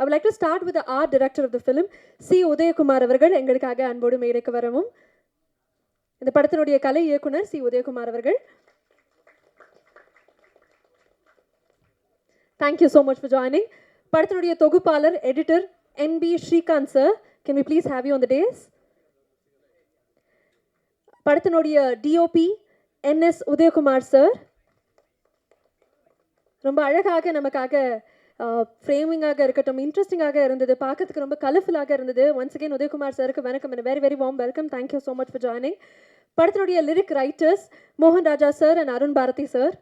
I would like to start with the art director of the film, C. Udayakumar அவர்கள் எங்களுக்காக அன்போடு மேடைக்கு வரவும். இந்த படத்தினுடைய கலை இயக்குனர் சி உதயகுமார் அவர்கள். Thank you so much for joining. படத்தினுடைய தொகுப்பாளர் editor NB Shrikant sir, can we please have you on the dais? படத்தினுடைய DOP NS உதயகுமார் sir. ரொம்ப அழகாக நமக்காக ஃப்ரேமிங்காக இருக்கட்டும், இன்ட்ரெஸ்டிங்காக இருந்தது, பார்க்கறதுக்கு ரொம்ப கலர்ஃபுல்லாக இருந்தது. ஒன்ஸ் அகேன் உதயகுமார் சாருக்கு வணக்கம் and very very warm welcome. Thank you so much for joining. படத்தினுடைய லிரிக் ரைட்டர்ஸ் மோகன் Raja sir and Arun Bharathi sir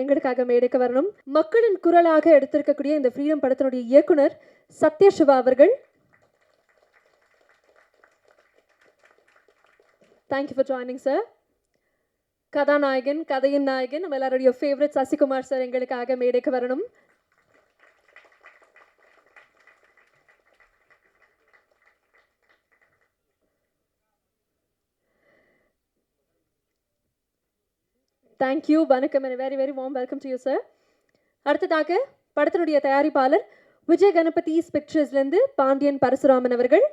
எங்களுக்காக மேடைக்கு வரணும். மக்களின் குரலாக எடுத்திருக்கக்கூடிய இந்த ஃப்ரீடம் படத்தினுடைய இயக்குனர் சத்யசிவா அவர்கள். Thank you for joining sir. கதாநாயகன், கதையின் நாயகன், நம்ம எல்லாருடைய ஃபேவரட் சசிகுமார் சார் எங்களுக்காக மேடைக்கு வரணும். தேங்க்யூ, வணக்கம் and very very warm welcome to you sir. அடுத்ததாக படத்தினுடைய தயாரிப்பாளர் விஜய் கணபதிஸ் பிக்சர்ஸ்லேருந்து பாண்டியன் பரசுராமன் அவர்கள்.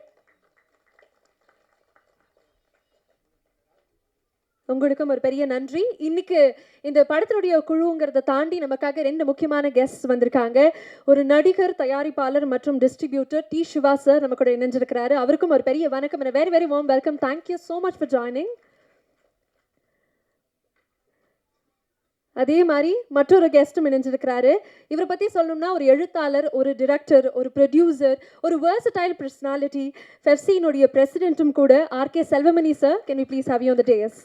உங்களுக்கும் ஒரு பெரிய நன்றி. இன்னைக்கு இந்த படத்தினுடைய குழுங்கிறத தாண்டி நமக்காக 2 முக்கியமான கெஸ்ட் வந்திருக்காங்க. ஒரு நடிகர், தயாரிப்பாளர் மற்றும் டிஸ்ட்ரிபியூட்டர் டி சிவா சார் நம்ம கூட இணைஞ்சிருக்கிறாரு. அவருக்கும் ஒரு பெரிய வணக்கம் and very very warm welcome. Thank you so much for joining. அதே மாதிரி மற்றொரு கெஸ்ட்டும் இணைஞ்சிருக்கிறாரு. இவரை பற்றி சொல்லணும்னா ஒரு எழுத்தாளர், ஒரு டிரெக்டர், ஒரு ப்ரொடியூசர், ஒரு வெர்சடைல் பர்சனாலிட்டி, ஃபெஃப்சியினுடைய பிரசிடென்ட்டும் கூட RK Selvamani sir. Can we please have you on the dais?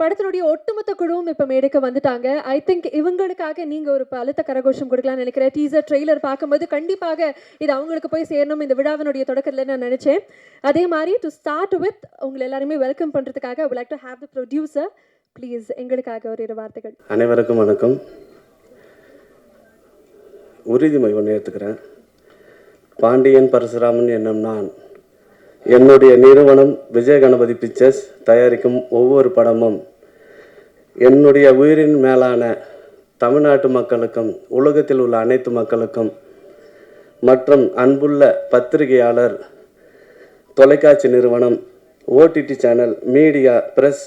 படத்தினுடைய ஒட்டுமொத்த குழுவும் இப்போ மேடைக்கு வந்துட்டாங்க. ஐ திங்க் இவங்களுக்காக நீங்கள் ஒரு பலத்த கரகோஷம் கொடுக்கலாம்னு நினைக்கிறேன். டீசர் ட்ரெய்லர் பார்க்கும்போது கண்டிப்பாக இது அவங்களுக்கு போய் சேரணும் இந்த விழாவினுடைய தொடக்கத்தில் நான் நினச்சேன். அதே மாதிரி டு ஸ்டார்ட் வித் உங்களை எல்லாருமே வெல்கம் பண்ணுறதுக்காக I would like to have the producer please எங்களுக்காக ஒரு 2 வார்த்தைகள். அனைவருக்கும் வணக்கம். உறுதிமொழி ஒன்று எடுத்துக்கிறேன். பாண்டியன் பரசுராமன் என்னும் நான், என்னுடைய நிறுவனம் விஜய் கணபதி பிக்சர்ஸ் தயாரிக்கும் ஒவ்வொரு படமும் என்னுடைய உயிரின் மேலான தமிழ்நாட்டு மக்களுக்கும் உலகத்தில் உள்ள அனைத்து மக்களுக்கும் மற்றும் அன்புள்ள பத்திரிகையாளர், தொலைக்காட்சி நிறுவனம், OTT channel, media, press,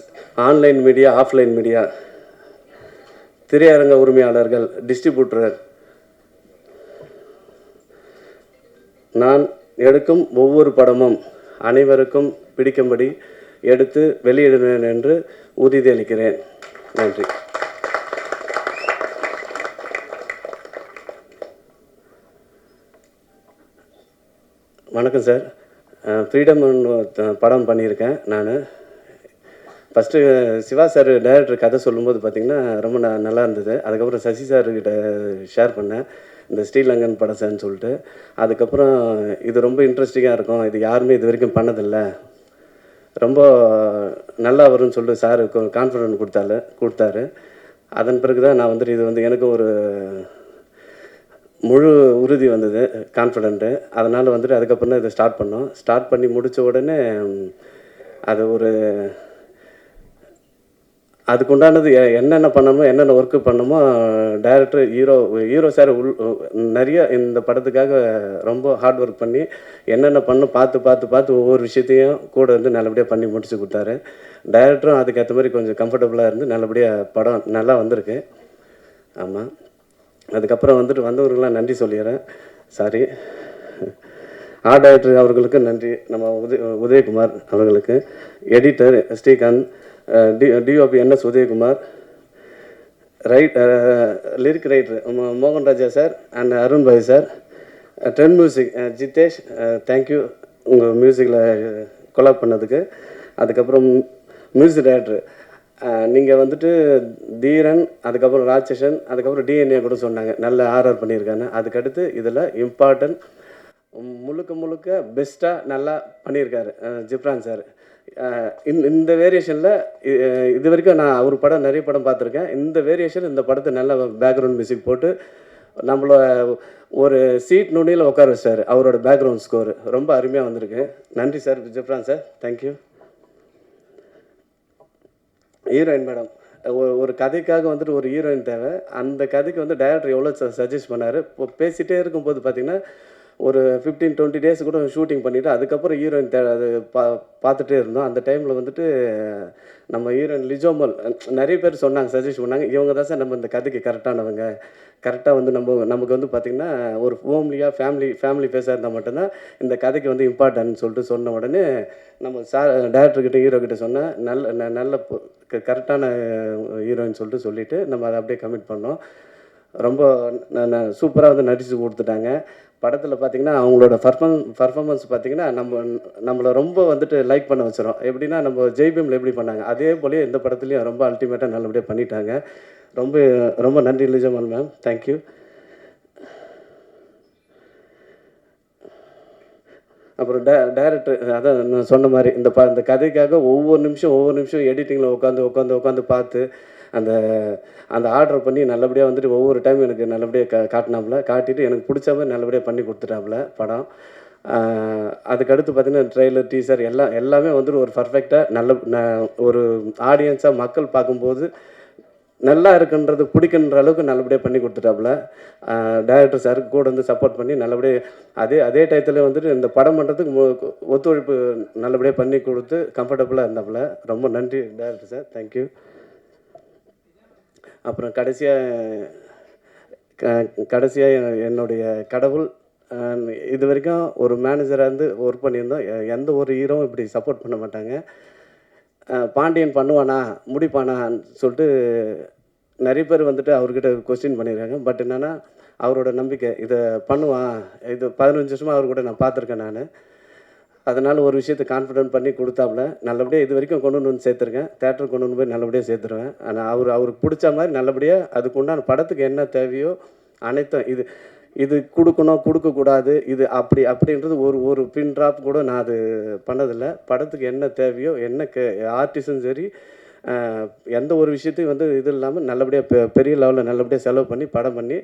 online media, offline media, திரையரங்க உரிமையாளர்கள், டிஸ்ட்ரிபியூட்டர், நான் எடுக்கும் ஒவ்வொரு படமும் அனைவருக்கும் பிடிக்கும்படி எடுத்து வெளியிடுவேன் என்று உறுதியளிக்கிறேன். நன்றி. வணக்கம் சார். ஃப்ரீடம் படம் பண்ணியிருக்கேன் நான். ஃபஸ்ட்டு சிவா சார் டைரக்டர் கதை சொல்லும்போது பார்த்திங்கன்னா ரொம்ப நல்லா இருந்தது. அதுக்கப்புறம் சசி சார்கிட்ட ஷேர் பண்ணேன் இந்த ஸ்ரீலங்கன் படம் சார்னு சொல்லிட்டு. அதுக்கப்புறம் இது ரொம்ப இன்ட்ரெஸ்டிங்காக இருக்கும், இது யாருமே இது வரைக்கும் பண்ணதில்லை, ரொம்ப நல்லா வரும்னு சொல்லிட்டு சார் கான்ஃபிடென்ட் கொடுத்தாரு. அதன் பிறகு தான் நான் வந்துட்டு இது வந்து எனக்கு ஒரு முழு உறுதி வந்தது, கான்ஃபிடென்ட்டு. அதனால் வந்துட்டு அதுக்கப்புறம் தான் இதை ஸ்டார்ட் பண்ணி முடித்த உடனே அது ஒரு அதுக்குண்டானது என்னென்ன பண்ணணுமோ, என்னென்ன ஒர்க்கு பண்ணணுமோ டைரக்டர் ஹீரோ சார் நிறைய இந்த படத்துக்காக ரொம்ப ஹார்ட் ஒர்க் பண்ணி என்னென்ன பார்த்து ஒவ்வொரு விஷயத்தையும் கூட வந்து நல்லபடியாக பண்ணி முடிச்சு கொடுத்தாரு. டைரக்டரும் அதுக்கேற்ற மாதிரி கொஞ்சம் கம்ஃபர்டபுளாக இருந்து நல்லபடியாக படம் நல்லா வந்திருக்கு. ஆமாம். அதுக்கப்புறம் வந்துட்டு வந்தவர்கள்லாம் நன்றி சொல்லிடுறேன். சாரி. ஆர்ட் டைரக்டர் அவர்களுக்கு நன்றி, நம்ம உதயகுமார் அவர்களுக்கு, editor Srikanth, DOP NS Udayakumar, lyric writer மோகன் ராஜா சார் அண்ட் அருண் பாய் sir, trend music Jithesh, thank you உங்கள் மியூசிக்கில் கொலாப் பண்ணதுக்கு. அதுக்கப்புறம் மியூசிக் டைரக்டர் நீங்கள் வந்துட்டு தீரன், அதுக்கப்புறம் ராட்சசன், அதுக்கப்புறம் DNA கூட சொன்னாங்க, நல்ல RR பண்ணியிருக்காங்க. அதுக்கடுத்து இதில் இம்பார்ட்டன்ட் முழுக்க பெஸ்ட்டாக நல்லா பண்ணியிருக்காரு ஜிப்ரான் சார். இந்த வேரியேஷனில் இது வரைக்கும் நான் அவர் படம் நிறைய படம் பார்த்துருக்கேன். இந்த வேரியேஷன் இந்த படத்தை நல்ல பேக்ரவுண்ட் மியூசிக் போட்டு நம்மள ஒரு சீட் நுனியில் உட்கார வச்சார். அவரோட பேக்ரவுண்ட் ஸ்கோர் ரொம்ப அருமையாக வந்திருக்கு. நன்றி sir, Ghibran sir, thank you. Heroine madam ஒரு கதைக்காக வந்துட்டு ஒரு ஹீரோயின் தேவை. அந்த கதைக்கு வந்து டைரக்டர் எவ்வளோ சஜெஸ்ட் பண்ணார். இப்போ பேசிகிட்டே இருக்கும்போது பார்த்தீங்கன்னா, ஒரு 15-20 டேஸ் கூட ஷூட்டிங் பண்ணிவிட்டு அதுக்கப்புறம் ஹீரோயின் அது பார்த்துட்டே இருந்தோம். அந்த டைமில் வந்துட்டு நம்ம ஹீரோயின் லிஜோமல் நிறைய பேர் சொன்னாங்க, சஜெஸ்ட் பண்ணாங்க. இவங்க தான் சார் நம்ம இந்த கதைக்கு கரெக்டானவங்க. கரெக்டாக வந்து நமக்கு வந்து பார்த்திங்கன்னா, ஒரு ஹோம்லியாக ஃபேமிலி ஃபேஸாக இருந்தால் மட்டும்தான் இந்த கதைக்கு வந்து இம்பார்ட்டன்ட்னு சொல்லிட்டு சொன்ன உடனே நம்ம டேரக்டர்கிட்ட ஹீரோக்கிட்ட சொன்னேன். நல்ல கரெக்டான ஹீரோயின் சொல்லிட்டு நம்ம அதை அப்படியே கமிட் பண்ணோம். ரொம்ப சூப்பராக வந்து நடித்து கொடுத்துட்டாங்க. படத்தில் பார்த்திங்கன்னா அவங்களோட பர்ஃபார்மன்ஸ் பார்த்திங்கன்னா நம்மளை ரொம்ப வந்துட்டு லைக் பண்ண வச்சிடும். எப்படின்னா நம்ம ஜெய்பீமில் எப்படி பண்ணாங்க அதே போலயே இந்த படத்துலையும் ரொம்ப அல்டிமேட்டாக நல்லபடியாக பண்ணிட்டாங்க. ரொம்ப ரொம்ப நன்றி லிஜமல் மேம், தேங்க்யூ. அப்புறம் டைரக்டர் அதான் நான் சொன்ன மாதிரி இந்த கதைக்காக ஒவ்வொரு நிமிஷம் எடிட்டிங்கில் உட்காந்து பார்த்து அந்த அந்த ஆர்டர் பண்ணி நல்லபடியாக வந்துட்டு ஒவ்வொரு டைம் எனக்கு நல்லபடியாக காட்டினாப்புல, காட்டிட்டு எனக்கு பிடிச்ச மாதிரி நல்லபடியாக பண்ணி கொடுத்துட்டாப்புல படம். அதுக்கடுத்து பார்த்திங்கன்னா ட்ரெய்லர், டீசர் எல்லாமே வந்துட்டு ஒரு பர்ஃபெக்டாக ஒரு ஆடியன்ஸாக மக்கள் பார்க்கும்போது நல்லா இருக்குன்றது பிடிக்குன்ற அளவுக்கு நல்லபடியாக பண்ணி கொடுத்துட்டாப்புல. டைரக்டர் சாருக்கு கூட வந்து சப்போர்ட் பண்ணி நல்லபடியாக அதே டயத்தில் வந்துட்டு இந்த படம் பண்ணுறதுக்கு ஒத்துழைப்பு நல்லபடியாக பண்ணி கொடுத்து கம்ஃபர்டபுளாக இருந்தாப்புல. ரொம்ப நன்றி டைரக்டர் சார், தேங்க்யூ. அப்புறம் கடைசியாக என்னுடைய கடவுள், இது வரைக்கும் ஒரு மேனேஜராக இருந்து ஒர்க் பண்ணியிருந்தோம். எந்த ஒரு ஹீரோவும் இப்படி சப்போர்ட் பண்ண மாட்டாங்க. பாண்டியன் பண்ணுவானா முடிப்பானான்னு சொல்லிட்டு நிறைய பேர் வந்துட்டு அவர்கிட்ட கொஸ்டின் பண்ணியிருக்காங்க. பட் என்னென்னா அவரோட நம்பிக்கை, இதை பண்ணுவான், இது 15 வருஷமாக அவர் கூட நான் பார்த்துருக்கேன் நான். அதனால் ஒரு விஷயத்தை கான்ஃபிடென்ட் பண்ணி கொடுத்தாப்புல நல்லபடியாக இது வரைக்கும் கொண்டு வந்து சேர்த்துருக்கேன். தேட்டருக்கு கொண்டு போய் நல்லபடியாக சேர்த்துருவேன். ஆனால் அவருக்கு பிடிச்ச மாதிரி நல்லபடியாக அதுக்கு உண்டான படத்துக்கு என்ன தேவையோ அனைத்தும் இது கொடுக்கக்கூடாது, இது அப்படின்றது ஒரு பின் ட்ராப் கூட நான் அது பண்ணதில்லை. படத்துக்கு என்ன தேவையோ என்ன ஆர்டிஸ்டும் சரி எந்த ஒரு விஷயத்தையும் வந்து இது இல்லாமல் நல்லபடியாக பெரிய லெவலில் நல்லபடியாக செலவு பண்ணி படம் பண்ணி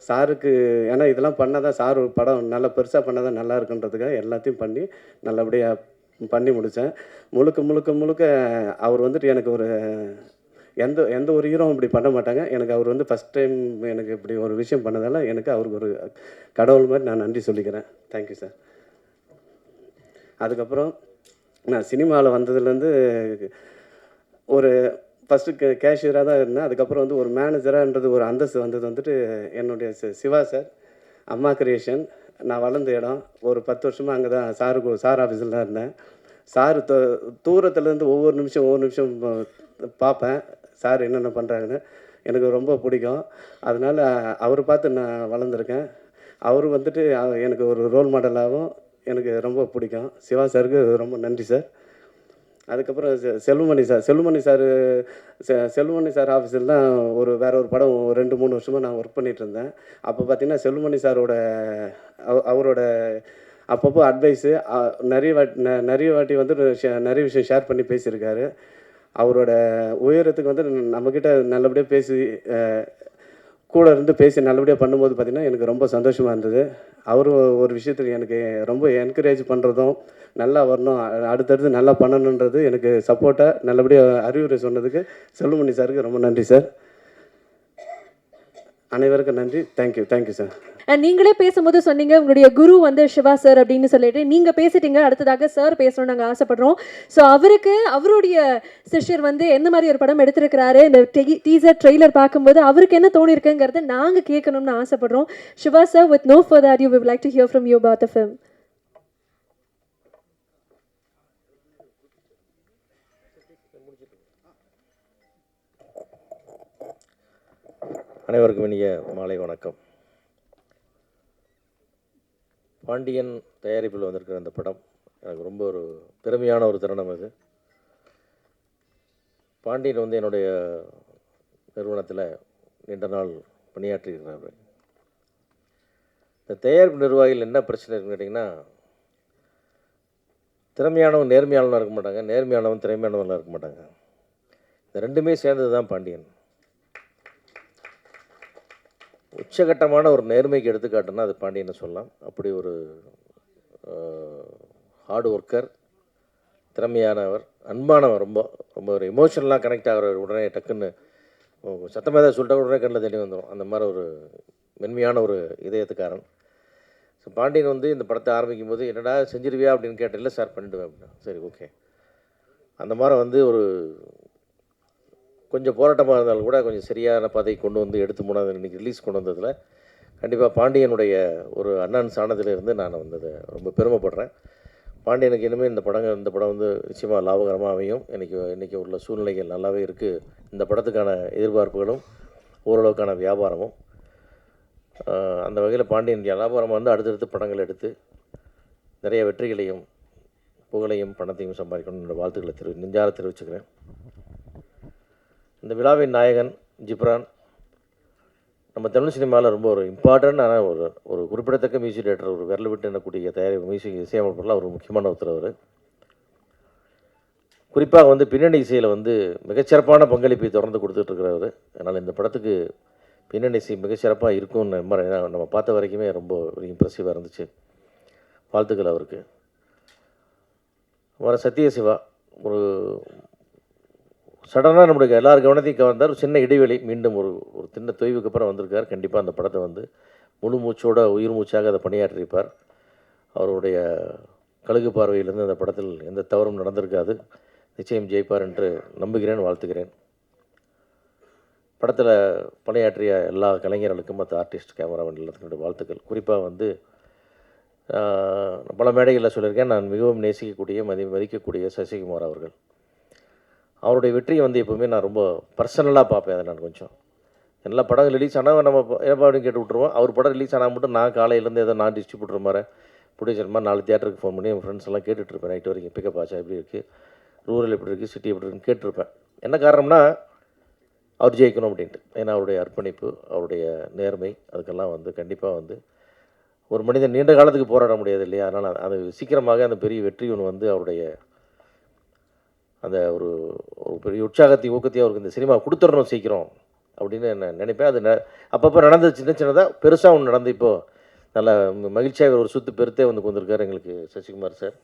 சாருக்கு, ஏன்னா இதெல்லாம் பண்ணால் தான் சார் ஒரு படம் நல்லா பெருசாக பண்ணால் தான் நல்லா இருக்குன்றதுக்காக எல்லாத்தையும் பண்ணி நல்லபடியாக பண்ணி முடித்தேன். முழுக்க அவர் வந்துட்டு எனக்கு ஒரு எந்த ஒரு ஹீரோவும் இப்படி பண்ண மாட்டாங்க. எனக்கு அவர் வந்து ஃபஸ்ட் டைம் எனக்கு இப்படி ஒரு விஷயம் பண்ணதால் எனக்கு அவருக்கு ஒரு கடவுள் மாதிரி நான் நன்றி சொல்லிக்கிறேன். Thank you sir. அதுக்கப்புறம் நான் சினிமாவில் வந்ததுலேருந்து ஒரு ஃபஸ்ட்டு கேஷியராக தான் இருந்தேன். அதுக்கப்புறம் வந்து ஒரு மேனேஜராகன்றது ஒரு அந்தஸ்து வந்தது வந்துட்டு என்னுடைய சிவா சார், அம்மா கிரியேஷன். நான் வளர்ந்த இடம் ஒரு 10 வருஷமாக அங்கே தான் சார் ஆஃபீஸில் தான் இருந்தேன். சார் தூரத்துலேருந்து ஒவ்வொரு நிமிஷம் பார்ப்பேன் சார் என்னென்ன பண்ணுறாங்கன்னு. எனக்கு ரொம்ப பிடிக்கும். அதனால் அவரை பார்த்து நான் வளர்ந்துருக்கேன். அவர் வந்துட்டு எனக்கு ஒரு ரோல் மாடலாகவும் எனக்கு ரொம்ப பிடிக்கும். சிவா சாருக்கு ரொம்ப நன்றி சார். அதுக்கப்புறம் செல்வமணி சார் ஆஃபீஸில் தான் வேற ஒரு படம் 2-3 வருஷமாக நான் ஒர்க் பண்ணிகிட்ருந்தேன். அப்போ பார்த்திங்கன்னா செல்வமணி சாரோட அவரோட அப்பப்போ அட்வைஸு நிறைய வாட்டி வந்து நிறைய விஷயம் ஷேர் பண்ணி பேசியிருக்காரு. அவரோட உயரத்துக்கு வந்து நம்மக்கிட்ட நல்லபடியாக கூட இருந்து பேசி நல்லபடியாக பண்ணும்போது பார்த்திங்கன்னா எனக்கு ரொம்ப சந்தோஷமாக இருந்தது. அவரும் ஒரு விஷயத்தில் எனக்கு ரொம்ப என்கரேஜ் பண்ணுறதும் நல்லா வரணும், அடுத்தடுத்து நல்லா பண்ணணுன்றது எனக்கு சப்போர்ட்டாக நல்லபடியாக அறிவுரை சொன்னதுக்கு செல்வமணி சாருக்கு ரொம்ப நன்றி சார். அனைவருக்கும் நன்றி. Thank you sir. அண்ட் நீங்களே பேசும்போது சொன்னீங்க உங்களுடைய குரு வந்து சிவா சார் அப்படின்னு சொல்லிட்டு நீங்கள் பேசிட்டீங்க. அடுத்ததாக சார் பேசணும்னு நாங்கள் ஆசைப்படுறோம். ஸோ அவருடைய சிஷ்யர் வந்து எந்த மாதிரி ஒரு படம் எடுத்திருக்கிறாரு, இந்த டீசர் ட்ரெய்லர் பார்க்கும்போது அவருக்கு என்ன தோணிருக்குங்கிறத நாங்கள் கேட்கணும்னு ஆசைப்படுறோம். Siva sir, with no further ado, we would like to hear from you about the film. அனைவருக்கும் இனிய மாலை வணக்கம். பாண்டியன் தயாரிப்பில் வந்திருக்கிற அந்த படம் எனக்கு ரொம்ப ஒரு பெருமையான ஒரு தருணம். அது பாண்டியன் வந்து என்னுடைய நிறுவனத்தில் நீண்ட நாள் பணியாற்றியிருக்கிறார். இந்த தயாரிப்பு நிர்வாகிகள் என்ன பிரச்சனை இருக்குன்னு கேட்டிங்கன்னா, திறமையானவன் நேர்மையானவனாக இருக்க மாட்டாங்க, நேர்மையானவன் திறமையானவனாக இருக்க மாட்டாங்க. இந்த ரெண்டுமே சேர்ந்தது தான் பாண்டியன். உச்சகட்டமான ஒரு நேர்மைக்கு எடுத்துக்காட்டுன்னா அது பாண்டியனை சொல்லலாம். அப்படி ஒரு ஹார்ட் ஒர்க்கர், திறமையானவர், அன்பானவர், ரொம்ப ரொம்ப ஒரு எமோஷனலாக கனெக்ட் ஆகிற உடனே டக்குன்னு சத்தமாக ஏதாவது சொல்லிட்டா உடனே கண்ணில் தண்ணி வந்துடும். அந்த மாதிரி ஒரு மென்மையான ஒரு இதயத்துக்காரன். ஸோ பாண்டியன் வந்து இந்த படத்தை ஆரம்பிக்கும் போது என்னடா செஞ்சிருவியா அப்படின்னு கேட்டேன். இல்லை சார் பண்ணிடுவேன் அப்படின்னா. சரி ஓகே. அந்த மாதிரி வந்து ஒரு கொஞ்சம் போராட்டமாக இருந்தாலும் கூட கொஞ்சம் சரியான பாதையை கொண்டு வந்து எடுத்து மூணாவது இன்றைக்கி ரிலீஸ் கொண்டு வந்ததில் கண்டிப்பாக பாண்டியனுடைய ஒரு அண்ணன் சாணத்திலிருந்து நான் வந்து அதை ரொம்ப பெருமைப்படுறேன். பாண்டியனுக்கு இனிமேல் இந்த படம் வந்து நிச்சயமாக லாபகரமாக அமையும். இன்றைக்கி உள்ள சூழ்நிலைகள் நல்லாவே இருக்குது. இந்த படத்துக்கான எதிர்பார்ப்புகளும் ஓரளவுக்கான வியாபாரமும் அந்த வகையில் பாண்டியன் வியாபாரம் வந்து அடுத்தடுத்து படங்கள் எடுத்து நிறைய வெற்றிகளையும் புகழையும் பணத்தையும் சம்பாதிக்கணும் என்னோடய வாழ்த்துக்களை நெஞ்சார தெரிவிச்சுக்கிறேன். இந்த நாயகன் ஜிப்ரான் நம்ம தமிழ் சினிமாவில் ரொம்ப ஒரு இம்பார்ட்டன்ட் ஒரு குறிப்பிடத்தக்க மியூசிக் டைரக்டர், ஒரு விரல் விட்டு எண்ணக்கூடிய மியூசிக் இசையமைப்பாளர் ஒரு முக்கியமான ஒருத்தர். குறிப்பாக வந்து பின்னணி இசையில் வந்து மிகச்சிறப்பான பங்களிப்பை தொடர்ந்து கொடுத்துட்ருக்கிறவர். அதனால் இந்த படத்துக்கு பின்னணி இசை மிகச்சிறப்பாக இருக்கும்னு நம்ம பார்த்த வரைக்குமே ரொம்ப ஒரு இம்ப்ரெசிவாக இருந்துச்சு. வாழ்த்துக்கள் அவருக்கு. வர சத்யசிவா ஒரு சடனாக நம்மளுக்கு எல்லார் கவனத்தையும் கவர்ந்தார். ஒரு சின்ன இடைவெளி, மீண்டும் ஒரு சின்ன தொய்வுக்கு அப்புறம் வந்திருக்கார். கண்டிப்பாக அந்த படத்தை வந்து முழு மூச்சோட உயிர் மூச்சாக அதை பணியாற்றியிருப்பார். அவருடைய கழுகு பார்வையிலிருந்து அந்த படத்தில் எந்த தவறும் நடந்திருக்காது. நிச்சயம் ஜெயிப்பார் என்று நம்புகிறேன், வாழ்த்துகிறேன். படத்தில் பணியாற்றிய எல்லா கலைஞர்களுக்கும் மற்ற ஆர்டிஸ்ட், கேமராமேன் எல்லாத்துக்கும் வாழ்த்துக்கள். குறிப்பாக வந்து பல மேடைகளில் சொல்லியிருக்கேன், நான் மிகவும் நேசிக்கக்கூடிய மதிக்கக்கூடிய சசிகுமார் அவர்கள். அவருடைய வெற்றியை வந்து எப்போவுமே நான் ரொம்ப பர்சனலாக பார்ப்பேன். அதை நான் கொஞ்சம் எல்லா படம் ரிலீஸ் ஆனால் நம்ம ஏப்பா அப்படின்னு கேட்டு விட்ருவோம். அவர் படம் ரிலீஸ் ஆனால் மட்டும் நான் காலையிலேருந்து ஏதோ நான் டிஸ்ட்ரிபியூட்டர் மாதிரி ப்ரொடியூசர் மாதிரி 4 தியேட்டருக்கு ஃபோன் பண்ணி என் ஃப்ரெண்ட்ஸ் எல்லாம் கேட்டுட்ருப்பேன். நைட்டு வரைக்கும் பிக்கப் ஆச்சா எப்படி இருக்குது, ரூரல் எப்படி இருக்குது, சிட்டி எப்படி இருக்குன்னு கேட்டிருப்பேன். என்ன காரணம்னா அவர் ஜெயிக்கணும் அப்படின்ட்டு. ஏன்னா அவருடைய அர்ப்பணிப்பு, அவருடைய நேர்மை, அதுக்கெல்லாம் வந்து கண்டிப்பாக வந்து ஒரு மனிதன் நீண்ட காலத்துக்கு போராட முடியாது இல்லையா. அதனால் அது சீக்கிரமாக அந்த பெரிய வெற்றி ஒன்று வந்து அவருடைய அந்த ஒரு பெரிய உற்சாகத்தையும் ஊக்கத்தையும் அவருக்கு இந்த சினிமா கொடுத்துடணும் சீக்கிரம் அப்படின்னு நான் நினைப்பேன். அது அப்பப்போ நடந்தது, சின்னதாக பெருசாக ஒன்று நடந்து இப்போது நல்லா மகிழ்ச்சியாக ஒரு சுற்று பெருத்தே வந்து கொண்டிருக்காரு எங்களுக்கு சசிகுமார் சார்.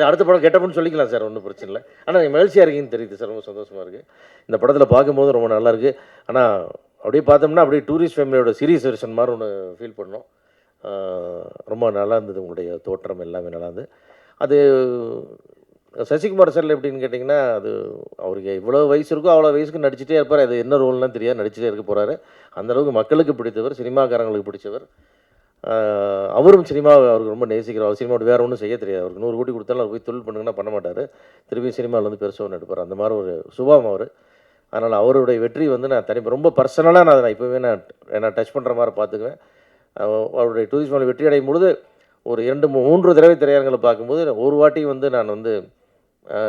அடுத்த படம் கெட்டப்பன்னு சொல்லிக்கலாம் சார், ஒன்றும் பிரச்சனை இல்லை. ஆனால் நீங்கள் மகிழ்ச்சியாக இருக்கீங்கன்னு தெரியுது சார், ரொம்ப சந்தோஷமாக இருக்குது. இந்த படத்தில் பார்க்கும்போது ரொம்ப நல்லாயிருக்கு. ஆனால் அப்படியே பார்த்தோம்னா அப்படியே டூரிஸ்ட் ஃபேமிலியோட சீரியஸ் வெர்ஷன் மாதிரி ஒன்று ஃபீல் பண்ணோம். ரொம்ப நல்லா இருந்தது, உங்களுடைய தோற்றம் எல்லாமே நல்லா இருந்தது. அது சசிகுமார் சார் எப்படின்னு கேட்டிங்கன்னா, அது அவருக்கு எவ்வளோ வயசு இருக்கோ அவ்வளோ வயசுக்கு நடிச்சிட்டே இருப்பார். அது என்ன ரோல்னால் தெரியாது, நடிச்சிட்டே இருக்க போகிறாரு. அந்தளவுக்கு மக்களுக்கு பிடித்தவர், சினிமாக்காரங்களுக்கு பிடிச்சவர். அவரும் சினிமாவை அவருக்கு ரொம்ப நேசிக்கிறார். அவர் சினிமாவோட வேறு ஒன்றும் செய்ய தெரியாது. அவருக்கு 100 கோடி கொடுத்தாலும் அவர் போய் தொழில் பண்ணுங்கன்னா பண்ண மாட்டார். திருப்பி சினிமாவில் வந்து பெருசாக ஒன்று எடுப்பார். அந்த மாதிரி ஒரு சுபாவம் அவர். அதனால் அவருடைய வெற்றி வந்து நான் ரொம்ப பர்சனலாக நான் இப்போவே நான் டச் பண்ணுற மாதிரி பார்த்துக்குவேன். அவருடைய டூரிஸ்ட் மேலே வெற்றி அடையும் பொழுது ஒரு 2-3 தடவை திரையரங்களை பார்க்கும்போது ஒரு வாட்டி வந்து நான் வந்து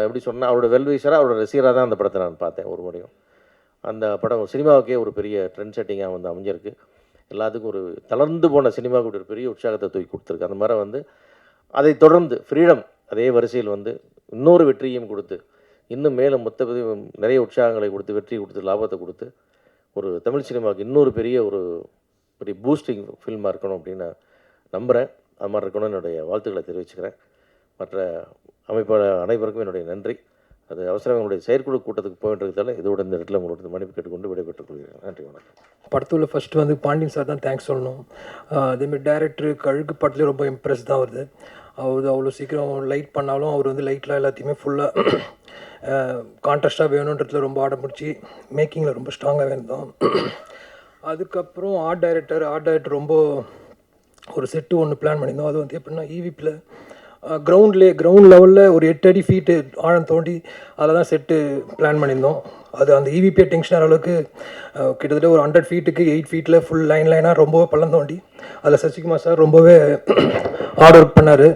எப்படி சொன்னால் அவரோட வெல்விஷராக அவரோட ரசிகராக தான் அந்த படத்தை நான் பார்த்தேன் ஒரு முறையும். அந்த படம் சினிமாவுக்கே ஒரு பெரிய ட்ரெண்ட் செட்டிங்காக வந்து அமைஞ்சிருக்கு. எல்லாத்துக்கும் ஒரு தளர்ந்து போன சினிமாவுக்கு ஒரு பெரிய உற்சாகத்தை தூக்கி கொடுத்துருக்கு. அந்த மாதிரி வந்து அதை தொடர்ந்து ஃப்ரீடம் அதே வரிசையில் வந்து இன்னொரு வெற்றியும் கொடுத்து இன்னும் மேலும் மொத்தப்பதிவு நிறைய உற்சாகங்களை கொடுத்து வெற்றி கொடுத்து லாபத்தை கொடுத்து ஒரு தமிழ் சினிமாவுக்கு இன்னொரு பெரிய ஒரு பூஸ்டிங் ஃபில்மாக இருக்கணும் அப்படின்னு நான் நம்புகிறேன். அது மாதிரி இருக்கணும்னு என்னுடைய வாழ்த்துக்களை தெரிவிச்சுக்கிறேன். மற்ற அமைப்பாளர் அனைவருக்கும் என்னுடைய நன்றி. அது அவசரம் என்னுடைய செயற்குழு கூட்டத்துக்கு போயிட்டுருக்கிறதால இதோட இந்த இடத்துல உங்களோட மன்னிப்பு கேட்டுக்கொண்டு விடைபெற்றுக் கொள்கிறேன். நன்றி, வணக்கம். படத்தில் ஃபஸ்ட்டு வந்து பாண்டியன் சார் தான் தேங்க்ஸ் சொல்லணும். அதேமாதிரி டேரக்டர் கழுகு படத்துலேயும் ரொம்ப இம்ப்ரெஸ் தான் வருது. அவர் அவ்வளோ சீக்கிரம் லைட் பண்ணாலும் அவர் வந்து லைட்லாம் எல்லாத்தையுமே ஃபுல்லாக கான்ட்ராஸ்ட்டாக வேணுன்றதுல ரொம்ப ஆட முடிச்சு மேக்கிங்கில் ரொம்ப ஸ்ட்ராங்காகவே இருந்தோம். அதுக்கப்புறம் ஆர்ட் டைரக்டர் ரொம்ப ஒரு செட்டு ஒன்று பிளான் பண்ணியிருந்தோம். அது வந்து எப்படின்னா ஈவிப்பில் கிரவுண்ட் லெவலில் ஒரு 8 அடி ஃபீட்டு ஆழம் தோண்டி அதில் தான் செட்டு பிளான் பண்ணியிருந்தோம். அது அந்த ஈவிபியை டென்ஷன் ஆகிற அளவுக்கு கிட்டத்தட்ட ஒரு 100 ஃபீட்டுக்கு 8 ஃபீட்டில் ஃபுல் லைனாக ரொம்பவே பள்ளம் தோண்டி அதில் சசிகுமார் சார் ரொம்பவே ஹார்ட் ஒர்க் பண்ணார்.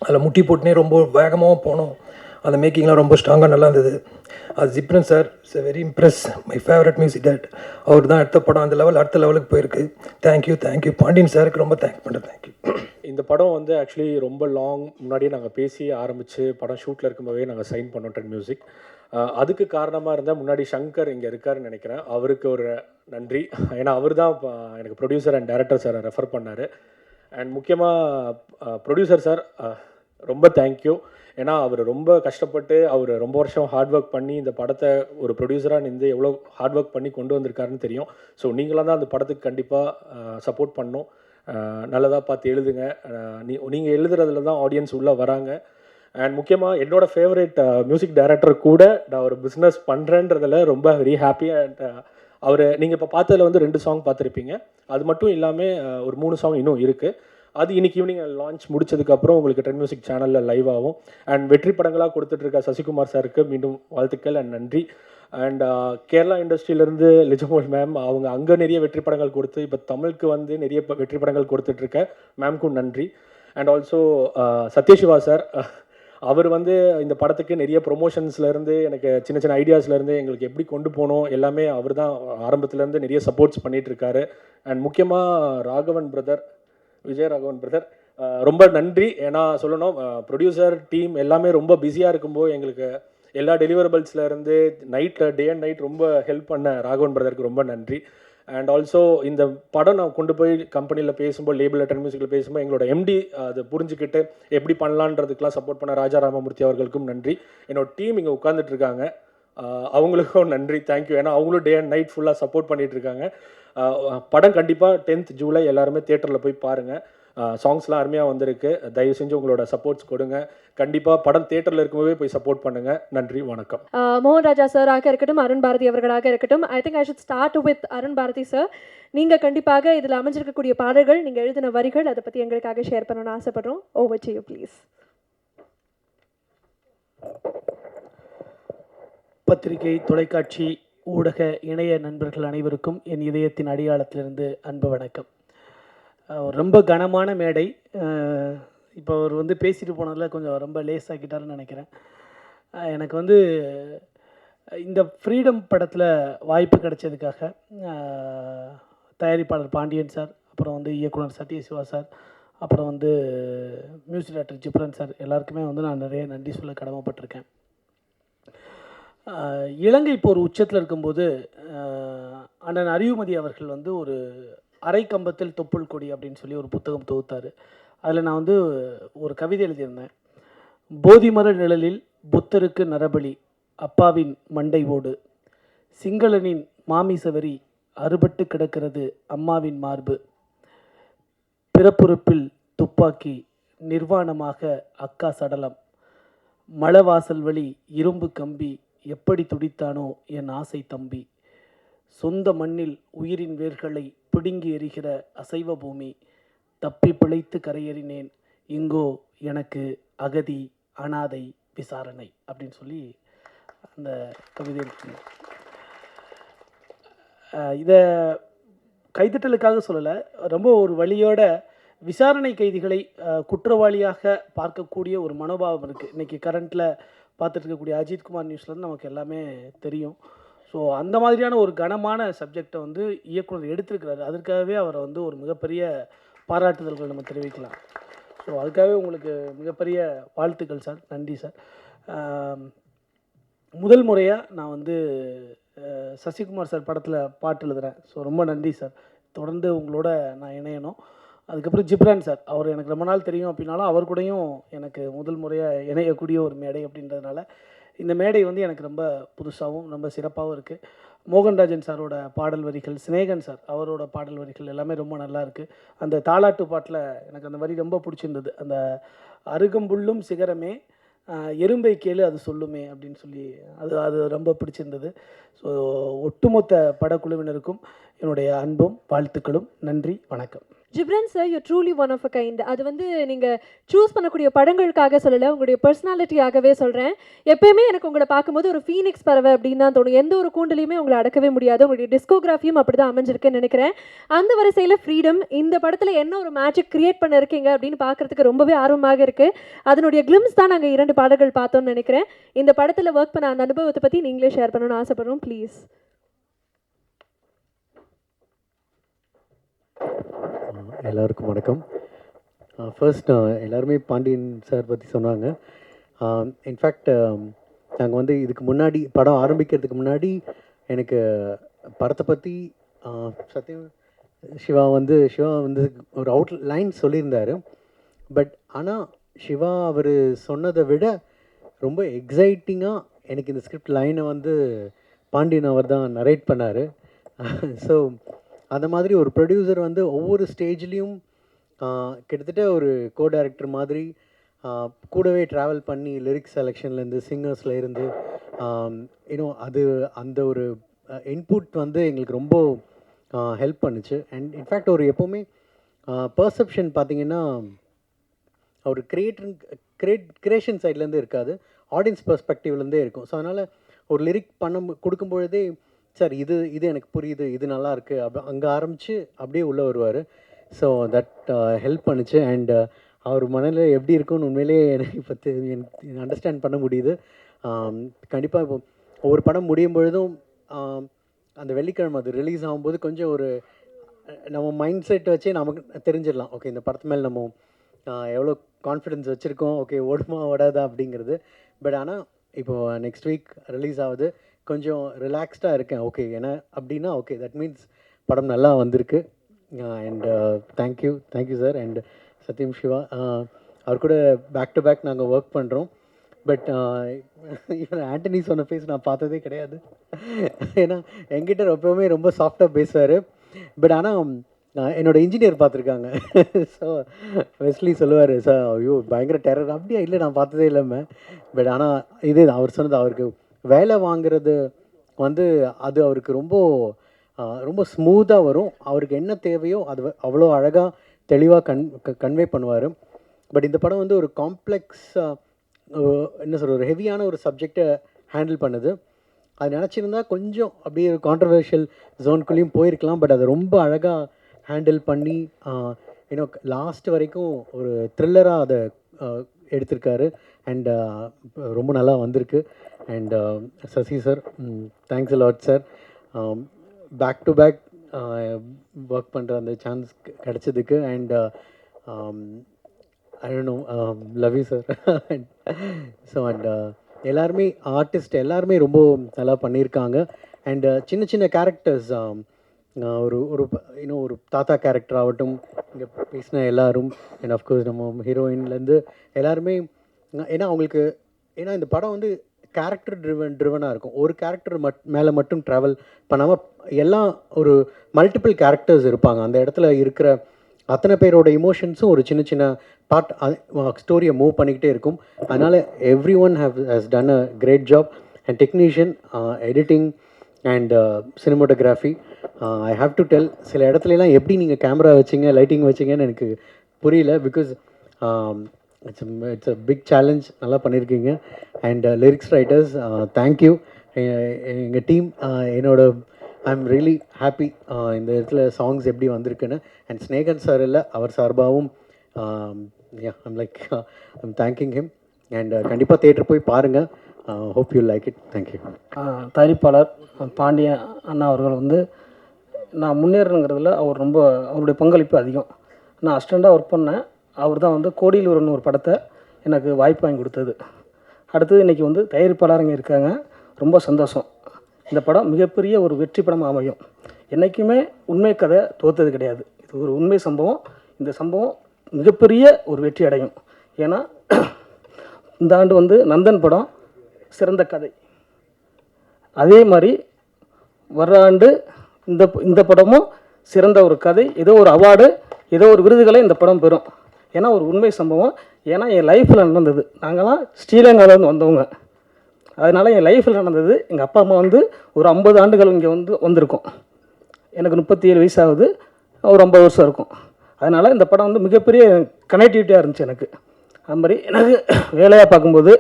அதில் முட்டி போட்டுனே ரொம்ப வேகமாகவும் போனோம். அந்த மேக்கிங்லாம் ரொம்ப ஸ்ட்ராங்காக நல்லா இருந்தது. அது Ghibran sir it's very impress, my favourite music director. அவர் தான் அடுத்த படம் அந்த அடுத்த லெவலுக்கு போயிருக்கு. தேங்க்யூ பாண்டியன் சாருக்கு ரொம்ப தேங்க் பண்ணுறேன். தேங்க்யூ. இந்த படம் வந்து ஆக்சுவலி ரொம்ப லாங் முன்னாடியே நாங்கள் பேசி ஆரம்பித்து படம் ஷூட்டில் இருக்கும்போதே நாங்கள் சைன் பண்ணோம் ட்ரெண்ட் மியூசிக். அதுக்கு காரணமாக இருந்தால் முன்னாடி சங்கர் இங்கே இருக்காருன்னு நினைக்கிறேன். அவருக்கு ஒரு நன்றி. ஏன்னா அவர் தான் எனக்கு ப்ரொடியூசர் அண்ட் டைரக்டர் சாரை ரெஃபர் பண்ணார். அண்ட் முக்கியமாக ப்ரொடியூசர் சார் ரொம்ப தேங்க்யூ. ஏன்னா அவர் ரொம்ப கஷ்டப்பட்டு அவர் ரொம்ப வருஷம் ஹார்ட் ஒர்க் பண்ணி இந்த படத்தை ஒரு ப்ரொடியூசராக நின்று எவ்வளோ ஹார்ட் ஒர்க் பண்ணி கொண்டு வந்திருக்காருன்னு தெரியும். ஸோ நீங்களாம் தான் அந்த படத்துக்கு கண்டிப்பாக சப்போர்ட் பண்ணணும். நல்லதாக பார்த்து எழுதுங்க. நீங்கள் எழுதுறதுல தான் ஆடியன்ஸ் உள்ளே வராங்க. அண்ட் முக்கியமாக என்னோட ஃபேவரட் மியூசிக் டைரக்டர் கூட நான் ஒரு பிஸ்னஸ் பண்ணுறேன்றதில் ரொம்ப வெரி ஹாப்பி. அண்ட் அவர் நீங்கள் இப்போ பார்த்ததில் வந்து 2 சாங் பார்த்துருப்பீங்க. அது மட்டும் இல்லாமல் ஒரு 3 சாங் இன்னும் இருக்குது. அது இன்னைக்கு ஈவினிங் லான்ச் முடிச்சதுக்கப்புறம் உங்களுக்கு ட்ரெண்ட் மியூசிக் சேனலில் லைவ் ஆகும். அண்ட் வெற்றி படங்களாக கொடுத்துட்ருக்க சசிகுமார் சாருக்கு மீண்டும் வாழ்த்துக்கள் அண்ட் நன்றி. அண்ட் கேரளா இண்டஸ்ட்ரியிலேருந்து லிஜமோல் மேம், அவங்க அங்கே நிறைய வெற்றி படங்கள் கொடுத்து இப்போ தமிழுக்கு வந்து நிறைய வெற்றி படங்கள் கொடுத்துட்ருக்க மேம்க்கும் நன்றி. அண்ட் ஆல்சோ சத்யசிவா சார், அவர் வந்து இந்த படத்துக்கு நிறைய ப்ரொமோஷன்ஸ்லேருந்து எனக்கு சின்ன சின்ன ஐடியாஸ்லேருந்து எங்களுக்கு எப்படி கொண்டு போகணும் எல்லாமே அவர் தான் ஆரம்பத்துலேருந்து நிறைய சப்போர்ட்ஸ் பண்ணிகிட்ருக்காரு. அண்ட் முக்கியமாக ராகவன் பிரதர், விஜய் ராகவன் பிரதர், ரொம்ப நன்றி. ஏன்னா சொல்லணும், ப்ரொடியூசர் டீம் எல்லாமே ரொம்ப பிஸியாக இருக்கும்போது எங்களுக்கு எல்லா டெலிவரபிள்ஸ்லேருந்து டே அண்ட் நைட் ரொம்ப ஹெல்ப் பண்ண ராகவன் பிரதருக்கு ரொம்ப நன்றி. அண்ட் ஆல்சோ இந்த படம் நான் கொண்டு போய் கம்பெனியில் பேசும்போது, லேபிள் ட்ரெண்ட் மியூசிக்கில் பேசும்போது எங்களோட எம்டி அதை புரிஞ்சுக்கிட்டு எப்படி பண்ணலான்றதுக்கெலாம் சப்போர்ட் பண்ண ராஜா ராமமூர்த்தி அவர்களுக்கும் நன்றி. என்னோட டீம் இங்கே உட்காந்துட்டு இருக்காங்க, அவங்களுக்கும் நன்றி, தேங்க்யூ. ஏன்னா அவங்களும் டே அண்ட் நைட் ஃபுல்லாக சப்போர்ட் பண்ணிகிட்டு இருக்காங்க. படம் கண்டிப்பாக 10th ஜூலை எல்லாருமே தியேட்டரில் போய் பாருங்கள். சாங்ஸ்லாம் அருமையாக வந்திருக்கு. தயவு செஞ்சு உங்களோட சப்போர்ட்ஸ் கொடுங்க. கண்டிப்பாக படம் தியேட்டரில் இருக்கும்போதே போய் சப்போர்ட் பண்ணுங்கள். நன்றி, வணக்கம். மோகன் ராஜா சாராக இருக்கட்டும், அருண் பாரதி அவர்களாக இருக்கட்டும், I think I should start with Arun Bharathi sir. நீங்கள் கண்டிப்பாக இதில் அமைஞ்சிருக்கக்கூடிய பாடல்கள், நீங்கள் எழுதின வரிகள், அதை பற்றி எங்களுக்காக ஷேர் பண்ணணும்னு ஆசைப்படுறோம். Over to you please. பத்திரிகை, தொலைக்காட்சி, ஊடக, இணைய நண்பர்கள் அனைவருக்கும் என் இதயத்தின் அடியாளத்திலிருந்து அன்பு வணக்கம். ரொம்ப கனமான மேடை. இப்போ அவர் வந்து பேசிட்டு போனதில் கொஞ்சம் ரொம்ப லேஸாக்கிட்டாருன்னு நினைக்கிறேன். எனக்கு வந்து இந்த ஃப்ரீடம் படத்தில் வாய்ப்பு கிடைச்சதுக்காக தயாரிப்பாளர் பாண்டியன் சார், அப்புறம் வந்து இயக்குனர் சத்யசிவா சார், அப்புறம் வந்து மியூசிக் டைரக்டர் ஜிப்ரன் சார், எல்லாருக்குமே வந்து நான் நிறைய நன்றி சொல்ல கடமைப்பட்டிருக்கேன். இலங்கை இப்போ ஒரு உச்சத்தில் இருக்கும்போது அண்ணன் அறிவுமதி அவர்கள் வந்து ஒரு அரை கம்பத்தில் தொப்புள் கொடி அப்படின்னு சொல்லி ஒரு புத்தகம் தொகுத்தார். அதில் நான் வந்து ஒரு கவிதை எழுதியிருந்தேன். போதிமர நிழலில் புத்தருக்கு நரபலி, அப்பாவின் மண்டை ஓடு, சிங்களனின் மாமிசவரி, அறுபட்டு கிடக்கிறது அம்மாவின் மார்பு, பிறப்புறுப்பில் துப்பாக்கி, நிர்வாணமாக அக்கா சடலம், மலவாசல் வழி இரும்பு கம்பி, எப்படி துடித்தானோ என் ஆசை தம்பி, சொந்த மண்ணில் உயிரின் வேர்களை பிடுங்கி எறிகிற அசைவ பூமி, தப்பி பிழைத்து கரையேறினேன், இங்கோ எனக்கு அகதி அனாதை விசாரணை அப்படின்னு சொல்லி அந்த கவிதை இருக்கு. இதை கைதட்டலுக்காக சொல்லலை, ரொம்ப ஒரு வழியோட விசாரணை கைதிகளை குற்றவாளியாக பார்க்கக்கூடிய ஒரு மனோபாவம் இருக்குது. இன்றைக்கி கரண்ட்டில் பார்த்துட்டு இருக்கக்கூடிய அஜித்குமார் நியூஸ்லேருந்து நமக்கு எல்லாமே தெரியும். ஸோ அந்த மாதிரியான ஒரு கனமான சப்ஜெக்டை வந்து இயக்குனர் எடுத்திருக்கிறாரு. அதற்காகவே அவரை வந்து ஒரு மிகப்பெரிய பாராட்டுதல்கள் நம்ம தெரிவிக்கலாம். ஸோ அதுக்காகவே உங்களுக்கு மிகப்பெரிய வாழ்த்துக்கள் சார். நன்றி சார். முதல் முறையாக நான் வந்து சசிகுமார் சார் படத்தில் பாட்டு எழுதுகிறேன். ஸோ ரொம்ப நன்றி சார். தொடர்ந்து உங்களோட நான் இணையணும். அதுக்கப்புறம் ஜிப்ரான் சார், அவர் எனக்கு ரொம்ப நாள் தெரியும் அப்படின்னாலும் அவர் கூடயும் எனக்கு முதல் முறையாக இணையக்கூடிய ஒரு மேடை அப்படின்றதுனால இந்த மேடை வந்து எனக்கு ரொம்ப புதுசாகவும் ரொம்ப சிறப்பாகவும் இருக்குது. மோகன்ராஜன் சாரோட பாடல் வரிகள், சினேகன் சார் அவரோட பாடல் வரிகள் எல்லாமே ரொம்ப நல்லா இருக்குது. அந்த தாலாட்டு பாட்டில் எனக்கு அந்த வரி ரொம்ப பிடிச்சிருந்தது. அந்த அருகம்புல்லும் சிகரமே, எறும்பை கேளு அது சொல்லுமே அப்படின்னு சொல்லி அது ரொம்ப பிடிச்சிருந்தது. ஸோ ஒட்டுமொத்த படக்குழுவினருக்கும் என்னுடைய அன்பும் வாழ்த்துக்களும். நன்றி, வணக்கம். Ghibran sir, you truly one of a kind. அது வந்து நீங்கள் சூஸ் பண்ணக்கூடிய படங்களுக்காக சொல்லலை, உங்களுடைய பர்சனாலிட்டியாகவே சொல்கிறேன். எப்பயுமே எனக்கு உங்களை பார்க்கும்போது ஒரு ஃபீனிக்ஸ் பறவை அப்படின்னு தான் தோணும். எந்த ஒரு கூண்டுலையுமே உங்களை அடக்கவே முடியாது. உங்களுடைய டிஸ்கோகிராஃபியும் அப்படி தான் அமைஞ்சிருக்குன்னு நினைக்கிறேன். அந்த வரிசையில் ஃப்ரீடம் இந்த படத்தில் என்ன ஒரு மேஜிக் கிரியேட் பண்ண இருக்கீங்க அப்படின்னு பார்க்குறதுக்கு ரொம்பவே ஆர்வமாக இருக்குது. அதனுடைய கிளிம்ஸ் தான் நாங்கள் 2 பாடல்கள் பார்த்தோம்னு நினைக்கிறேன். இந்த படத்தில் ஒர்க் பண்ண அந்த அனுபவத்தை பற்றி நீங்களே ஷேர் பண்ணணும்னு ஆசைப்படுறோம், ப்ளீஸ். எல்லாருக்கும் வணக்கம். ஃபர்ஸ்ட் எல்லாருமே பாண்டியன் சார் பற்றி சொன்னாங்க. இன்ஃபேக்ட் நாங்கள் வந்து இதுக்கு முன்னாடி படம் ஆரம்பிக்கிறதுக்கு முன்னாடி எனக்கு படத்தை பற்றி சிவா வந்து ஒரு லைன் சொல்லியிருந்தார். பட் ஆனால் சிவா அவர் சொன்னதை விட ரொம்ப எக்ஸைட்டிங்காக எனக்கு இந்த ஸ்கிரிப்ட் லைனை வந்து பாண்டியன் அவர் தான் நரேட் பண்ணார். ஸோ அந்த மாதிரி ஒரு ப்ரொடியூசர் வந்து ஒவ்வொரு ஸ்டேஜ்லேயும் கிட்டத்தட்ட ஒரு கோ டைரக்டர் மாதிரி கூடவே ட்ராவல் பண்ணி லிரிக்ஸ் செலெக்ஷன்லேருந்து சிங்கர்ஸில் இருந்து இன்னும் அது அந்த ஒரு இன்புட் வந்து எங்களுக்கு ரொம்ப ஹெல்ப் பண்ணுச்சு. அண்ட் இன்ஃபேக்ட் ஒரு எப்போவுமே பர்செப்ஷன் பார்த்திங்கன்னா அவர் கிரியேஷன் சைட்லேருந்து இருக்காது, ஆடியன்ஸ் பெர்ஸ்பெக்டிவ்லேருந்தே இருக்கும். ஸோ அதனால் ஒரு லிரிக் கொடுக்கும்பொழுதே சார் இது இது எனக்கு புரியுது, இது நல்லாயிருக்கு அங்கே ஆரம்பித்து அப்படியே உள்ளே வருவார். ஸோ தட் ஹெல்ப் பண்ணுச்சு. அண்ட் அவர் மனநிலை எப்படி இருக்குன்னு உண்மையிலேயே எனக்கு இப்போ எனக்கு அண்டர்ஸ்டாண்ட் பண்ண முடியுது. கண்டிப்பாக இப்போ ஒவ்வொரு படம் முடியும் பொழுதும் அந்த வெள்ளிக்கிழமை அது ரிலீஸ் ஆகும்போது கொஞ்சம் ஒரு நம்ம மைண்ட் செட் வச்சே நமக்கு தெரிஞ்சிடலாம், ஓகே இந்த படத்து மேலே நம்ம எவ்வளோ கான்ஃபிடென்ஸ் வச்சுருக்கோம், ஓகே ஓடுமா ஓடாதா அப்படிங்கிறது. பட் ஆனால் இப்போது நெக்ஸ்ட் வீக் ரிலீஸ் ஆகுது, கொஞ்சம் ரிலாக்ஸ்டாக இருக்கேன். ஓகே ஏன்னா அப்படின்னா ஓகே தட் மீன்ஸ் படம் நல்லா வந்திருக்கு. And thank you sir. அண்ட் சத்யம் சிவா அவர் கூட பேக் டு பேக் நாங்கள் ஒர்க் பண்ணுறோம். பட் இவன் ஆண்டனி சொன்ன ஃபேஸ் நான் பார்த்ததே கிடையாது. ஏன்னா என்கிட்ட எப்போவுமே ரொம்ப சாஃப்டாக பேசுவார். பட் ஆனால் என்னோடய இன்ஜினியர் பார்த்துருக்காங்க. ஸோ வெஸ்லி சொல்லுவார், சார் ஐயோ பயங்கர டெரர், அப்படியா இல்லை நான் பார்த்ததே இல்லாமல். பட் ஆனால் இதே அவர் சொன்னது, அவருக்கு வேலை வாங்குறது வந்து அது அவருக்கு ரொம்ப ஸ்மூத்தாக வரும். அவருக்கு என்ன தேவையோ அது அவ்வளோ அழகாக தெளிவாக கன்வே பண்ணுவார். பட் இந்த படம் வந்து ஒரு காம்ப்ளெக்ஸ் என்ன சொல்கிற ஒரு ஹெவியான ஒரு சப்ஜெக்டை ஹேண்டில் பண்ணுது. அது நினச்சிருந்தா கொஞ்சம் அப்படியே ஒரு கான்ட்ரவர்ஷியல் ஜோனுக்குள்ளேயும் போயிருக்கலாம். பட் அதை ரொம்ப அழகாக ஹேண்டில் பண்ணி இன்னும் லாஸ்ட் வரைக்கும் ஒரு த்ரில்லராக அதை எடுத்திருக்காரு. அண்ட் ரொம்ப நல்லா வந்திருக்கு. And Sasi sir thanks lot sir, back to back work பண்ணுற அந்த சான்ஸ் கிடச்சதுக்கு. And I don't know, love you sir. So and எல்லாருமே ஆர்டிஸ்ட் எல்லாருமே ரொம்ப நல்லா பண்ணியிருக்காங்க. அண்ட் சின்ன சின்ன கேரக்டர்ஸ் ஒரு இன்னும் ஒரு தாத்தா கேரக்டர் ஆகட்டும், இங்கே பேசின எல்லோரும், அண்ட் அஃப்கோர்ஸ் நம்ம ஹீரோயின்லேருந்து எல்லாருமே, ஏன்னா அவங்களுக்கு ஏன்னா இந்த படம் வந்து கேரக்டர் ட்ரிவனாக இருக்கும். ஒரு கேரக்டர் மேலே மட்டும் ட்ராவல் பண்ணாமல் எல்லாம் ஒரு மல்டிபிள் கேரக்டர்ஸ் இருப்பாங்க. அந்த இடத்துல இருக்கிற அத்தனை பேரோட இமோஷன்ஸும் ஒரு சின்ன சின்ன பார்ட் ஸ்டோரியை மூவ் பண்ணிக்கிட்டே இருக்கும். அதனால் everyone has done a great job. And technician, editing and cinematography, I have to tell, சில இடத்துலலாம் எப்படி நீங்கள் கேமரா வச்சிங்க லைட்டிங் வச்சிங்கன்னு எனக்கு புரியல. Because it's a big challenge. நல்லா பண்ணியிருக்கீங்க. And lyrics writers thank you. எங்கள் team I am really happy இந்த இடத்துல சாங்ஸ் எப்படி வந்திருக்குன்னு. அண்ட் ஸ்னேகன் சார் இல்லை, அவர் சார்பாகவும் ஐம் தேங்கிங் ஹிம். அண்ட் கண்டிப்பாக தேட்டர் போய் பாருங்கள். Hope you like it. Thank you. தயாரிப்பாளர் பாண்டியன் அண்ணா அவர்கள் வந்து நான் முன்னேறணுங்கிறதுல அவருடைய பங்களிப்பு அதிகம். நான் அசிஸ்டண்ட்டாக ஒர்க் பண்ணேன். அவர் தான் வந்து கோடியில் ஒரு படத்தை எனக்கு வாய்ப்பு வாங்கி கொடுத்தது. அடுத்தது இன்றைக்கி வந்து தயாரிப்பாளருங்க இருக்காங்க. ரொம்ப சந்தோஷம். இந்த படம் மிகப்பெரிய ஒரு வெற்றி படமாக அமையும். என்றைக்குமே உண்மை கதை தோற்றது கிடையாது. இது ஒரு உண்மை சம்பவம். இந்த சம்பவம் மிகப்பெரிய ஒரு வெற்றி அடையும். ஏன்னா இந்த ஆண்டு வந்து நந்தன் படம் சிறந்த கதை, அதே மாதிரி வர்ற ஆண்டு இந்த படமும் சிறந்த ஒரு கதை, ஏதோ ஒரு அவார்டு, ஏதோ ஒரு விருதுகளை இந்த படம் பெறும். ஏன்னா ஒரு உண்மை சம்பவம். ஏன்னா என் லைஃப்பில் நடந்தது. நாங்கள்லாம் ஸ்ரீலங்காவிலேருந்து வந்தவங்க. அதனால் என் லைஃப்பில் நடந்தது. எங்கள் அப்பா அம்மா வந்து ஒரு 50 ஆண்டுகள் இங்கே வந்திருக்கோம். எனக்கு 37 வயசாகுது. ஒரு 50 வருஷம் இருக்கும். அதனால் இந்த படம் வந்து மிகப்பெரிய கனெக்டிவிட்டியாக இருந்துச்சு எனக்கு. அது மாதிரி எனக்கு வேலையாக பார்க்கும்போது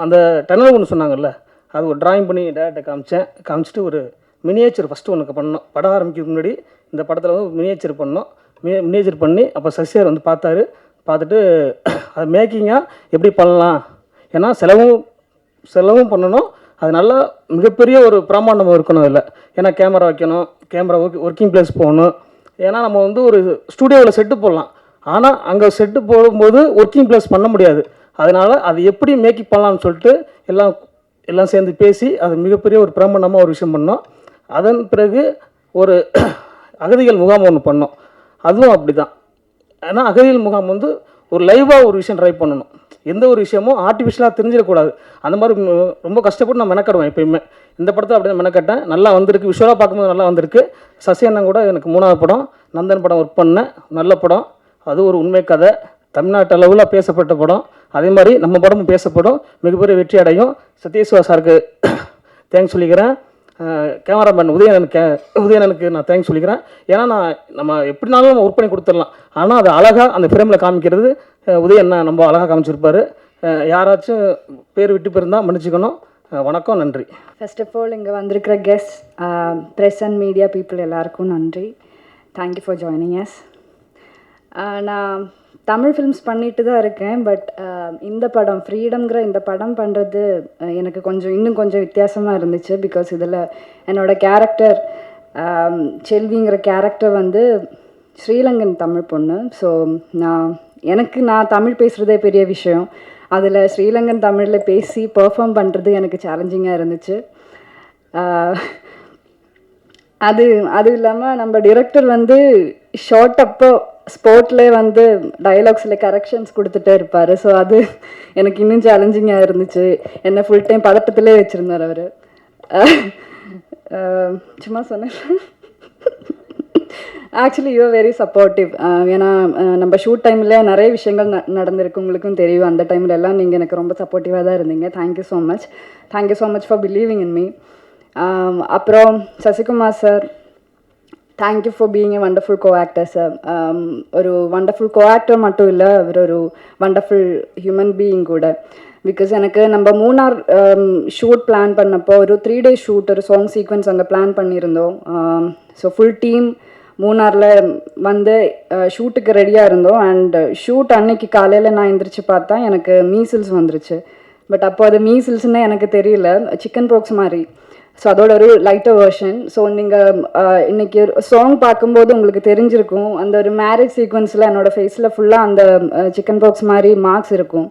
அந்த டனல் ஒன்று சொன்னாங்கல்ல, அது ஒரு ட்ராயிங் பண்ணி டேரக்டரை காமிச்சிட்டு ஒரு மினியேச்சர் ஃபஸ்ட்டு ஒன்று பண்ணோம். படம் ஆரம்பிக்கிறதுக்கு முன்னாடி இந்த படத்தில் வந்து மினியேச்சர் பண்ணோம். மினியேச்சர் பண்ணி அப்போ சசியார் வந்து பார்த்துட்டு அது மேக்கிங்காக எப்படி பண்ணலாம், ஏன்னா செலவும் பண்ணணும், அது நல்லா மிகப்பெரிய ஒரு பிரமாண்டமாக இருக்கணும். இல்லை ஏன்னா கேமரா வைக்கணும், கேமரா ஒர்க்கிங் பிளேஸ் போகணும். ஏன்னா நம்ம வந்து ஒரு ஸ்டூடியோவில் செட்டு போடலாம், ஆனால் அங்கே செட்டு போடும்போது ஒர்க்கிங் பிளேஸ் பண்ண முடியாது. அதனால் அது எப்படி மேக்கிங் பண்ணலான்னு சொல்லிட்டு எல்லாம் சேர்ந்து பேசி அது மிகப்பெரிய ஒரு பிரமாண்டமாக ஒரு விஷயம் பண்ணோம். அதன் பிறகு ஒரு அகதிகள் முகாம் ஒன்று பண்ணோம். அதுவும் அப்படி தான். ஏன்னா அகதிகள் முகாம் வந்து ஒரு லைவாக ஒரு விஷயம் ட்ரை பண்ணணும். எந்த ஒரு விஷயமும் ஆர்டிஃபிஷியலாக தெரிஞ்சிடக்கூடாது. அந்த மாதிரி ரொம்ப கஷ்டப்பட்டு நான் மெனக்கடுவேன் எப்பயுமே. இந்த படத்தை அப்படி தான் மெனக்கட்டேன். நல்லா வந்திருக்கு, விஷுவலாக பார்க்கும்போது நல்லா வந்திருக்கு. சசி அண்ணன் கூட எனக்கு 3வது படம், நந்தன் படம் ஒர்க் பண்ணேன். நல்ல படம். அது ஒரு உண்மை கதை, தமிழ்நாட்டு அளவில் பேசப்பட்ட படம். அதே மாதிரி நம்ம படமும் பேசப்படும், மிகப்பெரிய வெற்றி அடையும். சத்யேஸ்வா சாருக்கு தேங்க்ஸ் சொல்லிக்கிறேன். கேமராமேன் உதயணனுக்கு நான் தேங்க்ஸ் சொல்லிக்கிறேன். ஏன்னா நம்ம எப்படினாலும் நம்ம ஒர்க் பண்ணி கொடுத்துடலாம், ஆனால் அது அழகாக அந்த ஃப்ரேமில் காமிக்கிறது உதயண்ணன் ரொம்ப அழகாக காமிச்சிருப்பார். யாராச்சும் பேர் விட்டு போயிருந்தால் மன்னிச்சுக்கணும். வணக்கம், நன்றி. ஃபர்ஸ்ட் ஆஃப் ஆல் இங்கே வந்திருக்கிற guest, press and media people எல்லாருக்கும் நன்றி. Thank you for joining us. நான் தமிழ் ஃபிலிம்ஸ் பண்ணிட்டு தான் இருக்கேன். பட் இந்த படம் ஃப்ரீடம்ங்கிற இந்த படம் பண்ணுறது எனக்கு இன்னும் கொஞ்சம் வித்தியாசமாக இருந்துச்சு. பிகாஸ் இதில் என்னோடய கேரக்டர் செல்விங்கிற கேரக்டர் வந்து ஸ்ரீலங்கன் தமிழ் பொண்ணு. ஸோ நான் தமிழ் பேசுகிறதே பெரிய விஷயம். அதில் ஸ்ரீலங்கன் தமிழில் பேசி பெர்ஃபார்ம் பண்ணுறது எனக்கு சேலஞ்சிங்காக இருந்துச்சு. அது இல்லாமல் நம்ம டிரெக்டர் வந்து ஷார்ட் அப்போ ஸ்போர்ட்லேயே வந்து டயலாக்ஸில் கரெக்ஷன்ஸ் கொடுத்துட்டே இருப்பார். ஸோ அது எனக்கு இன்னும் சேலஞ்சிங்காக இருந்துச்சு. என்னை ஃபுல் டைம் பதட்டத்திலே வச்சுருந்தார் அவர். சும்மா சொன்னேன். Actually you very supportive. ஏன்னா நம்ம ஷூட் டைமில் நிறைய விஷயங்கள் நடந்திருக்கு, உங்களுக்கும் தெரியும். அந்த டைமில் எல்லாம் நீங்கள் எனக்கு ரொம்ப சப்போர்ட்டிவாக தான் இருந்தீங்க. Thank you so much. Thank you so much for believing in me. அப்புறம் Sasikumar sir, thank you for being a wonderful co-actor sir. ஒரு வண்டர்ஃபுல் கோ-ஆக்டர் மட்டும் இல்லை, அவர் ஒரு வண்டர்ஃபுல் ஹியூமன் பீயிங் கூட. பிகாஸ் எனக்கு நம்ம மூணார் ஷூட் பிளான் பண்ணப்போ ஒரு 3 days ஷூட், ஒரு சாங் சீக்வன்ஸ் அங்கே பிளான் பண்ணியிருந்தோம். ஸோ ஃபுல் டீம் மூணாரில் வந்து ஷூட்டுக்கு ரெடியாக இருந்தோம். அண்ட் ஷூட் அன்னைக்கு காலையில் நான் எந்திரிச்சு பார்த்தா எனக்கு மீசில்ஸ் வந்துருச்சு. பட் அப்போ அது மீசில்ஸ்ன்னு எனக்கு தெரியல, சிக்கன் பாக்ஸ் மாதிரி. ஸோ அதோட ஒரு லைட்டர் வெர்ஷன். ஸோ நீங்கள் இன்றைக்கி சாங் பார்க்கும்போது உங்களுக்கு தெரிஞ்சிருக்கும், அந்த ஒரு மேரேஜ் சீக்வன்ஸில் என்னோடய ஃபேஸில் ஃபுல்லாக அந்த சிக்கன் பாக்ஸ் மாதிரி மார்க்ஸ் இருக்கும்.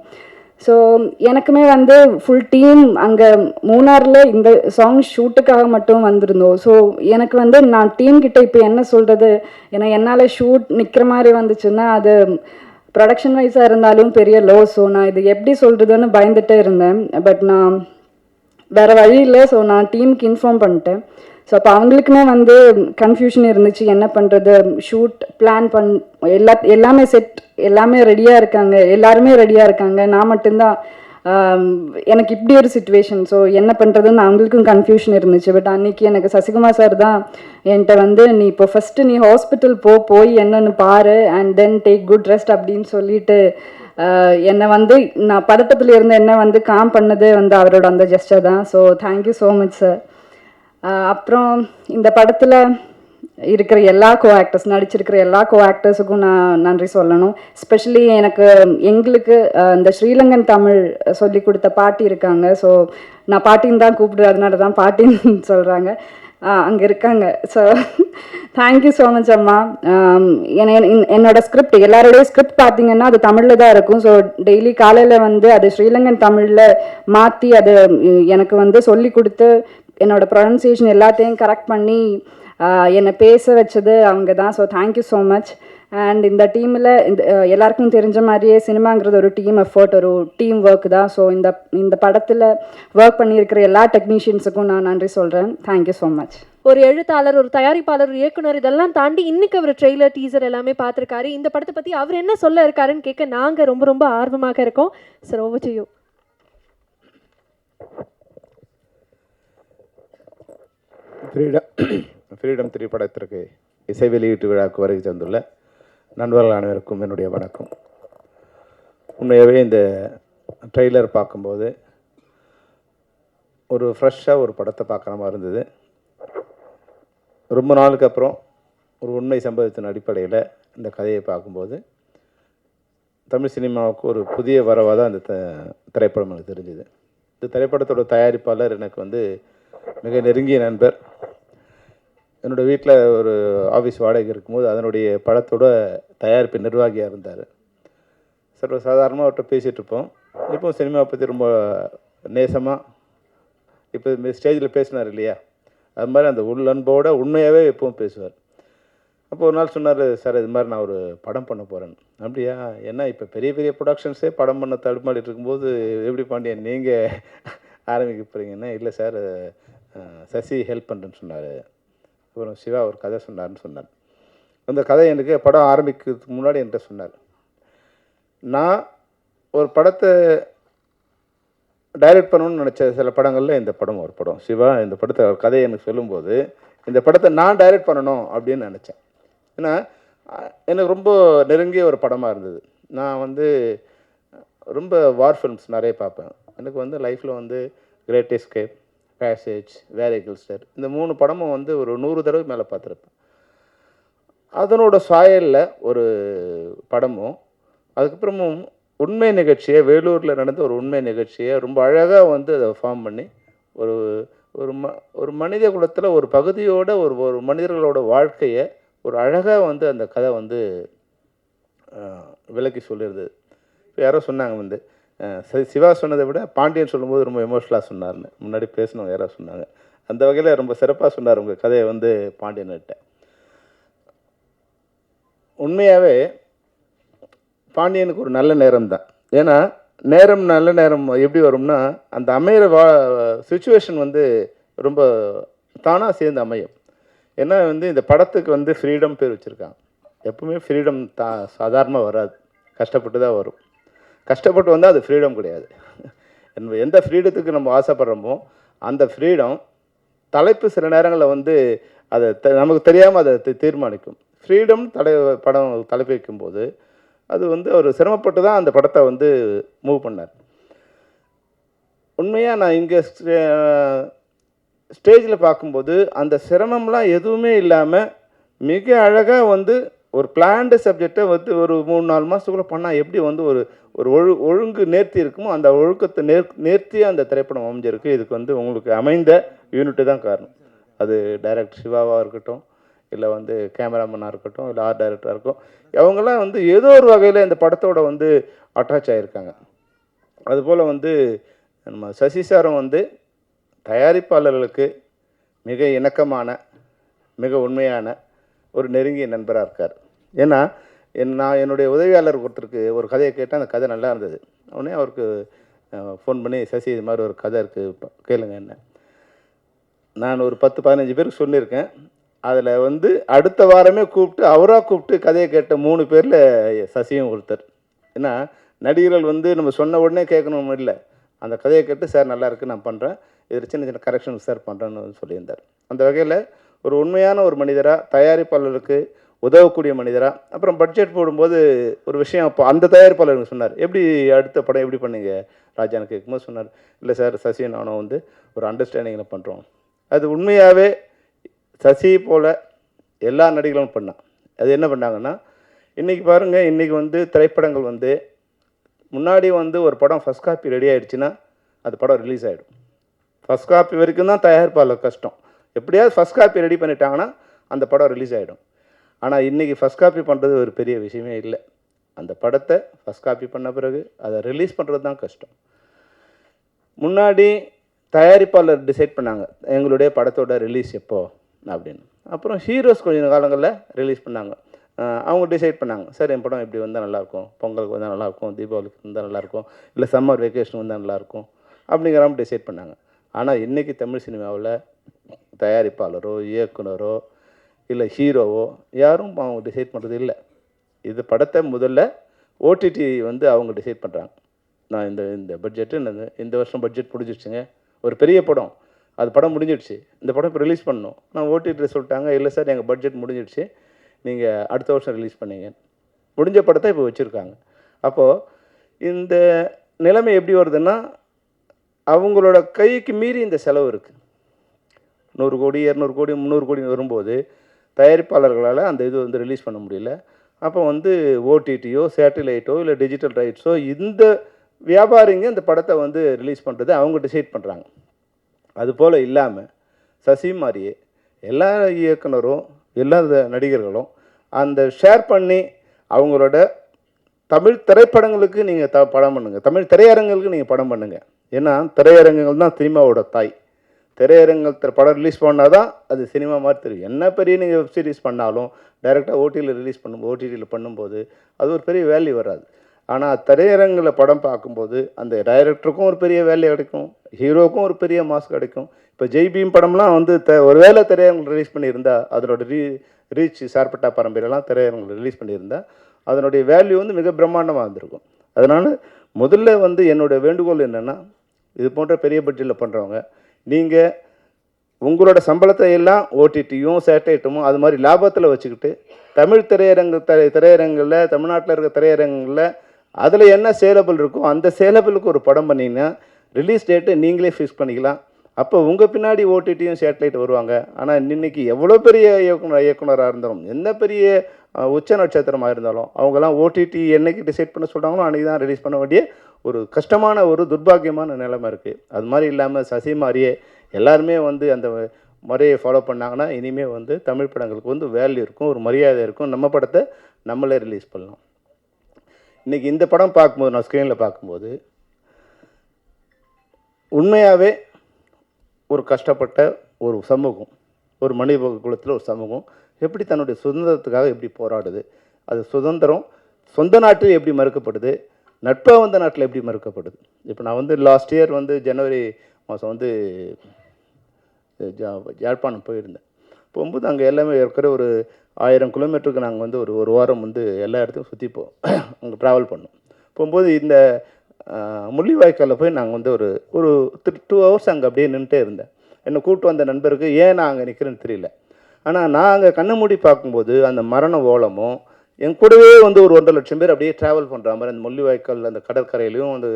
ஸோ எனக்குமே வந்து ஃபுல் டீம் அங்கே மூணாரில் இந்த சாங் ஷூட்டுக்காக மட்டும் வந்திருந்தோம். ஸோ எனக்கு வந்து நான் டீம்கிட்ட இப்போ என்ன சொல்கிறது, ஏன்னா என்னால் ஷூட் நிற்கிற மாதிரி வந்துச்சுன்னா அது ப்ரொடக்ஷன் வைஸாக இருந்தாலும் பெரிய லோ. ஸோ நான் இது எப்படி சொல்கிறதுன்னு பயந்துகிட்டே இருந்தேன். பட் நான் வேறு வழி இல்லை. ஸோ நான் டீமுக்கு இன்ஃபார்ம் பண்ணிட்டேன். ஸோ அப்போ அவங்களுக்குமே வந்து கன்ஃபியூஷன் இருந்துச்சு, என்ன பண்ணுறது. ஷூட் பிளான் எல்லாமே செட், எல்லாமே ரெடியாக இருக்காங்க, எல்லாருமே ரெடியாக இருக்காங்க, நான் மட்டும்தான் எனக்கு இப்படி ஒரு சுச்சுவேஷன். ஸோ என்ன பண்ணுறதுன்னு அவங்களுக்கும் கன்ஃபியூஷன் இருந்துச்சு. பட் அன்றைக்கி எனக்கு சசிகுமார் சார் தான் என்கிட்ட வந்து, நீ இப்போ ஃபஸ்ட்டு நீ ஹாஸ்பிட்டல் போய் என்னென்னு பாரு, and then take good rest அப்படின்னு சொல்லிட்டு என்னை வந்து நான் பதட்டத்தில் இருந்த என்னை வந்து காம் பண்ணது வந்து அவரோட அந்த ஜெஸ்டர் தான். So thank you so much sir. அப்புறம் இந்த படத்தில் இருக்கிற எல்லா கோ-ஆக்டர்ஸ், நடிச்சிருக்கிற எல்லா கோ-ஆக்டர்ஸுக்கும் நான் நன்றி சொல்லணும். ஸ்பெஷலி எங்களுக்கு இந்த ஸ்ரீலங்கன் தமிழ் சொல்லி கொடுத்த பாட்டி இருக்காங்க. ஸோ நான் பாட்டின்னு தான் கூப்பிடுவேன், அதனால தான் பாட்டின்னு சொல்கிறாங்க, அங்கே இருக்காங்க. ஸோ தேங்க்யூ ஸோ மச் அம்மா. என்னோட ஸ்கிரிப்ட், எல்லாரோடைய ஸ்கிரிப்ட் பார்த்தீங்கன்னா அது தமிழில் தான் இருக்கும். ஸோ டெய்லி காலையில் வந்து அது ஸ்ரீலங்கன் தமிழில் மாற்றி அது எனக்கு வந்து சொல்லி கொடுத்து என்னோடய ப்ரொனன்சியேஷன் எல்லாத்தையும் கரெக்ட் பண்ணி என்னை பேச வச்சது அவங்க தான். So thank you so much. And இந்த டீமில் எல்லாருக்கும் தெரிஞ்ச மாதிரியே சினிமாங்கிறது ஒரு டீம் எஃபர்ட், ஒரு டீம் ஒர்க் தான். ஸோ இந்த படத்தில் ஒர்க் பண்ணியிருக்கிற எல்லா டெக்னீஷியன்ஸுக்கும் நான் நன்றி சொல்கிறேன். Thank you so much. ஒரு எழுத்தாளர், ஒரு தயாரிப்பாளர், ஒரு இயக்குனர், இதெல்லாம் தாண்டி இன்னைக்கு அவர் ட்ரெய்லர், டீசர் எல்லாமே பார்த்துருக்காரு. இந்த படத்தை பற்றி அவர் என்ன சொல்ல இருக்காருன்னு கேட்க நாங்கள் ரொம்ப ரொம்ப ஆர்வமாக இருக்கோம். Sir, over to you. Freedom திரைப்படத்திற்கு இசை வெளியீட்டு விழாவுக்கு வருகை தந்துள்ள நண்பர்கள் அனைவருக்கும் என்னுடைய வணக்கம். உண்மையாகவே இந்த ட்ரெய்லர் பார்க்கும்போது ஒரு ஃப்ரெஷ்ஷாக ஒரு படத்தை பார்க்குற மாதிரி இருந்தது. ரொம்ப நாளுக்கு அப்புறம் ஒரு உண்மை சம்பவத்தின் அடிப்படையில் இந்த கதையை பார்க்கும்போது தமிழ் சினிமாவுக்கு ஒரு புதிய வரவாக தான் அந்த திரைப்படம் எனக்கு தெரிஞ்சுது. இந்த திரைப்படத்தோட தயாரிப்பாளர் எனக்கு வந்து மிக நெருங்கிய நண்பர். என்னோடய வீட்டில் ஒரு ஆஃபீஸ் வாடகை இருக்கும்போது அதனுடைய படத்தோட தயாரிப்பு நிர்வாகியாக இருந்தார். சர்வ சாதாரணமாக அவர்கிட்ட பேசிகிட்ருப்போம். இப்போ சினிமாவை பற்றி ரொம்ப நேசமாக, இப்போ ஸ்டேஜில் பேசினார் இல்லையா, அது மாதிரி அந்த உள்ளன்போடு உண்மையாகவே எப்பவும் பேசுவார். அப்போ ஒரு நாள் சொன்னார், சார் இது மாதிரி நான் ஒரு படம் பண்ண போகிறேன்னு. அப்படியா, ஏன்னா இப்போ பெரிய பெரிய ப்ரொடக்ஷன்ஸே படம் பண்ண தடுமாடிட்டு இருக்கும்போது எப்படி பாண்டியன் நீங்கள் ஆரம்பிக்க போகிறீங்கன்னா, இல்லை சார் சசி ஹெல்ப் பண்ணுறேன்னு சொன்னார். அப்புறம் சிவா ஒரு கதை சொன்னார்னு சொன்னார். அந்த கதை எனக்கு படம் ஆரம்பிக்கிறதுக்கு முன்னாடி என்கிட்ட சொன்னார். நான் ஒரு படத்தை டைரக்ட் பண்ணணும்னு நினச்ச சில படங்களில் இந்த படம் ஒரு படம். சிவா இந்த படத்தை கதையை எனக்கு சொல்லும்போது இந்த படத்தை நான் டைரக்ட் பண்ணணும் அப்படின்னு நினச்சேன். ஏன்னா எனக்கு ரொம்ப நெருங்கிய ஒரு படமாக இருந்தது. நான் வந்து ரொம்ப வார் ஃபிலிம்ஸ் நிறைய பார்ப்பேன். எனக்கு வந்து லைஃப்பில் வந்து கிரேட் எஸ்கேப், பேசேஜ், வேர் ஈகிள்ஸ்டர் இந்த 3 படமும் வந்து ஒரு 100 தடவை மேலே பார்த்துருப்பேன். அதனோட சாயலில் ஒரு படமும், அதுக்கப்புறமும் உண்மை நிகழ்ச்சியை, வேலூரில் நடந்த ஒரு உண்மை நிகழ்ச்சியை ரொம்ப அழகாக வந்து அதை ஃபார்ம் பண்ணி ஒரு ஒரு மனித குலத்தில் ஒரு பகுதியோட ஒரு மனிதர்களோட வாழ்க்கையை ஒரு அழகாக வந்து அந்த கதை வந்து விளக்கி சொல்லியிருந்தது. இப்போ யாரோ சொன்னாங்க வந்து சிவா சொன்னதை விட பாண்டியன் சொல்லும்போது ரொம்ப எமோஷ்னலாக சொன்னார்னு முன்னாடி பேசினவங்க யாரோ சொன்னாங்க. அந்த வகையில் ரொம்ப சிறப்பாக சொன்னார் உங்கள் கதையை வந்து பாண்டியன்கிட்ட. உண்மையாகவே பாண்டியனுக்கு ஒரு நல்ல நேரம் தான். ஏன்னா நல்ல நேரம் எப்படி வரும்னா, அந்த அமையிற சுச்சுவேஷன் வந்து ரொம்ப தானாக சேர்ந்து அமையும். ஏன்னா வந்து இந்த படத்துக்கு வந்து ஃப்ரீடம் பேர் வச்சுருக்காங்க. எப்பவுமே ஃப்ரீடம் சாதாரணமாக வராது, கஷ்டப்பட்டு தான் வரும். கஷ்டப்பட்டு வந்தால் அது ஃப்ரீடம் கிடையாது. எந்த ஃப்ரீடத்துக்கு நம்ம ஆசைப்படுறோமோ அந்த ஃப்ரீடம் தலைப்பு சில நேரங்களில் வந்து அதை நமக்கு தெரியாமல் அதை தீர்மானிக்கும். ஃப்ரீடம் படம் தலைப்பு வைக்கும்போது அது வந்து அவர் சிரமப்பட்டு தான் அந்த படத்தை வந்து மூவ் பண்ணார். உண்மையாக நான் இங்கே ஸ்டேஜில் பார்க்கும்போது அந்த சிரமம்லாம் எதுவுமே இல்லாமல் மிக அழகாக வந்து ஒரு பிளான்டு சப்ஜெக்டை வந்து ஒரு 3-4 மாதத்துக்குள்ளே பண்ணால் எப்படி வந்து ஒரு ஒழுங்கு நேர்த்தி இருக்குமோ அந்த ஒழுக்கத்தை நேர்த்தியாக அந்த திரைப்படம் அமைஞ்சிருக்கு. இதுக்கு வந்து உங்களுக்கு அமைந்த யூனிட்டு தான் காரணம். அது டைரக்டர் சிவாவாக இருக்கட்டும், இல்லை வந்து கேமராமேனாக இருக்கட்டும், இல்லை ஆர்ட் டைரக்டராக இருக்கும், அவங்கெல்லாம் வந்து ஏதோ ஒரு வகையில் இந்த படத்தோட வந்து அட்டாச் ஆகியிருக்காங்க. அதுபோல் வந்து நம்ம சசி சாரும் வந்து தயாரிப்பாளர்களுக்கு மிக இணக்கமான, மிக உண்மையான ஒரு நெருங்கிய நண்பராக இருக்கார். ஏன்னா நான் என்னுடைய உதவியாளர் ஒருத்தருக்கு ஒரு கதையை கேட்டேன், அந்த கதை நல்லா இருந்தது. உடனே அவருக்கு ஃபோன் பண்ணி, சசி இது மாதிரி ஒரு கதை இருக்குது கேளுங்க என்ன. நான் ஒரு 10-15 பேருக்கு சொல்லியிருக்கேன். அதில் வந்து அடுத்த வாரமே அவராக கூப்பிட்டு கதையை கேட்ட 3 பேரில் சசியும் ஒருத்தர். ஏன்னா நடிகர்கள் வந்து நம்ம சொன்ன உடனே கேட்கணும் இல்லை, அந்த கதையை கேட்டு சார் நல்லா இருக்குது நான் பண்ணுறேன், இதில் சின்ன சின்ன கரெக்ஷன் சார் பண்ணுறேன்னு சொல்லியிருந்தார். அந்த வகையில் ஒரு உண்மையான ஒரு மனிதராக, தயாரிப்பாளருக்கு உதவக்கூடிய மனிதராக. அப்புறம் பட்ஜெட் போடும்போது ஒரு விஷயம் அப்போ அந்த தயாரிப்பாளருக்கு சொன்னார், எப்படி அடுத்த படம் எப்படி பண்ணீங்க ராஜான்னு கேட்கும்போது சொன்னார், இல்லை சார் சசி நானும் வந்து ஒரு அண்டர்ஸ்டாண்டிங்கில் பண்ணுறோம். அது உண்மையாகவே சசி போல் எல்லா நடிகர்களும் பண்ணான். அது என்ன பண்ணாங்கன்னா, இன்றைக்கி பாருங்கள், இன்றைக்கி வந்து திரைப்படங்கள் வந்து முன்னாடி வந்து ஒரு படம் ஃபஸ்ட் காப்பி ரெடி ஆகிடுச்சுன்னா அது படம் ரிலீஸ் ஆகிடும். ஃபஸ்ட் காப்பி வரைக்கும் தான் தயாரிப்பாளர் கஷ்டம். எப்படியாவது ஃபஸ்ட் காப்பி ரெடி பண்ணிட்டாங்கன்னா அந்த படம் ரிலீஸ் ஆகிடும். ஆனால் இன்றைக்கி ஃபஸ்ட் காப்பி பண்ணுறது ஒரு பெரிய விஷயமே இல்லை. அந்த படத்தை ஃபஸ்ட் காப்பி பண்ண பிறகு அதை ரிலீஸ் பண்ணுறது தான் கஷ்டம். முன்னாடி தயாரிப்பாளர் டிசைட் பண்ணாங்க எங்களுடைய படத்தோட ரிலீஸ் எப்போ அப்படின்னு. அப்புறம் ஹீரோஸ் கொஞ்சம் காலங்களில் ரிலீஸ் பண்ணாங்க. அவங்க டிசைட் பண்ணாங்க, சார் என் படம் இப்படி வந்தால் நல்லாயிருக்கும், பொங்கலுக்கு வந்தால் நல்லாயிருக்கும், தீபாவளிக்கு வந்தால் நல்லாயிருக்கும், இல்லை சம்மர் வெக்கேஷன் வந்தால் நல்லாயிருக்கும் அப்படிங்கிற மாதிரி டிசைட் பண்ணாங்க. ஆனால் இன்றைக்கி தமிழ் சினிமாவில் தயாரிப்பாளரோ இயக்குனரோ இல்லை ஹீரோவோ யாரும் அவங்க டிசைட் பண்ணுறது இல்லை. இது படத்தை முதல்ல ஓடிடி வந்து அவங்க டிசைட் பண்ணுறாங்க. நான் இந்த பட்ஜெட்டு இந்த வருஷம் பட்ஜெட் முடிஞ்சிடுச்சுங்க, ஒரு பெரிய படம், அது படம் முடிஞ்சிடுச்சு, இந்த படம் இப்போ ரிலீஸ் பண்ணணும். நான் ஓடிடி சொல்லிட்டாங்க, இல்லை சார் எங்கள் பட்ஜெட் முடிஞ்சிடுச்சு, நீங்கள் அடுத்த வருஷம் ரிலீஸ் பண்ணீங்க. முடிஞ்ச படத்தை இப்போ வச்சுருக்காங்க. அப்போது இந்த நிலைமை எப்படி வருதுன்னா, அவங்களோட கைக்கு மீறி இந்த செலவு இருக்குது. 100 கோடி 200 கோடி 300 கோடி வரும்போது தயாரிப்பாளர்களால் அந்த இது வந்து ரிலீஸ் பண்ண முடியல. அப்போ வந்து ஓடிடியோ சேட்டிலைட்டோ இல்லை டிஜிட்டல் ரைட்ஸோ இந்த வியாபாரிங்க இந்த படத்தை வந்து ரிலீஸ் பண்ணுறது அவங்க டிசைட் பண்ணுறாங்க. அதுபோல் இல்லாமல் சசி மாதிரியே எல்லா இயக்குனரும் எல்லா நடிகர்களும் அந்த ஷேர் பண்ணி அவங்களோட தமிழ் திரைப்படங்களுக்கு நீங்கள் படம் பண்ணுங்கள், தமிழ் திரையரங்குகளுக்கு நீங்கள் படம் பண்ணுங்கள். ஏன்னா திரையரங்குகள் தான் சினிமாவோட தாய். திரையரங்கத்தில் படம் ரிலீஸ் பண்ணால் தான் அது சினிமா மாதிரி தெரியும். என்ன பெரிய நீங்கள் வெப் சீரிஸ் பண்ணாலும் டைரெக்டாக ஓடிடியில் பண்ணும்போது அது ஒரு பெரிய வேல்யூ வராது. ஆனால் திரையரங்கில் படம் பார்க்கும்போது அந்த டைரக்டருக்கும் ஒரு பெரிய வேல்யூ கிடைக்கும், ஹீரோவுக்கும் ஒரு பெரிய மாஸ் கிடைக்கும். இப்போ ஜெய்பீம் படம்லாம் வந்து ஒருவேளை திரையரங்கில் ரிலீஸ் பண்ணியிருந்தா அதனோட ரீச் சார்பட்டா பரம்பரையெல்லாம் திரையரங்கில் ரிலீஸ் பண்ணியிருந்தா அதனுடைய வேல்யூ வந்து மிக பிரம்மாண்டமாக இருந்திருக்கும். அதனால் முதல்ல வந்து என்னோடய வேண்டுகோள் என்னென்னா, இது போன்ற பெரிய பட்ஜெட்டில் பண்ணுறவங்க நீங்கள் உங்களோட சம்பளத்தை எல்லாம் ஓடிடியும் சேட்டலைட்டும் அது மாதிரி லாபத்தில் வச்சுக்கிட்டு தமிழ் திரையரங்கில் தமிழ்நாட்டில் இருக்க திரையரங்கில் அதில் என்ன சேலபிள் இருக்கோ அந்த சேலபிளுக்கு ஒரு படம் பண்ணிங்கன்னா ரிலீஸ் டேட்டை நீங்களே ஃபிக்ஸ் பண்ணிக்கலாம். அப்போ உங்கள் பின்னாடி ஓடிடியும் சேட்டலைட் வருவாங்க. ஆனால் இன்றைக்கி எவ்வளோ பெரிய இயக்குனராக இருந்தாலும் என்ன பெரிய உச்ச நட்சத்திரமாக இருந்தாலும் அவங்கெல்லாம் ஓடிடி என்னைக்கு டிசைட் பண்ண சொல்கிறாங்களோ அன்றைக்கி தான் ரிலீஸ் பண்ண வேண்டிய ஒரு கஷ்டமான ஒரு துர்பாக்கியமான நிலைமை இருக்குது. அது மாதிரி இல்லாமல் சசி மாதிரியே எல்லாருமே வந்து அந்த முறையை ஃபாலோ பண்ணாங்கன்னா இனிமேல் வந்து தமிழ் படங்களுக்கு வந்து வேல்யூ இருக்கும், ஒரு மரியாதை இருக்கும், நம்ம படத்தை நம்மளே ரிலீஸ் பண்ணலாம். இன்றைக்கி இந்த படம் பார்க்கும்போது நான் ஸ்க்ரீனில் பார்க்கும்போது உண்மையாகவே ஒரு கஷ்டப்பட்ட ஒரு சமூகம், ஒரு மனித குலத்தில் ஒரு சமூகம் எப்படி தன்னுடைய சுதந்திரத்துக்காக எப்படி போராடுது, அது சுதந்திரம் சொந்த நாட்டில் எப்படி மறுக்கப்படுது, நட்பாக வந்த நாட்டில் எப்படி மறுக்கப்படுது. இப்போ நான் வந்து லாஸ்ட் இயர் வந்து ஜனவரி மாதம் வந்து யாழ்ப்பாணம் போயிருந்தேன். போகும்போது அங்கே எல்லாமே இருக்கிற ஒரு 1000 கிலோமீட்டருக்கு நாங்கள் வந்து ஒரு வாரம் வந்து எல்லா இடத்தையும் சுற்றி அங்கே ட்ராவல் பண்ணோம். போகும்போது இந்த முள்ளிவாய்க்காலில் போய் நாங்கள் வந்து ஒரு 2 ஹவர்ஸ் அங்கே அப்படியே நின்றுட்டே இருந்தேன். என்னை கூப்பிட்டு வந்த நண்பருக்கு ஏன் நான் அங்கே நிற்கிறேன்னு தெரியல. ஆனால் நான் அங்கே கண்ணை மூடி பார்க்கும்போது அந்த மரண ஓலமும் என் கூடவே வந்து ஒரு 1.5 லட்சம் பேர் அப்படியே ட்ராவல் பண்ணுற மாதிரி அந்த முள்ளிவாய்க்கால் அந்த கடற்கரையிலையும் அந்த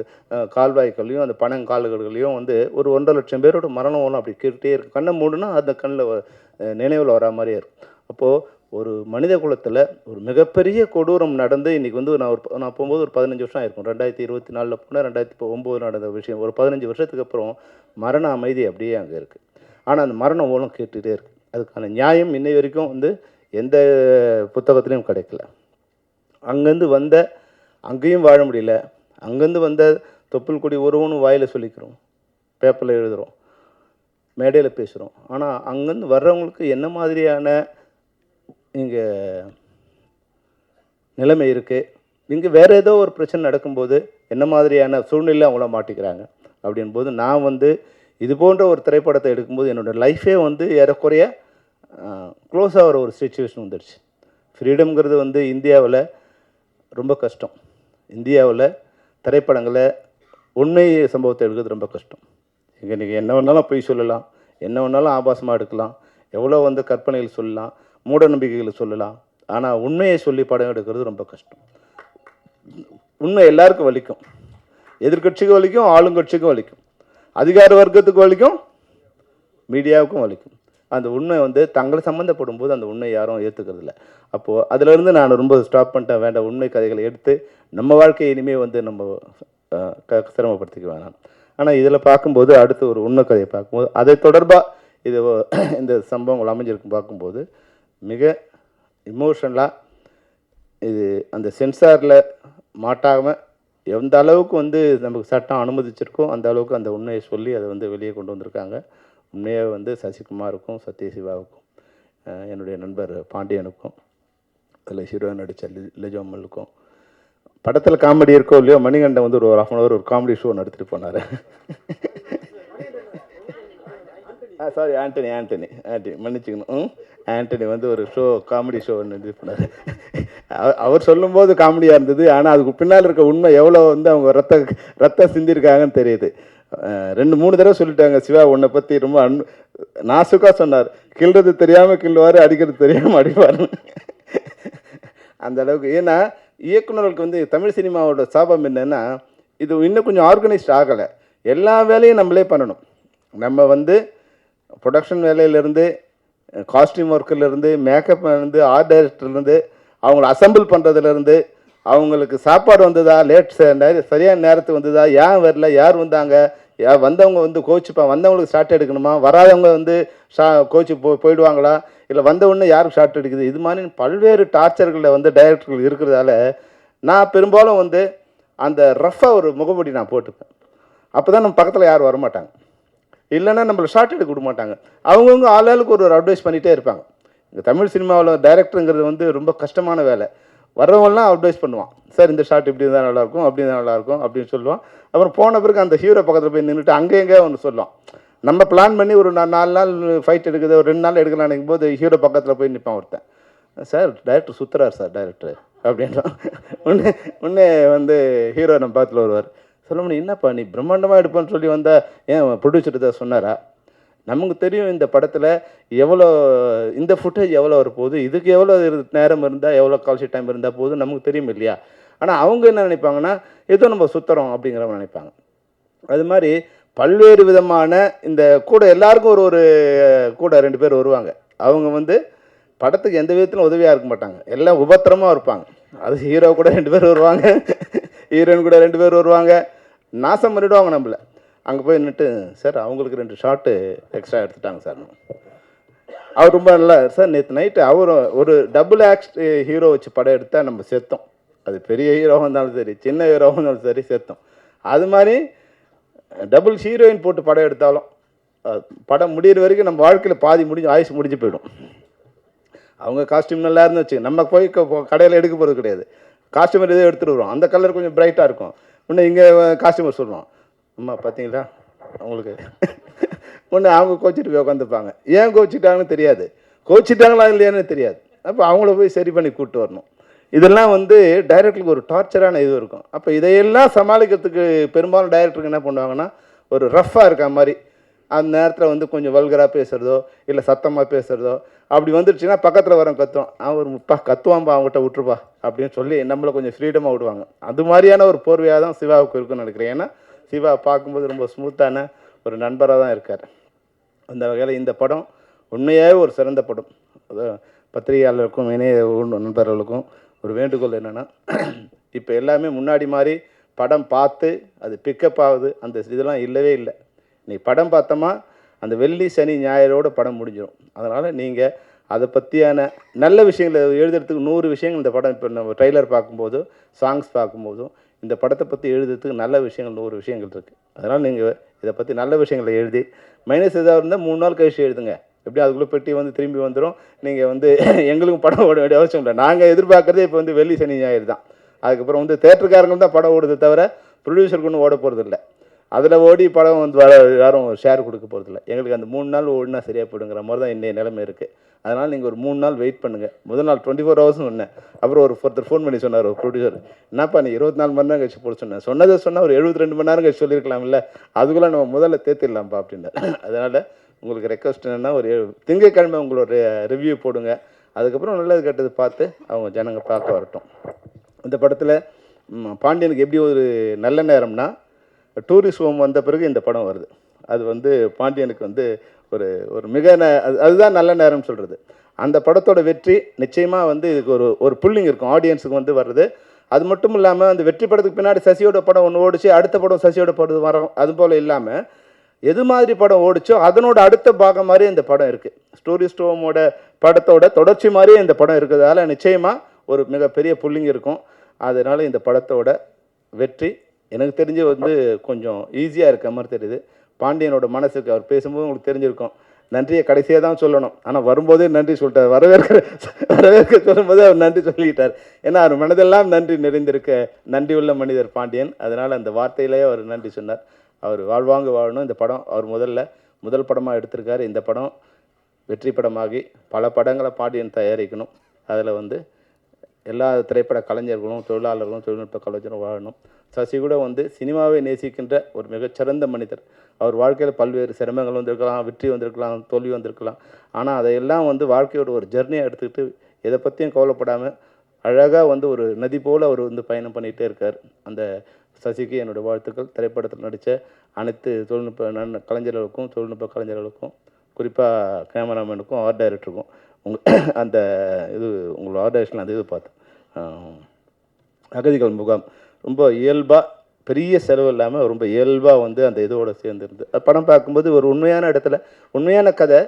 கால்வாய்க்கள்லையும் அந்த பனங்கால்கள்லையும் வந்து ஒரு 1.5 லட்சம் பேரோட மரண ஓலம் அப்படி கேட்டுகிட்டே இருக்குது. கண்ணை மூடுனா அந்த கண்ணில் நினைவில் வரா மாதிரியே இருக்கும். அப்போது ஒரு மனித குலத்தில் ஒரு மிகப்பெரிய கொடூரம் நடந்து இன்றைக்கி வந்து நான் போகும்போது ஒரு 15 வருஷம் ஆயிருக்கும். 2024 போனால் 2009 நடந்த விஷயம். ஒரு 15 வருஷத்துக்கு அப்புறம் மரண அமைதி அப்படியே அங்கே இருக்குது. ஆனால் அந்த மரண ஓலம் கேட்டுகிட்டே இருக்குது. அதுக்கான நியாயம் இன்னை வரைக்கும் வந்து எந்த புத்தகத்துலேயும் கிடைக்கல. அங்கேருந்து அங்கேயும் வாழ முடியல. அங்கேருந்து வந்த தொப்புள் கொடி ஒருவனும் வாயில் சொல்லிக்கிறோம், பேப்பரில் எழுதுகிறோம், மேடையில் பேசுகிறோம். ஆனால் அங்கேருந்து வர்றவங்களுக்கு என்ன மாதிரியான இங்கே நிலைமை இருக்குது, இங்கே வேறு ஏதோ ஒரு பிரச்சனை நடக்கும்போது என்ன மாதிரியான சூழ்நிலை அவங்கள மாட்டிக்கிறாங்க அப்படின்போது நான் வந்து இது போன்ற ஒரு திரைப்படத்தை எடுக்கும்போது என்னோடய லைஃபே வந்து ஏறக்குறைய க்ளோஸ் ஆகிற ஒரு சிச்சுவேஷன் வந்துடுச்சு. ஃப்ரீடம்ங்கிறது வந்து இந்தியாவில் ரொம்ப கஷ்டம். இந்தியாவில் திரைப்படங்களை உண்மை சம்பவத்தை எடுக்கிறது ரொம்ப கஷ்டம். இங்கே நீங்கள் என்ன வேணாலும் பொய் சொல்லலாம், என்ன வேணாலும் ஆபாசமாக எடுக்கலாம், எவ்வளோ வந்து கற்பனைகள் சொல்லலாம், மூட நம்பிக்கைகளை சொல்லலாம். ஆனால் உண்மையை சொல்லி படம் எடுக்கிறது ரொம்ப கஷ்டம். உண்மை எல்லாருக்கும் வலிக்கும். எதிர்கட்சிக்கும் வலிக்கும், ஆளுங்கட்சிக்கும் வலிக்கும், அதிகார வர்க்கத்துக்கு வலிக்கும், மீடியாவுக்கும் வலிக்கும். அந்த உண்மை வந்து தங்களை சம்மந்தப்படும் போது அந்த உண்மை யாரும் ஏற்றுக்கிறது இல்லை. அப்போது அதிலேருந்து நான் ரொம்ப ஸ்டாப் பண்ணிட்டேன். வேண்டாம், உண்மை கதைகளை எடுத்து நம்ம வாழ்க்கையை இனிமேல் வந்து நம்ம சிரமப்படுத்திக்க வேணாம். ஆனால் இதில் பார்க்கும்போது அடுத்து ஒரு உண்மை கதையை பார்க்கும்போது அதை தொடர்பாக இந்த சம்பவங்கள் அமைஞ்சிருக்கும் பார்க்கும்போது மிக இமோஷனலாக இது அந்த சென்சாரில் மாட்டாமல் எந்த அளவுக்கு வந்து நமக்கு சட்டம் அனுமதிச்சிருக்கோ அந்த அளவுக்கு அந்த உண்மையை சொல்லி அதை வந்து வெளியே கொண்டு வந்திருக்காங்க. உண்மையாக வந்து சசிகுமாருக்கும் சத்யசிவாவுக்கும் என்னுடைய நண்பர் பாண்டியனுக்கும் அதில் ஹீரோயின் நடித்த லிஜோமலுக்கும் படத்தில் காமெடி இருக்கோ இல்லையோ மணிகண்டன் வந்து ஒரு 1/2 hour ஒரு காமெடி ஷோ நடத்திட்டு போனார். சாரி ஆண்டனி மன்னிச்சுக்கணும். ஆண்டனி வந்து ஒரு காமெடி ஷோ நடத்தி போனார். அவர் சொல்லும்போது காமெடியாக இருந்தது. ஆனால் அதுக்கு பின்னால் இருக்க உண்மை எவ்வளோ வந்து அவங்க ரத்தம் சிந்திருக்காங்கன்னு தெரியுது. 2-3 தடவை சொல்லிட்டாங்க, சிவா உன்னை பற்றி ரொம்ப நாசுக்காக சொன்னார். கிள்றது தெரியாமல் கிள்ளுவார், அடிக்கிறது தெரியாமல் அடிப்பார். அந்த அளவுக்கு. ஏன்னா இயக்குநர்களுக்கு வந்து தமிழ் சினிமாவோட சாபம் என்னென்னா இது இன்னும் கொஞ்சம் ஆர்கனைஸ்ட் ஆகலை. எல்லா வேலையும் நம்மளே பண்ணணும். நம்ம வந்து ப்ரொடக்ஷன் வேலையிலேருந்து, காஸ்டியூம் ஒர்க்கிலேருந்து, மேக்கப்லேருந்து, ஆர்ட் டைரக்டர்லேருந்து, அவங்கள அசம்பிள் பண்ணுறதுலேருந்து, அவங்களுக்கு சாப்பாடு வந்ததா, சரியான நேரத்துக்கு வந்ததா, ஏன் வரல, யார் வந்தாங்க, வந்தவங்க வந்து வந்தவங்களுக்கு ஷார்ட் எடுக்கணுமா, வராதவங்க வந்து கோச்சு போயிடுவாங்களா, இல்லை வந்த உடனே யாருக்கு ஷார்ட் எடுக்குது, இது மாதிரி பல்வேறு டார்ச்சர்களில் வந்து டைரக்டர்கள் இருக்கிறதால நான் பெரும்பாலும் வந்து அந்த ரஃப்பாக ஒரு முகமூடி நான் போட்டுப்பேன். அப்போ தான் நம்ம பக்கத்தில் யாரும் வரமாட்டாங்க. இல்லைன்னா நம்மளை ஷார்ட் எடுக்க விட மாட்டாங்க. அவங்கவுங்க ஆளாளுக்கு ஒரு அட்வைஸ் பண்ணிகிட்டே இருப்பாங்க. இந்த தமிழ் சினிமாவில் டைரக்டருங்கிறது வந்து ரொம்ப கஷ்டமான வேலை. வர்றவங்கலாம் அட்வைஸ் பண்ணுவான், சார் இந்த ஷாட் இப்படி இருந்தால் நல்லாயிருக்கும், அப்படி இருந்தால் நல்லாயிருக்கும் அப்படின்னு சொல்லுவான். அப்புறம் போன பிறகு அந்த ஹீரோ பக்கத்தில் போய் நின்றுட்டு அங்கே எங்கேயோ ஒன்று சொல்லுவான். நம்ம பிளான் பண்ணி ஒரு 4 நாள் ஃபைட் எடுக்குது, ஒரு 2 நாள் எடுக்கலாம் நினைக்கும் போது ஹீரோ பக்கத்தில் போய் நிற்பான் ஒருத்தன். சார் டைரக்டர் சுற்றுறார் சார் டைரக்டர் அப்படின்றான். உடனே வந்து ஹீரோ நம்ம பக்கத்தில் வருவார். சொல்ல முடியும், என்னப்பா நீ பிரம்மாண்டமாக எடுப்பான்னு சொல்லி வந்தால் ஏன் ப்ரொடியூசர் தான் சொன்னாரா? நமக்கு தெரியும் இந்த படத்தில் எவ்வளோ இந்த ஃபுட்டேஜ் எவ்வளோ வரப்போகுது, இதுக்கு எவ்வளோ நேரம் இருந்தால் எவ்வளோ கால்ஷீட் டைம் இருந்தால் போகுது நமக்கு தெரியும் இல்லையா? ஆனால் அவங்க என்ன நினைப்பாங்கன்னா ஏதோ நம்ம சுற்றுறோம் அப்படிங்கிறவங்க நினைப்பாங்க. அது மாதிரி பல்வேறு விதமான இந்த கூட எல்லாருக்கும் ஒரு கூட 2 பேர் வருவாங்க. அவங்க வந்து படத்துக்கு எந்த விதத்திலும் உதவியாக இருக்க மாட்டாங்க, எல்லாம் உபத்திரமாக இருப்பாங்க. அது ஹீரோ கூட 2 பேர் வருவாங்க, ஹீரோயின் கூட 2 பேர் வருவாங்க, நாசம் பண்ணிவிடுவாங்க நம்மளை. அங்கே போய் நின்றுட்டு சார் அவங்களுக்கு 2 ஷாட்டு எக்ஸ்ட்ரா எடுத்துட்டாங்க சார். அவர் ரொம்ப நல்லா சார் நேற்று நைட்டு அவர் ஒரு டபுள் ஆக்ட் ஹீரோ வச்சு படம் எடுத்தால் நம்ம செத்தோம். அது பெரிய ஹீரோவாக இருந்தாலும் சரி, சின்ன ஹீரோவாக இருந்தாலும் சரி செத்தோம். அது மாதிரி டபுள் ஹீரோயின் போட்டு படம் எடுத்தாலும் படம் முடிகிற வரைக்கும் நம்ம வாழ்க்கையில் பாதி ஆயுசு முடிஞ்சு போயிடும். அவங்க காஸ்டியூம் நல்லா இருந்து வச்சு நம்ம போய் கடையில் எடுக்க போகிறது கிடையாது. காஸ்டியூமர் எதோ எடுத்துகிட்டு வருவோம், அந்த கலர் கொஞ்சம் பிரைட்டாக இருக்கும். இன்னும் இங்கே காஸ்டியூமர் சொல்லுவோம், அம்மா பார்த்தீங்களா அவங்களுக்கு ஒன்று அவங்க கோச்சிட்டு போய் உட்காந்துப்பாங்க. ஏன் கோச்சிட்டாங்கன்னு தெரியாது, கோச்சிட்டாங்களா இல்லையான்னு தெரியாது. அப்போ அவங்கள போய் சரி பண்ணி கூப்பிட்டு வரணும். இதெல்லாம் வந்து டைரக்டருக்கு ஒரு டார்ச்சரான இது இருக்கும். அப்போ இதையெல்லாம் சமாளிக்கிறதுக்கு பெரும்பாலும் டைரக்டருக்கு என்ன பண்ணுவாங்கன்னா ஒரு ரஃப்பாக இருக்க மாதிரி அந்த நேரத்தில் வந்து கொஞ்சம் வல்கராக பேசுகிறதோ இல்லை சத்தமாக பேசுகிறதோ அப்படி வந்துடுச்சுன்னா பக்கத்தில் வரவன் கத்துவான், அவன் ஒரு கத்துவான்பா அவங்ககிட்ட விட்டுருப்பா அப்படின்னு சொல்லி நம்மளை கொஞ்சம் ஃப்ரீடமாக விடுவாங்க. அது மாதிரியான ஒரு போர்வையாக தான் சிவாவுக்கு இருக்குன்னு நினைக்கிறேன். ஏன்னா சிவா பார்க்கும்போது ரொம்ப ஸ்மூத்தான ஒரு நண்பராக தான் இருக்கார். அந்த வகையில் இந்த படம் உண்மையாகவே ஒரு சிறந்த படம். பத்திரிகையாளர்களுக்கும் இணைய நண்பர்களுக்கும் ஒரு வேண்டுகோள் என்னென்னா, இப்போ எல்லாமே முன்னாடி மாதிரி படம் பார்த்து அது பிக்கப் ஆகுது அந்த இதெல்லாம் இல்லவே இல்லை. நீ படம் பார்த்தோமா அந்த வெள்ளி சனி ஞாயிறோட படம் முடிஞ்சிடும். அதனால் நீங்கள் அதை பற்றியான நல்ல விஷயங்களை எழுதுறதுக்கு 100 விஷயங்கள் இந்த படம் இப்போ நம்ம ட்ரெய்லர் பார்க்கும்போதும் சாங்ஸ் பார்க்கும்போதும் இந்த படத்தை பற்றி எழுதுறதுக்கு நல்ல விஷயங்கள் 100 விஷயங்கள் இருக்குது. அதனால் நீங்கள் இதை பற்றி நல்ல விஷயங்களை எழுதி மைனஸ் எதாவது இருந்தால் 3 நாள் கழிச்சு எழுதுங்க. எப்படி அதுக்குள்ளே பெட்டி வந்து திரும்பி வந்துடும். நீங்கள் வந்து எங்களுக்கும் படம் ஓட வேண்டிய அவசியம் இல்லை. நாங்கள் எதிர்பார்க்குறதே இப்போ வந்து வெள்ளி சனி ஞாயிறு தான். அதுக்கப்புறம் வந்து தேட்டருக்காரங்க தான் படம் ஓடுது தவிர ப்ரொடியூசருக்கு ஒன்றும் ஓட போகிறது இல்லை. அதில் ஓடி படம் வந்து யாரும் ஷேர் கொடுக்க போகிறதில்ல. எங்களுக்கு அந்த 3 நாள் ஓடினா சரியாக போயிடுங்கிற மாதிரி தான் இன்னைய நிலைமை இருக்குது. அதனால் நீங்கள் ஒரு 3 நாள் வெயிட் பண்ணுங்கள். முதல் நாள் 24 ஹவர்ஸ்னு சொன்னேன். அப்புறம் ஒருத்தர் ஃபோன் பண்ணி சொன்னார், ஒரு ப்ரொடியூசர், என்னப்பா நீ 24 மணி நேரம் கழிச்சு போட சொன்னேன். சொன்னால் ஒரு 72 மணி நேரம் கழிச்சு சொல்லியிருக்கலாம் இல்லை, அதுக்குள்ளே நம்ம முதல்ல தேத்திடலாம்ப்பா அப்படின்னார். அதனால் உங்களுக்கு ரெக்வஸ்ட் என்னென்னா ஒரு திங்கட்கிழமை உங்களோட ரிவ்யூ போடுங்க. அதுக்கப்புறம் நல்லது கெட்டது பார்த்து அவங்க ஜனங்க பார்க்க வரட்டும். இந்த படத்தில் பாண்டியனுக்கு எப்படி ஒரு நல்ல நேரம்னா டூரிஸ்ட் ஹோம் வந்த பிறகு இந்த படம் வருது. அது வந்து பாண்டியனுக்கு வந்து ஒரு மிக அதுதான் நல்ல நேரம்னு சொல்கிறது. அந்த படத்தோட வெற்றி நிச்சயமாக வந்து இதுக்கு ஒரு புல்லிங் இருக்கும் ஆடியன்ஸுக்கு வந்து வர்றது. அது மட்டும் இல்லாமல் அந்த வெற்றி படத்துக்கு பின்னாடி சசியோட படம் ஒன்று ஓடிச்சு, அடுத்த படம் சசியோட படம் வரும். அது போல் இல்லாமல் எது மாதிரி படம் ஓடிச்சோ அதனோட அடுத்த பாகம் மாதிரி இந்த படம் இருக்குது. டூரிஸ்ட் ஹோமோட படத்தோட தொடர்ச்சி மாதிரியே இந்த படம் இருக்கிறதால நிச்சயமாக ஒரு மிகப்பெரிய புல்லிங் இருக்கும். அதனால் இந்த படத்தோட வெற்றி எனக்கு தெரிஞ்சு வந்து கொஞ்சம் ஈஸியாக இருக்க மாதிரி தெரியுது. பாண்டியனோட மனசுக்கு அவர் பேசும்போது உங்களுக்கு தெரிஞ்சிருக்கும், நன்றியை கடைசியாக தான் சொல்லணும், ஆனால் வரும்போதே நன்றி சொல்லிட்டார். வரவேற்க சொல்லும்போது அவர் நன்றி சொல்லிட்டார். ஏன்னா அவர் மனதெல்லாம் நன்றி நிறைந்திருக்க நன்றி உள்ள மனிதர் பாண்டியன். அதனால் அந்த வார்த்தையிலேயே அவர் நன்றி சொன்னார். அவர் வாழ்வாங்க வாழணும். இந்த படம் அவர் முதல் படமாக எடுத்திருக்காரு. இந்த படம் வெற்றி படமாகி பல படங்களை பாண்டியன் தயாரிக்கணும். அதில் வந்து எல்லா திரைப்பட கலைஞர்களும் தொழிலாளர்களும் தொழில்நுட்ப கலைஞரும் வாழணும். சசி கூட வந்து சினிமாவை நேசிக்கின்ற ஒரு மிகச்சிறந்த மனிதர். அவர் வாழ்க்கையில் பல்வேறு சிரமங்கள் வந்திருக்கலாம், வெற்றி வந்திருக்கலாம், தோல்வி வந்திருக்கலாம். ஆனால் அதையெல்லாம் வந்து வாழ்க்கையோட ஒரு ஜெர்னியாக எடுத்துக்கிட்டு எதை பற்றியும் கவலைப்படாமல் அழகாக வந்து ஒரு நதி போல் அவர் வந்து பயணம் பண்ணிகிட்டே இருக்கார். அந்த சசிக்கு என்னோடய வாழ்த்துக்கள். திரைப்படத்தில் நடித்த அனைத்து தொழில்நுட்ப கலைஞர்களுக்கும் தொழில்நுட்ப கலைஞர்களுக்கும் குறிப்பாக கேமராமேனுக்கும் ஆர்ட் டைரக்டருக்கும் அந்த உங்களோட ஆர்ட் டைரக்ஷனில் அந்த இது பார்த்தேன். அகதிகள் முகாம் ரொம்ப இயல்பாக பெரிய செலவு இல்லாமல் ரொம்ப இயல்பாக வந்து அந்த இதோடு சேர்ந்துருந்து படம் பார்க்கும்போது ஒரு உண்மையான இடத்துல உண்மையான கதை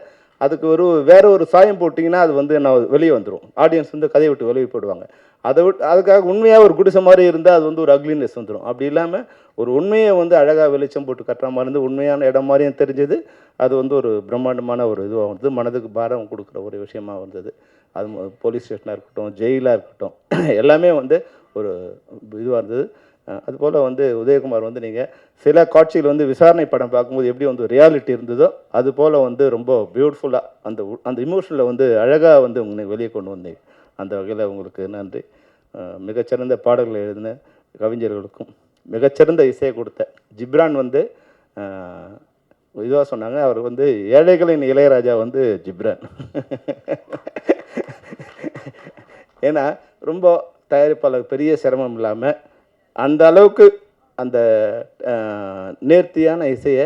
அதுக்கு வேற ஒரு சாயம் போட்டிங்கன்னா அது வந்து நான் வெளியே வந்துடும், ஆடியன்ஸ் வந்து கதையை விட்டு வெளியே போயிடுவாங்க. அதை விட்டு அதுக்காக உண்மையாக ஒரு குடிசை மாதிரி இருந்தால் அது வந்து ஒரு அக்லினஸ் வந்துடும். அப்படி இல்லாமல் ஒரு உண்மையை வந்து அழகாக வெளிச்சம் போட்டு கட்டுற மாதிரி இருந்து உண்மையான இடம் மாதிரியும் தெரிஞ்சது. அது வந்து ஒரு பிரம்மாண்டமான ஒரு இதுவாக வந்தது, மனதுக்கு பாரம் கொடுக்குற ஒரு விஷயமா வந்தது. அது போலீஸ் ஸ்டேஷனாக இருக்கட்டும், ஜெயிலாக இருக்கட்டும், எல்லாமே வந்து ஒரு இதுவாக இருந்தது. அதுபோல் வந்து உதயகுமார் வந்து நீங்கள் சில காட்சிகள் வந்து விசாரணை படம் பார்க்கும்போது எப்படி வந்து ரியாலிட்டி இருந்ததோ அது போல் வந்து ரொம்ப பியூட்டிஃபுல்லாக அந்த இமோஷனில் வந்து அழகாக வந்து உங்களுக்கு வெளியே கொண்டு வந்தீங்க. அந்த வகையில் உங்களுக்கு நன்றி. மிகச்சிறந்த பாடல்களை எழுதின கவிஞர்களுக்கும் மிகச்சிறந்த இசையை கொடுத்த ஜிப்ரான் வந்து இதுவாக சொன்னாங்க, அவர் வந்து ஏழைகளின் இளையராஜா வந்து ஜிப்ரான். ஏன்னா ரொம்ப தயாரிப்பாளர் பெரிய சிரமம் இல்லாமல் அந்த அளவுக்கு அந்த நேர்த்தியான இசையை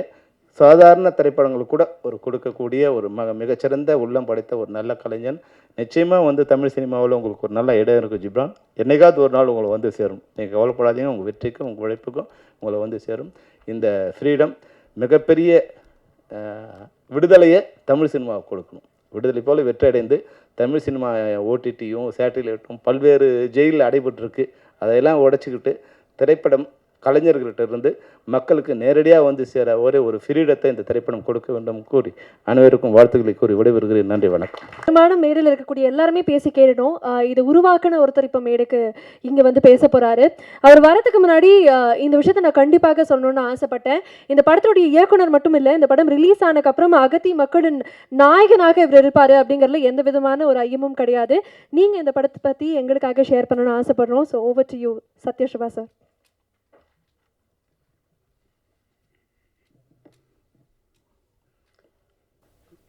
சாதாரண திரைப்படங்களுக்கு கூட ஒரு கொடுக்கக்கூடிய ஒரு மிகச்சிறந்த உள்ளம் படைத்த ஒரு நல்ல கலைஞன். நிச்சயமாக வந்து தமிழ் சினிமாவில் உங்களுக்கு ஒரு நல்ல இடம் இருக்குது ஜிப்ரான். என்னைக்காவது ஒரு நாள் உங்களை வந்து சேரும். நீங்கள் கவலைப்படாதீங்க, உங்கள் வெற்றிக்கும் உங்கள் உழைப்புக்கும் உங்களை வந்து சேரும். இந்த ஃப்ரீடம் மிகப்பெரிய விடுதலையை தமிழ் சினிமாவுக்கு கொடுக்கணும். விடுதலை போல் வெற்றி அடைந்து தமிழ் சினிமா ஓடிடியும் சேட்டிலைட்டும் பல்வேறு ஜெயிலில் அடைபட்டிருக்கு, அதையெல்லாம் உடைச்சிக்கிட்டு திரைப்படம் கலைஞர்கள்ட்ட இருந்து மக்களுக்கு நேரடியாக வந்து சேர ஒரு ஃப்ரீடத்தை இந்த திரைப்படம் கொடுக்க வேண்டும் கூறி அனைவருக்கும் வாழ்த்துக்களை கூறி விடைபெறுகிறேன். நன்றி, வணக்கம். மேடையில் இருக்கக்கூடிய எல்லாருமே பேசி கேட்டுட்டோம். இது உருவாக்கின ஒருத்தர் இப்போ மேடைக்கு இங்கே வந்து பேச போகிறாரு. அவர் வரதுக்கு முன்னாடி இந்த விஷயத்தை நான் கண்டிப்பாக சொல்லணும்னு ஆசைப்பட்டேன். இந்த படத்துடைய இயக்குனர் மட்டும் இல்லை, இந்த படம் ரிலீஸ் ஆனதுக்கப்புறம் அகத்தி மக்களின் நாயகனாக இவர் இருப்பார் அப்படிங்கிறதுல எந்த விதமான ஒரு ஐயமும் கிடையாது. நீங்கள் இந்த படத்தை பற்றி எங்களுக்காக ஷேர் பண்ணணும்னு ஆசைப்படுறோம். So over to you Sathyasiva sir.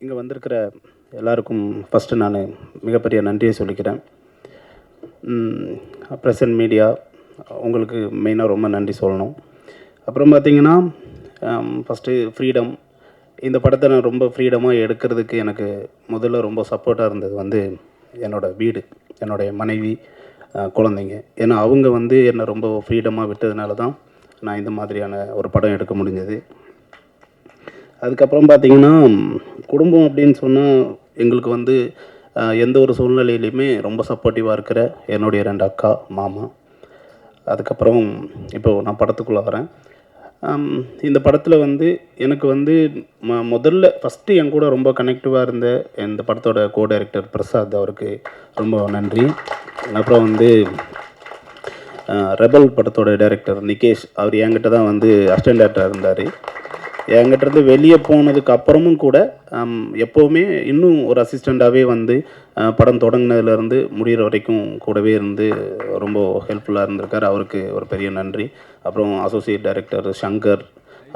இங்கே வந்திருக்கிற எல்லாருக்கும் ஃபஸ்ட்டு நான் மிகப்பெரிய நன்றியை சொல்லிக்கிறேன். ப்ரெசன்ட் மீடியா உங்களுக்கு மெயினாக ரொம்ப நன்றி சொல்லணும். அப்புறம் பார்த்திங்கன்னா ஃபஸ்ட்டு ஃப்ரீடம். இந்த படத்தை நான் ரொம்ப ஃப்ரீடமாக எடுக்கிறதுக்கு எனக்கு முதல்ல ரொம்ப சப்போர்ட்டாக இருந்தது வந்து என்னோடய வீடு, என்னுடைய மனைவி, குழந்தைங்க. ஏன்னா அவங்க வந்து என்னை ரொம்ப ஃப்ரீடமாக விட்டதுனால தான் நான் இந்த மாதிரியான ஒரு படம் எடுக்க முடிஞ்சது. அதுக்கப்புறம் பார்த்திங்கன்னா குடும்பம் அப்படின்னு சொன்னால் எங்களுக்கு வந்து எந்த ஒரு சூழ்நிலையிலையுமே ரொம்ப சப்போர்ட்டிவாக இருக்கிற என்னுடைய 2 அக்கா, மாமா. அதுக்கப்புறம் இப்போது நான் படத்துக்குள்ளே வரேன். இந்த படத்தில் வந்து எனக்கு வந்து முதல்ல ஃபஸ்ட்டு என் கூட ரொம்ப கனெக்டிவாக இருந்த இந்த படத்தோட கோ டைரக்டர் பிரசாத், அவருக்கு ரொம்ப நன்றி. அப்புறம் வந்து ரெபல் படத்தோட டைரக்டர் நிகேஷ், அவர் என்கிட்ட தான் வந்து அசிஸ்டன்ட் டைரக்டராக இருந்தார். என்கிட்டருந்து வெளியே போனதுக்கு அப்புறமும் கூட எப்போவுமே இன்னும் ஒரு அசிஸ்டண்ட்டாகவே வந்து படம் தொடங்கினதுலேருந்து முடிகிற வரைக்கும் கூடவே இருந்து ரொம்ப ஹெல்ப்ஃபுல்லாக இருந்திருக்கார். அவருக்கு ஒரு பெரிய நன்றி. அப்புறம் அசோசியேட் டைரக்டர் சங்கர்,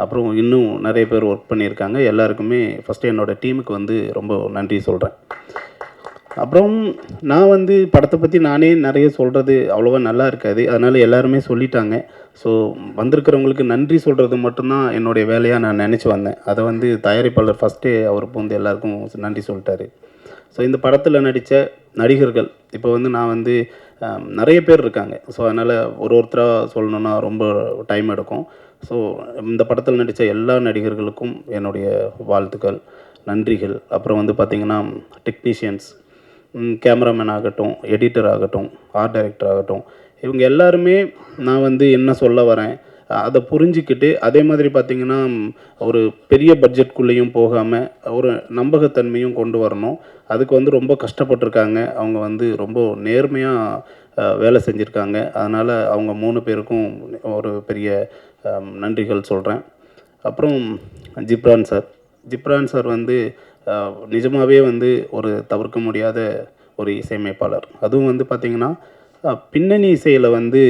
அப்புறம் இன்னும் நிறைய பேர் ஒர்க் பண்ணியிருக்காங்க. எல்லாருக்குமே ஃபஸ்ட்டு என்னோடய டீமுக்கு வந்து ரொம்ப நன்றி சொல்கிறேன். அப்புறம் நான் வந்து படத்தை பற்றி நானே நிறைய சொல்கிறது அவ்வளோவா நல்லா இருக்காது, அதனால் எல்லாருமே சொல்லிட்டாங்க. ஸோ வந்திருக்கிறவங்களுக்கு நன்றி சொல்கிறது மட்டும்தான் என்னுடைய வேலையாக நான் நினச்சி வந்தேன். அதை வந்து தயாரிப்பாளர் ஃபஸ்ட்டே அவர் வந்து எல்லாருக்கும் நன்றி சொல்லிட்டாரு. ஸோ இந்த படத்தில் நடித்த நடிகர்கள் இப்போ வந்து நான் வந்து நிறைய பேர் இருக்காங்க. ஸோ அதனால் ஒருத்தராக சொல்லணுன்னா ரொம்ப டைம் எடுக்கும். ஸோ இந்த படத்தில் நடித்த எல்லா நடிகர்களுக்கும் என்னுடைய வாழ்த்துக்கள், நன்றிகள். அப்புறம் வந்து பார்த்திங்கன்னா டெக்னீஷியன்ஸ், கேமராமேன் ஆகட்டும், எடிட்டர் ஆகட்டும், ஆர்ட் டைரக்டர் ஆகட்டும், இவங்க எல்லாருமே நான் வந்து என்ன சொல்ல வரேன் அதை புரிஞ்சிக்கிட்டு, அதே மாதிரி பார்த்திங்கன்னா ஒரு பெரிய பட்ஜெட்குள்ளேயும் போகாமல் ஒரு நம்பகத்தன்மையும் கொண்டு வரணும். அதுக்கு வந்து ரொம்ப கஷ்டப்பட்டிருக்காங்க. அவங்க வந்து ரொம்ப நேர்மையாக வேலை செஞ்சுருக்காங்க. அதனால் அவங்க 3 பேருக்கும் ஒரு பெரிய நன்றிகள் சொல்கிறேன். அப்புறம் ஜிப்ரான் சார் வந்து நிஜமாகவே வந்து ஒரு தவிர்க்க முடியாத ஒரு இசையமைப்பாளர். அதுவும் வந்து பார்த்திங்கன்னா பின்னணி இசையில் வந்து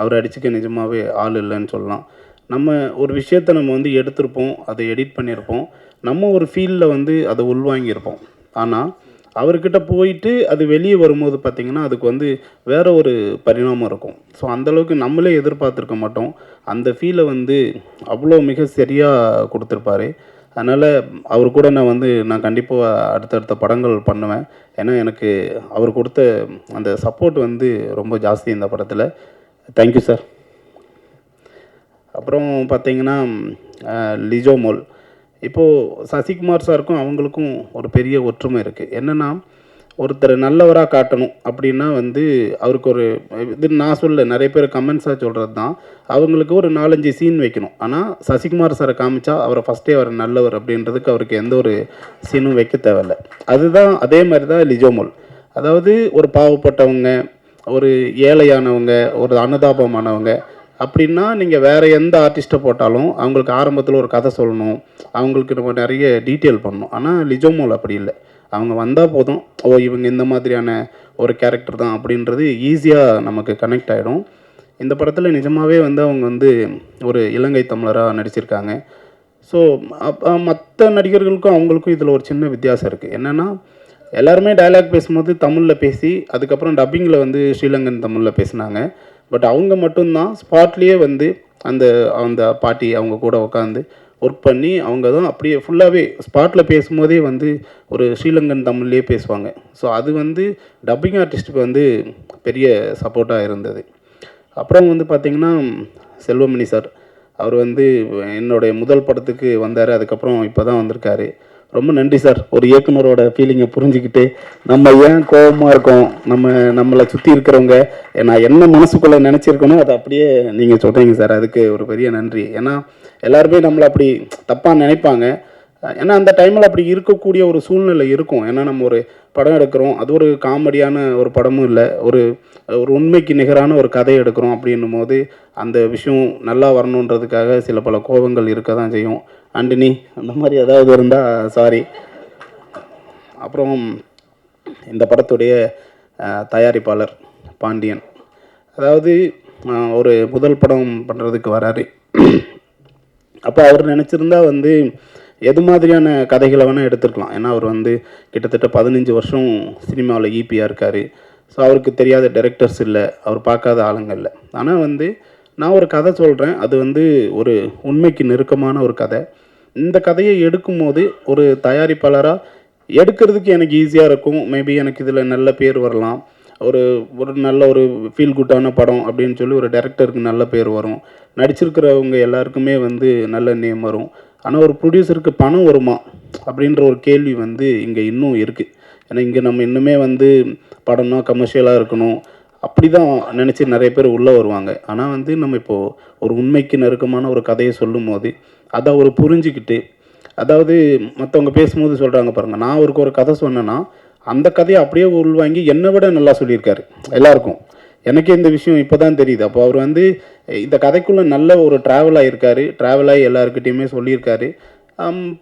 அவர் அடிச்சுக்க நிஜமாகவே ஆள் இல்லைன்னு சொல்லலாம். நம்ம ஒரு விஷயத்தை நம்ம வந்து எடுத்திருப்போம், அதை எடிட் பண்ணியிருப்போம், நம்ம ஒரு ஃபீல்டில் வந்து அதை உள்வாங்கியிருப்போம். ஆனால் அவர்கிட்ட போயிட்டு அது வெளியே வரும்போது பார்த்திங்கன்னா அதுக்கு வந்து வேறு ஒரு பரிணாமம் இருக்கும். ஸோ அந்தளவுக்கு நம்மளே எதிர்பார்த்துருக்க மாட்டோம். அந்த ஃபீலை வந்து அவ்வளோ மிக சரியாக கொடுத்துருப்பாரு. அதனால் அவர் கூட நான் கண்டிப்பாக அடுத்தடுத்த படங்கள் பண்ணுவேன். ஏன்னா எனக்கு அவர் கொடுத்த அந்த சப்போர்ட் வந்து ரொம்ப ஜாஸ்தி இந்த படத்தில். Thank you sir. அப்புறம் பார்த்திங்கன்னா லிஜோ மோல், இப்போது சசிகுமார் சாருக்கும் அவங்களுக்கும் ஒரு பெரிய ஒற்றுமை இருக்குது. என்னென்னா, ஒருத்தர் நல்லவராக காட்டணும் அப்படின்னா வந்து அவருக்கு ஒரு இது நான் சொல்ல நிறைய பேர் கமெண்ட்ஸாக சொல்கிறது தான், அவங்களுக்கு ஒரு 4-5 சீன் வைக்கணும். ஆனால் சசிகுமார் சாரை காமிச்சா அவரை ஃபஸ்ட்டே அவர் நல்லவர் அப்படின்றதுக்கு அவருக்கு எந்த ஒரு சீனும் வைக்க தேவையில்லை. அதுதான் அதே மாதிரி தான் லிஜோமோல். அதாவது ஒரு பாவப்பட்டவங்க, ஒரு ஏழையானவங்க, ஒரு அனுதாபமானவங்க அப்படின்னா நீங்கள் வேறு எந்த ஆர்டிஸ்ட்டை போட்டாலும் அவங்களுக்கு ஆரம்பத்தில் ஒரு கதை சொல்லணும், அவங்களுக்கு நம்ம நிறைய டீட்டெயில் பண்ணணும். ஆனால் லிஜோமோல் அப்படி இல்லை. அவங்க வந்தால் போதும், ஓ இவங்க இந்த மாதிரியான ஒரு கேரக்டர் தான் அப்படின்றது ஈஸியாக நமக்கு கனெக்ட் ஆகிடும். இந்த படத்தில் நிஜமாகவே வந்து அவங்க வந்து ஒரு இலங்கை தமிழராக நடிச்சிருக்காங்க. ஸோ மற்ற நடிகர்களுக்கும் அவங்களுக்கும் இதில் ஒரு சின்ன வித்தியாசம் இருக்குது. என்னென்னா, எல்லாருமே டயலாக் பேசும்போது தமிழில் பேசி அதுக்கப்புறம் டப்பிங்கில் வந்து ஸ்ரீலங்கன் தமிழில் பேசினாங்க. பட் அவங்க மட்டும்தான் ஸ்பாட்லேயே வந்து அந்த அந்த பாட்டி அவங்க கூட உட்காந்து ஒர்க் பண்ணி அவங்க தான் அப்படியே ஃபுல்லாகவே ஸ்பாட்டில் பேசும்போதே வந்து ஒரு ஸ்ரீலங்கன் தமிழ்லேயே பேசுவாங்க. ஸோ அது வந்து டப்பிங் ஆர்டிஸ்ட்டுக்கு வந்து பெரிய சப்போர்ட்டாக இருந்தது. அப்புறம் வந்து பார்த்திங்கன்னா, செல்வமணி சார் அவர் வந்து என்னுடைய முதல் படத்துக்கு வந்தார். அதுக்கப்புறம் இப்போ தான் வந்திருக்காரு. ரொம்ப நன்றி சார். ஒரு இயக்குனரோட ஃபீலிங்கை புரிஞ்சுக்கிட்டு நம்ம ஏன் கோபமாக இருக்கோம், நம்மளை சுற்றி இருக்கிறவங்க நான் என்ன மனசுக்குள்ளே நினச்சிருக்கணும் அதை அப்படியே நீங்கள் சொல்கிறீங்க சார். அதுக்கு ஒரு பெரிய நன்றி. ஏன்னா எல்லாருமே நம்மளை அப்படி தப்பாக நினைப்பாங்க. ஏன்னா அந்த டைமில் அப்படி இருக்கக்கூடிய ஒரு சூழ்நிலை இருக்கும். ஏன்னா நம்ம ஒரு படம் எடுக்கிறோம், அது ஒரு காமெடியான ஒரு படமும் இல்லை, ஒரு ஒரு உண்மைக்கு நிகரான ஒரு கதை எடுக்கிறோம். அப்படின்னும் போது அந்த விஷயம் நல்லா வரணுன்றதுக்காக சில பல கோபங்கள் இருக்க தான் செய்யும். ஆண்டனி அந்த மாதிரி ஏதாவது இருந்தால் சாரி. அப்புறம் இந்த படத்துடைய தயாரிப்பாளர் பாண்டியன், அதாவது ஒரு முதல் படம் பண்ணுறதுக்கு வராரு. அப்போ அவர் நினச்சிருந்தா வந்து எது மாதிரியான கதைகளை வேணால் எடுத்துருக்கலாம். ஏன்னா அவர் வந்து கிட்டத்தட்ட 15 வருஷம் சினிமாவில் ஈபியாக இருக்கார். ஸோ அவருக்கு தெரியாத டைரக்டர்ஸ் இல்லை, அவர் பார்க்காத ஆளுங்க இல்லை. ஆனால் வந்து நான் ஒரு கதை சொல்கிறேன், அது வந்து ஒரு உண்மைக்கு நெருக்கமான ஒரு கதை. இந்த கதையை எடுக்கும்போது ஒரு தயாரிப்பாளராக எடுக்கிறதுக்கு எனக்கு ஈஸியாக இருக்கும். மேபி எனக்கு இதில் நல்ல பேர் வரலாம், ஒரு நல்ல ஒரு ஃபீல் குட்டான படம் அப்படின்னு சொல்லி ஒரு டைரக்டருக்கு நல்ல பேர் வரும், நடிச்சிருக்கிறவங்க எல்லாருக்குமே வந்து நல்ல நேம் வரும். ஆனால் ஒரு ப்ரொடியூசருக்கு பணம் வருமா அப்படின்ற ஒரு கேள்வி வந்து இங்கே இன்னும் இருக்குது. ஏன்னா இங்கே நம்ம இன்னுமே வந்து படம்னா கமர்ஷியலாக இருக்கணும் அப்படி தான் நினச்சி நிறைய பேர் உள்ளே வருவாங்க. ஆனால் வந்து நம்ம இப்போது ஒரு உண்மைக்கு நெருக்கமான ஒரு கதையை சொல்லும் போது அதை அவர் புரிஞ்சுக்கிட்டு, அதாவது மற்றவங்க பேசும்போது சொல்கிறாங்க பாருங்கள், நான் அவருக்கு ஒரு கதை சொன்னேன்னா அந்த கதையை அப்படியே உள்வாங்கி என்னை விட நல்லா சொல்லியிருக்காரு எல்லாருக்கும். எனக்கே இந்த விஷயம் இப்போ தான் தெரியுது. அப்போ அவர் வந்து இந்த கதைக்குள்ளே நல்ல ஒரு ட்ராவல் ஆகியிருக்காரு, ட்ராவல் ஆகி எல்லாருக்கிட்டையுமே சொல்லியிருக்காரு.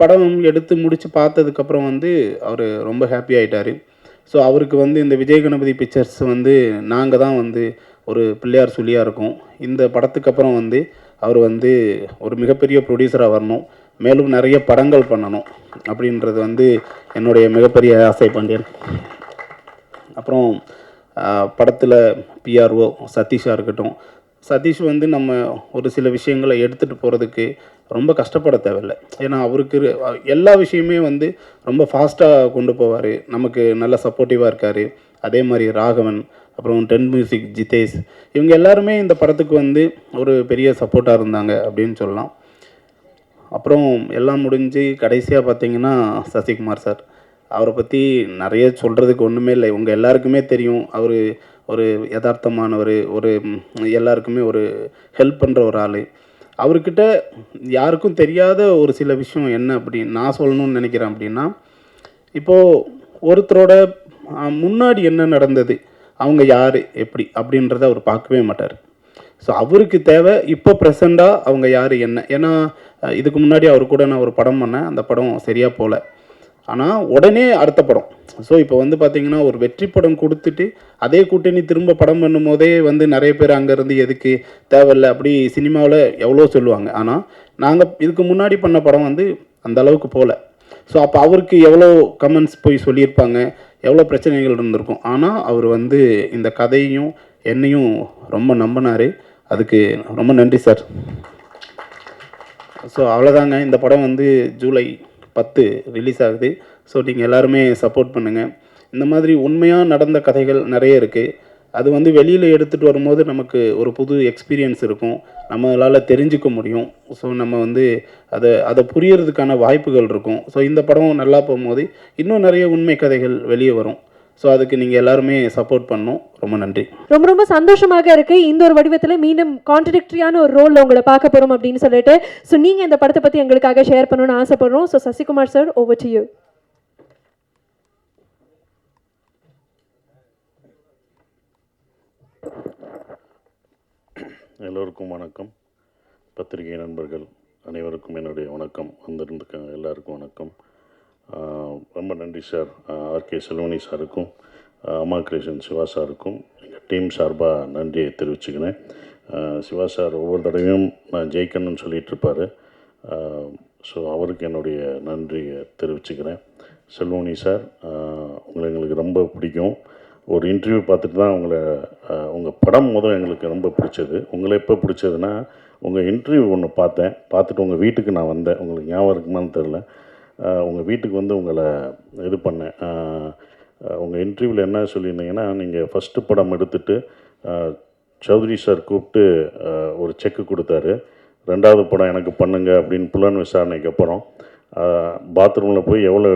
படம் எடுத்து முடித்து பார்த்ததுக்கப்புறம் வந்து அவர் ரொம்ப ஹாப்பி ஆகிட்டார். ஸோ அவருக்கு வந்து இந்த விஜய் கணபதி பிக்சர்ஸ் வந்து நாங்கள் தான் வந்து ஒரு பிள்ளையார் சொல்லியாக இருக்கோம். இந்த படத்துக்கு அப்புறம் வந்து அவர் வந்து ஒரு மிகப்பெரிய ப்ரொடியூசராக வரணும், மேலும் நிறைய படங்கள் பண்ணணும் அப்படின்றது வந்து என்னுடைய மிகப்பெரிய ஆசை பாண்டியன். அப்புறம் படத்தில் பிஆர்ஓ சதீஷாக இருக்கட்டும், சதீஷ் வந்து நம்ம ஒரு சில விஷயங்களை எடுத்துகிட்டு போகிறதுக்கு ரொம்ப கஷ்டப்பட தேவையில்லை. ஏன்னா அவருக்கு எல்லா விஷயமே வந்து ரொம்ப ஃபாஸ்ட்டாக கொண்டு போவார், நமக்கு நல்ல சப்போர்ட்டிவாக இருக்கார். அதே மாதிரி ராகவன், அப்புறம் டென் மியூசிக் ஜிதேஷ், இவங்க எல்லாருமே இந்த படத்துக்கு வந்து ஒரு பெரிய சப்போர்ட்டாக இருந்தாங்க அப்படின்னு சொல்லலாம். அப்புறம் எல்லாம் முடிஞ்சு கடைசியாக பார்த்திங்கன்னா சசிகுமார் சார், அவரை பற்றி நிறைய சொல்கிறதுக்கு ஒன்றுமே இல்லை. உங்கள் எல்லாருக்குமே தெரியும், அவர் ஒரு யதார்த்தமானவர், ஒரு எல்லாருக்குமே ஒரு ஹெல்ப் பண்ணுற ஒரு ஆள். அவர்கிட்ட யாருக்கும் தெரியாத ஒரு சில விஷயம் என்ன அப்படின்னு நான் சொல்லணும்னு நினைக்கிறேன். அப்படின்னா, இப்போது ஒருத்தரோட முன்னாடி என்ன நடந்தது, அவங்க யார் எப்படி அப்படின்றத அவர் பார்க்கவே மாட்டார். ஸோ அவருக்கு தேவை இப்போ ப்ரெசண்ட்டாக அவங்க யார் என்ன. ஏன்னா இதுக்கு முன்னாடி அவர் கூட நான் ஒரு படம் பண்ணேன், அந்த படம் சரியாக போகல, ஆனால் உடனே அடுத்த படம். ஸோ இப்போ வந்து பார்த்திங்கன்னா ஒரு வெற்றி படம் கொடுத்துட்டு அதே கூட்டணி திரும்ப படம் பண்ணும் போதே வந்து நிறைய பேர் அங்கேருந்து எதுக்கு தேவையில்லை அப்படி சினிமாவில் எவ்வளோ சொல்லுவாங்க. ஆனால் நாங்கள் இதுக்கு முன்னாடி பண்ண படம் வந்து அந்த அளவுக்கு போகல. ஸோ அப்போ அவருக்கு எவ்வளோ கமெண்ட்ஸ் போய் சொல்லியிருப்பாங்க, எவ்வளோ பிரச்சனைகள் இருந்திருக்கும். ஆனால் அவர் வந்து இந்த கதையும் என்னையும் ரொம்ப நம்பினார். அதுக்கு ரொம்ப நன்றி சார். ஸோ அவ்வளோதாங்க. இந்த படம் வந்து ஜூலை 10 ரிலீஸ் ஆகுது. ஸோ நீங்கள் எல்லாருமே சப்போர்ட் பண்ணுங்கள். இந்த மாதிரி உண்மையாக நடந்த கதைகள் நிறைய இருக்குது. அது வந்து வெளியில் எடுத்துகிட்டு வரும்போது நமக்கு ஒரு புது எக்ஸ்பீரியன்ஸ் இருக்கும், நம்மளால் தெரிஞ்சுக்க முடியும். ஸோ நம்ம வந்து அதை புரியறதுக்கான வாய்ப்புகள் இருக்கும். ஸோ இந்த படம் நல்லா போகும்போது இன்னும் நிறைய உண்மை கதைகள் வெளியே வரும். ஸோ அதுக்கு நீங்கள் எல்லாருமே சப்போர்ட் பண்ணணும். ரொம்ப நன்றி. ரொம்ப ரொம்ப சந்தோஷமாக இருக்கு. இந்த ஒரு வடிவத்தில் மீண்டும் கான்ட்ரடிக்டரியான ஒரு ரோலில் உங்களை பார்க்க போகிறோம் அப்படின்னு சொல்லிட்டு. ஸோ நீங்கள் இந்த படத்தை பற்றி எங்களுக்காக ஷேர் பண்ணணும்னு ஆசைப்படுறோம். So Sasikumar sir, over to you. எல்லோருக்கும் வணக்கம். பத்திரிகை நண்பர்கள் அனைவருக்கும் என்னுடைய வணக்கம். வந்திருந்துக்க எல்லாருக்கும் வணக்கம். ரொம்ப நன்றி சார். ஆர்கே செல்வனி சாருக்கும், அம்மா கிரியேஷன் சிவா சாருக்கும் எங்கள் டீம் சார்பாக நன்றியை தெரிவிச்சுக்கிறேன். சிவா சார் ஒவ்வொரு தடவையும் நான் ஜெயிக்கணும்னு சொல்லிகிட்டு இருப்பார். ஸோ அவருக்கு என்னுடைய நன்றியை தெரிவிச்சுக்கிறேன். செல்வனி சார், உங்களை எங்களுக்கு ரொம்ப பிடிக்கும். ஒரு இன்டர்வியூ பார்த்துட்டு தான் உங்கள் படம் எங்களுக்கு ரொம்ப பிடிச்சது. உங்களை எப்போ பிடிச்சதுன்னா, உங்கள் இன்டர்வியூ ஒன்று பார்த்துட்டு உங்கள் வீட்டுக்கு நான் வந்தேன். உங்களுக்கு ஞாபகம் இருக்குமான்னு தெரில. உங்கள் வீட்டுக்கு வந்து உங்களை இது பண்ணேன். உங்கள் இன்டர்வியூவில் என்ன சொல்லியிருந்தீங்கன்னா, நீங்கள் ஃபஸ்ட்டு படம் எடுத்துகிட்டு சௌத்ரி சார் கூப்பிட்டு ஒரு செக்கு கொடுத்தாரு. 2வது படம் எனக்கு பண்ணுங்க அப்படின்னு புலன் விசாரணைக்கு அப்புறம் பாத்ரூமில் போய் எவ்வளோ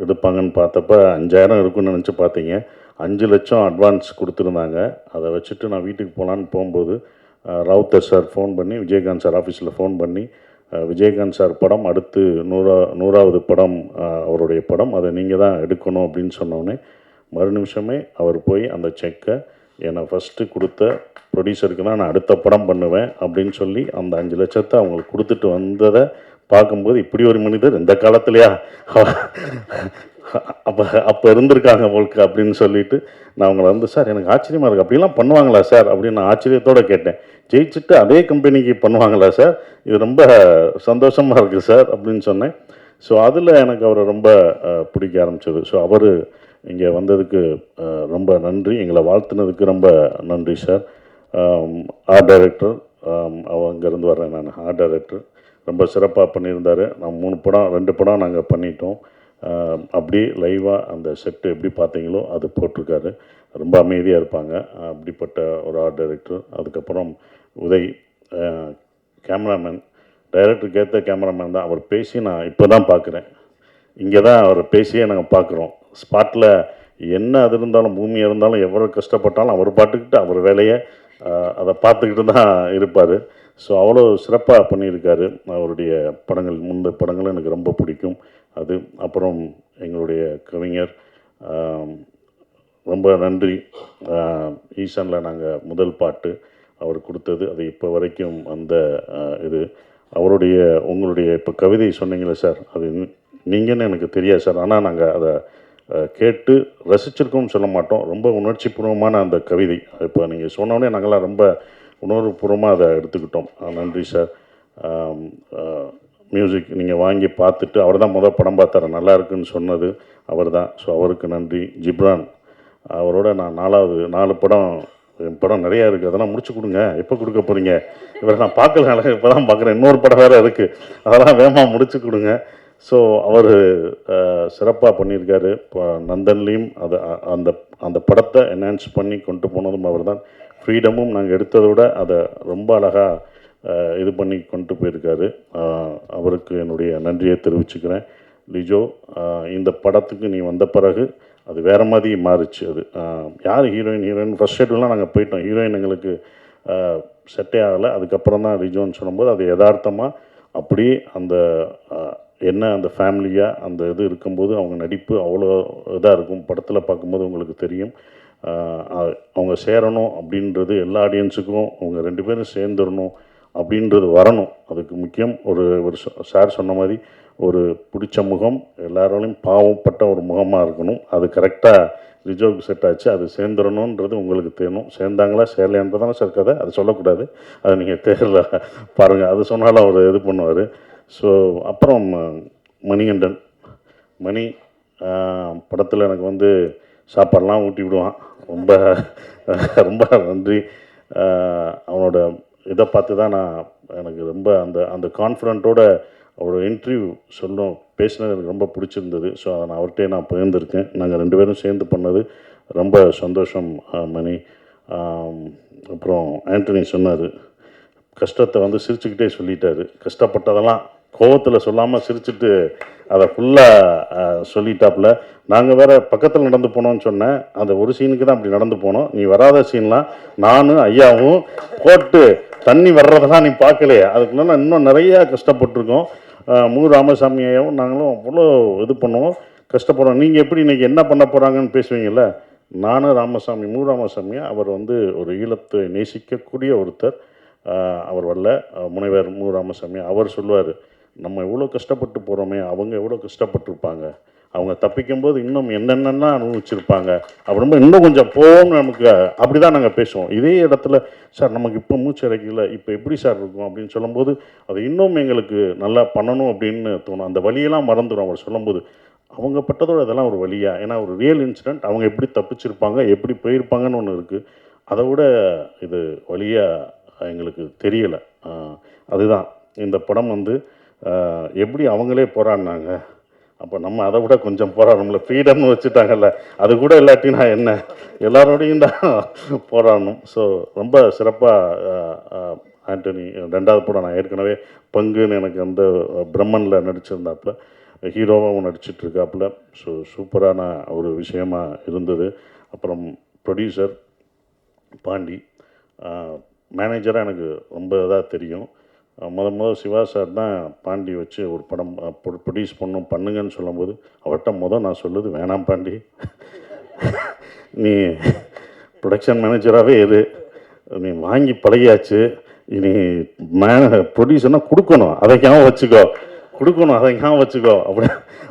எடுப்பாங்கன்னு பார்த்தப்ப 5000 இருக்குன்னு நினச்சி பார்த்தீங்க. 5 லட்சம் அட்வான்ஸ் கொடுத்துருந்தாங்க. அதை வச்சுட்டு நான் வீட்டுக்கு போகலான்னு போகும்போது ராவுத்தர் சார் ஃபோன் பண்ணி, விஜயகாந்த் சார் ஆஃபீஸில் ஃபோன் பண்ணி, விஜயகாந்த் சார் படம் அடுத்து 100வது படம் அவருடைய படம், அதை நீங்கள் தான் எடுக்கணும் அப்படின்னு சொன்னோடனே மறு நிமிஷமே அவர் போய் அந்த செக்கை என்னை ஃபஸ்ட்டு கொடுத்த ப்ரொடியூசருக்கு தான் நான் அடுத்த படம் பண்ணுவேன் அப்படின்னு சொல்லி அந்த 5 லட்சத்தை அவங்களுக்கு கொடுத்துட்டு வந்ததை பார்க்கும்போது, இப்படி ஒரு மனிதர் இந்த காலத்துலையா அப்போ இருந்திருக்காங்க உங்களுக்கு அப்படின்னு சொல்லிட்டு நான் அவங்கள வந்து, சார் எனக்கு ஆச்சரியமாக இருக்குது, அப்படிலாம் பண்ணுவாங்களா சார் அப்படின்னு நான் ஆச்சரியத்தோடு கேட்டேன். ஜெயிச்சுட்டு அதே கம்பெனிக்கு பண்ணுவாங்களா சார், இது ரொம்ப சந்தோஷமாக இருக்குது சார் அப்படின்னு சொன்னேன். ஸோ அதில் எனக்கு அவரை ரொம்ப பிடிக்க ஆரம்பிச்சது. ஸோ அவர் இங்கே வந்ததுக்கு ரொம்ப நன்றி, எங்களை வாழ்த்துனதுக்கு ரொம்ப நன்றி சார். ஆர்ட் டைரக்டர், அங்கேருந்து வர்றேன் நான். ஆர்ட் டைரக்டர் ரொம்ப சிறப்பாக பண்ணியிருந்தார். நான் 2 படம் நாங்கள் பண்ணிட்டோம். அப்படியே லைவாக அந்த செட்டு எப்படி பார்த்தீங்களோ அது போட்டிருக்காரு. ரொம்ப அமைதியாக இருப்பாங்க. அப்படிப்பட்ட ஒரு ஆர்ட் டைரக்டர். அதுக்கப்புறம் உதய் கேமராமேன், டைரக்டருக்கு ஏற்ற கேமராமேன் தான். அவர் பேசி நான் இப்போ தான் பார்க்குறேன். இங்கே தான் அவர் பேசியே நாங்கள் பார்க்குறோம். ஸ்பாட்டில் என்ன அது இருந்தாலும், பூமியாக இருந்தாலும், எவ்வளோ கஷ்டப்பட்டாலும் அவர் பாட்டுக்கிட்டு அவர் வேலையை அதை பார்த்துக்கிட்டு தான் இருப்பார். ஸோ அவ்வளோ சிறப்பாக பண்ணியிருக்காரு. அவருடைய படங்கள், முந்தைய படங்களும் எனக்கு ரொம்ப பிடிக்கும். அது அப்புறம் எங்களுடைய கவிஞர், ரொம்ப நன்றி. ஈசானில் நாங்கள் முதல் பாட்டு அவர் கொடுத்தது, அது இப்போ வரைக்கும் அந்த இது அவருடைய உங்களுடைய இப்போ கவிதை சொன்னீங்களே சார், அது நீங்கன்னு எனக்கு தெரியாது சார். ஆனால் நாங்கள் அதை கேட்டு ரசிச்சிருக்கோம்னு சொல்ல மாட்டோம். ரொம்ப உணர்ச்சிபூர்வமான அந்த கவிதை இப்போ நீங்கள் சொன்னோடனே நாங்கள்லாம் ரொம்ப உணர்வுபூர்வமாக அதை எடுத்துக்கிட்டோம். நன்றி சார். மியூசிக் நீங்கள் வாங்கி பார்த்துட்டு, அவர் தான் படம் பார்த்தாரு, நல்லா இருக்குன்னு சொன்னது அவர் தான். ஸோ அவருக்கு நன்றி. ஜிப்ரான், அவரோட நான் 4 படம், என் படம் நிறையா இருக்குது, அதெல்லாம் முடிச்சு கொடுங்க, எப்போ கொடுக்க போகிறீங்க? இவரை நான் பார்க்கல, இப்போ தான் பார்க்குறேன், இன்னொரு படம் வேறு இருக்குது, அதெல்லாம் வேகமாக முடிச்சு கொடுங்க. ஸோ அவர் சிறப்பாக பண்ணியிருக்காரு. இப்போ நந்தன்லேயும் அந்த படத்தை என்ஹான்ஸ் பண்ணி கொண்டு போனதும் அவர் தான். ஃப்ரீடமும் நாங்கள் எடுத்ததை விட அதை ரொம்ப அழகாக இது பண்ணி கொண்டு போயிருக்காரு. அவருக்கு என்னுடைய நன்றியை தெரிவிச்சுக்கிறேன். லிஜோ, இந்த படத்துக்கு நீ வந்த பிறகு அது வேறு மாதிரி மாறிச்சு. அது யார் ஹீரோயின் ஃபஸ்ட் ஷெட்யூல்லாம் நாங்கள் போயிட்டோம். ஹீரோயின் எங்களுக்கு செட்டே ஆகலை. அதுக்கப்புறம் தான் லிஜோன்னு சொல்லும்போது அது யதார்த்தமாக அப்படியே அந்த என்ன அந்த ஃபேமிலியாக அந்த இது இருக்கும்போது அவங்க நடிப்பு அவ்வளோ இதாக இருக்கும். படத்தில் பார்க்கும்போது உங்களுக்கு தெரியும். அவங்க சேரணும் அப்படின்றது எல்லா ஆடியன்ஸுக்கும், அவங்க 2 பேரும் சேர்ந்துடணும் அப்படின்றது வரணும். அதுக்கு முக்கியம் ஒரு சார் சொன்ன மாதிரி ஒரு பிடிச்ச முகம், எல்லாராலையும் பாவப்பட்ட ஒரு முகமாக இருக்கணும். அது கரெக்டாக ரிஜோவுக்கு செட் ஆச்சு. அது சேர்ந்துடணுன்றது உங்களுக்கு தெரியணும். சேர்ந்தாங்களா சேரலையான்றதான சார் கதை, அது சொல்லக்கூடாது. அது நீங்கள் தேரில் பாருங்கள், அது சொன்னாலும் அவர் இது பண்ணுவார். ஸோ அப்புறம் மணிகண்டன், மணி படத்தில் எனக்கு வந்து சாப்பாடெலாம் ஊட்டி விடுவான். ரொம்ப ரொம்ப நன்றி. அவனோட இதை பார்த்து தான் எனக்கு ரொம்ப அந்த கான்ஃபிடென்ட்டோட அவரோட இன்டர்வியூ பேசினது எனக்கு ரொம்ப பிடிச்சிருந்தது. ஸோ அதை நான் அவர்கிட்டே பகிர்ந்துருக்கேன். நாங்கள் 2 பேரும் சேர்ந்து பண்ணது ரொம்ப சந்தோஷம் மணி. அப்புறம் ஆண்டனி சொன்னார், கஷ்டத்தை வந்து சிரிச்சுக்கிட்டே சொல்லிட்டாரு. கஷ்டப்பட்டதெல்லாம் கோவத்தில் சொல்லாமல் சிரிச்சுட்டு அதை ஃபுல்லாக சொல்லிட்டாப்புல. நாங்கள் வேறு பக்கத்தில் நடந்து போனோம்னு சொன்னேன். அந்த ஒரு சீனுக்கு தான் அப்படி நடந்து போனோம். நீ வராத சீன்லாம் நானும் ஐயாவும் போட்டு தண்ணி வர்றதெல்லாம் நீ பார்க்கலையே. அதுக்குள்ள இன்னும் நிறையா கஷ்டப்பட்டுருக்கோம். மு ராமசாமி ஐயாவும் நாங்களும் அவ்வளோ இது பண்ணுவோம், கஷ்டப்படுறோம். நீங்கள் எப்படி இன்றைக்கி என்ன பண்ண போகிறாங்கன்னு பேசுவீங்கள்ல, நானும் ராமசாமி, மு ராமசாமியை அவர் வந்து ஒரு ஈழத்தை நேசிக்கக்கூடிய ஒருத்தர். அவர் வரல, முனைவர் மு ராமசாமி. அவர் சொல்லுவார், நம்ம எவ்வளோ கஷ்டப்பட்டு போகிறோமே, அவங்க எவ்வளோ கஷ்டப்பட்டுருப்பாங்க, அவங்க தப்பிக்கும்போது இன்னும் என்னென்னலாம் அனுபவிச்சிருப்பாங்க, அப்புறமா இன்னும் கொஞ்சம் போவோம்னு நமக்கு அப்படி தான் நாங்கள் பேசுவோம். இதே இடத்துல சார் நமக்கு இப்போ மூச்சு இறக்கல, இப்போ எப்படி சார் இருக்கும் அப்படின்னு சொல்லும்போது அது இன்னும் எங்களுக்கு நல்லா பண்ணணும் அப்படின்னு தோணும். அந்த வழியெல்லாம் மறந்துடும் அவர் சொல்லும்போது. அவங்க பட்டதோட அதெல்லாம் ஒரு வழியா, ஏன்னா ஒரு ரியல் இன்சிடெண்ட், அவங்க எப்படி தப்பிச்சிருப்பாங்க, எப்படி போயிருப்பாங்கன்னு ஒன்று இருக்குது. அதை விட இது வழியாக எங்களுக்கு தெரியலை. அதுதான் இந்த படம் வந்து எப்படி அவங்களே போராடினாங்க, அப்போ நம்ம அதை விட கொஞ்சம் போராடணும்ல. ஃப்ரீடம்னு வச்சுட்டாங்கல்ல, அது கூட இல்லாட்டினா என்ன, எல்லாரோடையும் தான் போராடணும். ஸோ ரொம்ப சிறப்பாக ஆண்டனி 2வது படம் நான் ஏற்கனவே பங்குன்னு எனக்கு அந்த பிரம்மனில் நடிச்சிருந்தாப்புல, ஹீரோவாகவும் நடிச்சிட்ருக்காப்புல. ஸோ சூப்பரான ஒரு விஷயமா இருந்தது. அப்புறம் ப்ரொடியூசர் பாண்டி, மேனேஜராக எனக்கு ரொம்ப இதாக தெரியும். முதல் சிவா சார் தான் பாண்டி வச்சு ஒரு படம் ப்ரொடியூஸ் பண்ணுங்கன்னு சொல்லும்போது அவர்கிட்ட நான் சொல்லுது, வேணாம் பாண்டி, நீ ப்ரொடக்ஷன் மேனேஜராகவே இரு, நீ வாங்கி பழகியாச்சு, நீ ப்ரொடியூசர்னால் கொடுக்கணும், அதை ஞாபகம் வச்சுக்கோ, கொடுக்கணும், அதை ஞாபகம் வச்சுக்கோ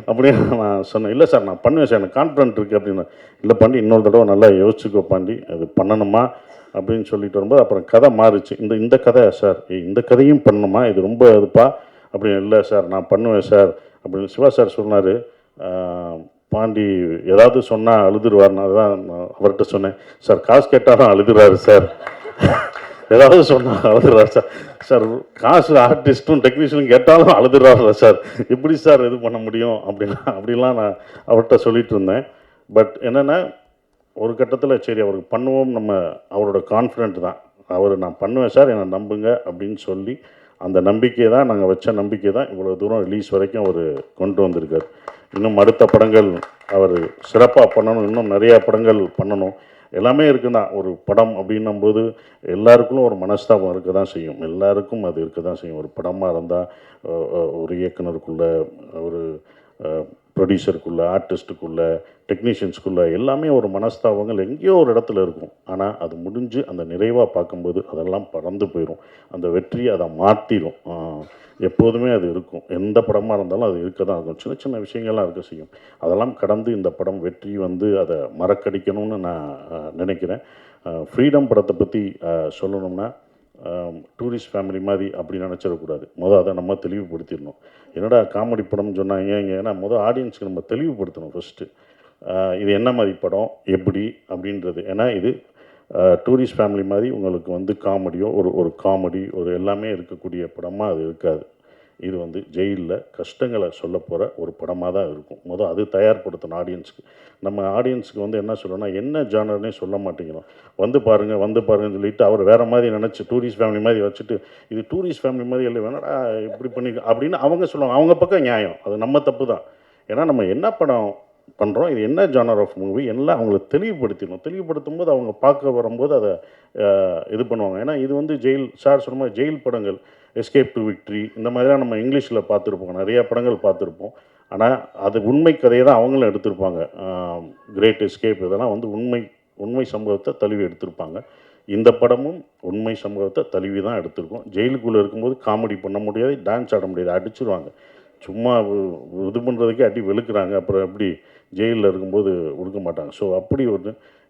அப்படின்னு நான் சொன்னேன். இல்லை சார் நான் பண்ணுவேன் சார், எனக்கு கான்ஃபிடென்ட் இருக்குது அப்படின்னு. இல்லை பாண்டி, இன்னொரு தடவை நல்லா யோசிச்சுக்கோ பாண்டி, அது பண்ணணுமா அப்படின்னு சொல்லிட்டு வரும்போது அப்புறம் கதை மாறிச்சு. இந்த கதை சார், இந்த கதையும் பண்ணணுமா, இது ரொம்ப இதுப்பா அப்படின்னு. இல்லை சார் நான் பண்ணுவேன் சார் அப்படின்னு சிவா சார் சொன்னார். பாண்டி ஏதாவது சொன்னால் அழுதுருவார்னு அதுதான் அவர்கிட்ட சொன்னேன். சார் காசு கேட்டாலும் அழுதுறாரு சார், ஏதாவது சொன்னால் அழுதுறாரு சார். சார் காசு ஆர்டிஸ்ட்டும் டெக்னீஷியனும் கேட்டாலும் அழுதுறாரு சார், எப்படி சார் இது பண்ண முடியும் அப்படிலாம் நான் அவர்கிட்ட சொல்லிட்டு இருந்தேன். பட் என்னென்னா ஒரு கட்டத்தில் சரி அவருக்கு பண்ணுவோம், நம்ம அவரோட கான்ஃபிடென்ட் தான், அவர் நான் பண்ணுவேன் சார் என்னை நம்புங்க அப்படின்னு சொல்லி அந்த நம்பிக்கை தான், நாங்கள் வச்ச நம்பிக்கை தான் இவ்வளோ தூரம் ரிலீஸ் வரைக்கும் அவர் கொண்டு வந்திருக்கார். இன்னும் அடுத்த படங்கள் அவர் சிறப்பாக பண்ணணும், இன்னும் நிறையா படங்கள் பண்ணணும், எல்லாமே இருக்குன்னா. ஒரு படம் அப்படின்னும்போது எல்லாருக்கும் ஒரு மனஸ்தாபம் இருக்க தான் செய்யும், எல்லாருக்கும் அது இருக்க தான் செய்யும். ஒரு படமாக இருந்தால் ஒரு இயக்குனருக்குள்ளே, ஒரு ப்ரொடியூசருக்குள்ளே, ஆர்டிஸ்ட்டுக்குள்ளே, டெக்னீஷியன்ஸ்குள்ளே எல்லாமே ஒரு மனஸ்தாபங்கள் எங்கேயோ ஒரு இடத்துல இருக்கும். ஆனால் அது முடிஞ்சு அந்த நிறைவாக பார்க்கும்போது அதெல்லாம் பறந்து போயிடும், அந்த வெற்றி அதை மாற்றிடும். எப்போதுமே அது இருக்கும், எந்த படமாக இருந்தாலும் அது இருக்க தான் இருக்கும். சின்ன சின்ன விஷயங்கள்லாம் இருக்க செய்யும். அதெல்லாம் கடந்து இந்த படம் வெற்றி வந்து அதை மறக்கடிக்கணும்னு நான் நினைக்கிறேன். ஃப்ரீடம் படத்தை பற்றி சொல்லணும்னா டூரிஸ்ட் ஃபேமிலி மாதிரி அப்படி நினச்சிடக்கூடாது. அதை நம்ம தெளிவுபடுத்திடணும். என்னடா காமெடி படம்னு சொன்னாங்க, ஏன்னா ஆடியன்ஸுக்கு நம்ம தெளிவுபடுத்தணும் ஃபஸ்ட்டு. இது என்ன மாதிரி படம், எப்படி அப்படின்றது. ஏன்னா இது டூரிஸ்ட் ஃபேமிலி மாதிரி உங்களுக்கு வந்து காமெடியோ ஒரு காமெடி ஒரு எல்லாமே இருக்கக்கூடிய படமாக அது இருக்காது. இது வந்து ஜெயிலில் கஷ்டங்களை சொல்ல போகிற ஒரு படமாக தான் இருக்கும். அது தயார்படுத்தணும் ஆடியன்ஸுக்கு. நம்ம ஆடியன்ஸுக்கு வந்து என்ன சொல்லணும்னா, என்ன ஜானர்னே சொல்ல மாட்டேங்கிறோம். வந்து பாருங்கன்னு சொல்லிட்டு அவர் வேறு மாதிரி நினச்சி டூரிஸ்ட் ஃபேமிலி மாதிரி வச்சுட்டு, இது டூரிஸ்ட் ஃபேமிலி மாதிரி இல்லை வேணாடா இப்படி பண்ணி அப்படின்னு அவங்க சொல்லுவாங்க. அவங்க பக்கம் நியாயம், அது நம்ம தப்பு தான். ஏன்னா நம்ம என்ன படம் பண்ணுறோம், இது என்ன ஜானர் ஆஃப் மூவி எல்லாம் அவங்களுக்கு தெளிவுபடுத்திடணும். தெளிவுபடுத்தும் போது அவங்க பார்க்க வரும்போது அதை இது பண்ணுவாங்க. ஏன்னா இது வந்து ஜெயில் சார் சொன்ன மாதிரி ஜெயில் படங்கள், எஸ்கேப் டு விக்ட்ரி, இந்த மாதிரிலாம் நம்ம இங்கிலீஷில் பார்த்துருப்போம், நிறையா படங்கள் பார்த்துருப்போம். ஆனால் அது உண்மை கதையை தான் அவங்களும் எடுத்திருப்பாங்க. கிரேட் எஸ்கேப் இதெல்லாம் வந்து உண்மை சம்பவத்தை தழுவி எடுத்திருப்பாங்க. இந்த படமும் உண்மை சம்பவத்தை தழுவி தான் எடுத்திருக்கோம். ஜெயிலுக்குள்ளே இருக்கும்போது காமெடி பண்ண முடியாது, டான்ஸ் ஆட முடியாது, அடிச்சிருவாங்க. சும்மா இது பண்ணுறதுக்கே அடி வெளுக்கிறாங்க. அப்புறம் எப்படி ஜெயிலில் இருக்கும்போது கொடுக்க மாட்டாங்க. ஸோ அப்படி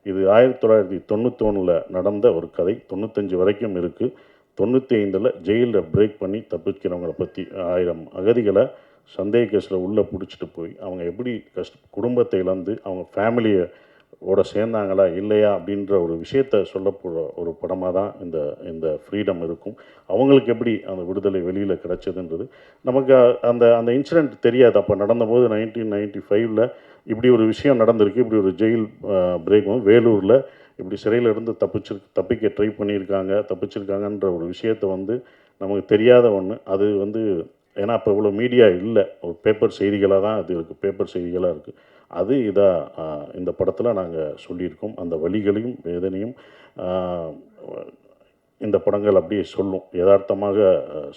இது 1991 நடந்த ஒரு கதை, 95 வரைக்கும் இருக்குது. 95 ஜெயிலில் பிரேக் பண்ணி தப்பிக்கிறவங்களை பற்றி 1000 அகதிகளை சந்தேக கேஸில் உள்ளே பிடிச்சிட்டு போய் அவங்க எப்படி குடும்பத்தை இழந்து அவங்க ஃபேமிலியோட சேர்ந்தாங்களா இல்லையா அப்படின்ற ஒரு விஷயத்தை சொல்லப்போகிற ஒரு படமாக தான் இந்த ஃப்ரீடம் இருக்கும். அவங்களுக்கு எப்படி அந்த விடுதலை வெளியில் கிடச்சதுன்றது நமக்கு அந்த இன்சிடெண்ட் தெரியாது. அப்போ நடந்தபோது 1995 இப்படி ஒரு விஷயம் நடந்திருக்கு. இப்படி ஒரு ஜெயில் பிரேக் வந்து வேலூரில் இப்படி சிறையில் இருந்து தப்பிக்க ட்ரை தப்பிச்சிருக்காங்கன்ற ஒரு விஷயத்தை வந்து நமக்கு தெரியாத ஒன்று. அது வந்து ஏன்னா அப்போ இவ்வளோ மீடியா இல்லை, ஒரு பேப்பர் செய்திகளாக தான் அது இருக்குது, பேப்பர் செய்திகளாக இருக்குது. அது இதாக இந்த படத்தில் நாங்கள் சொல்லியிருக்கோம். அந்த வலிகளையும் வேதனையும் இந்த படங்கள் அப்படியே சொல்லும், யதார்த்தமாக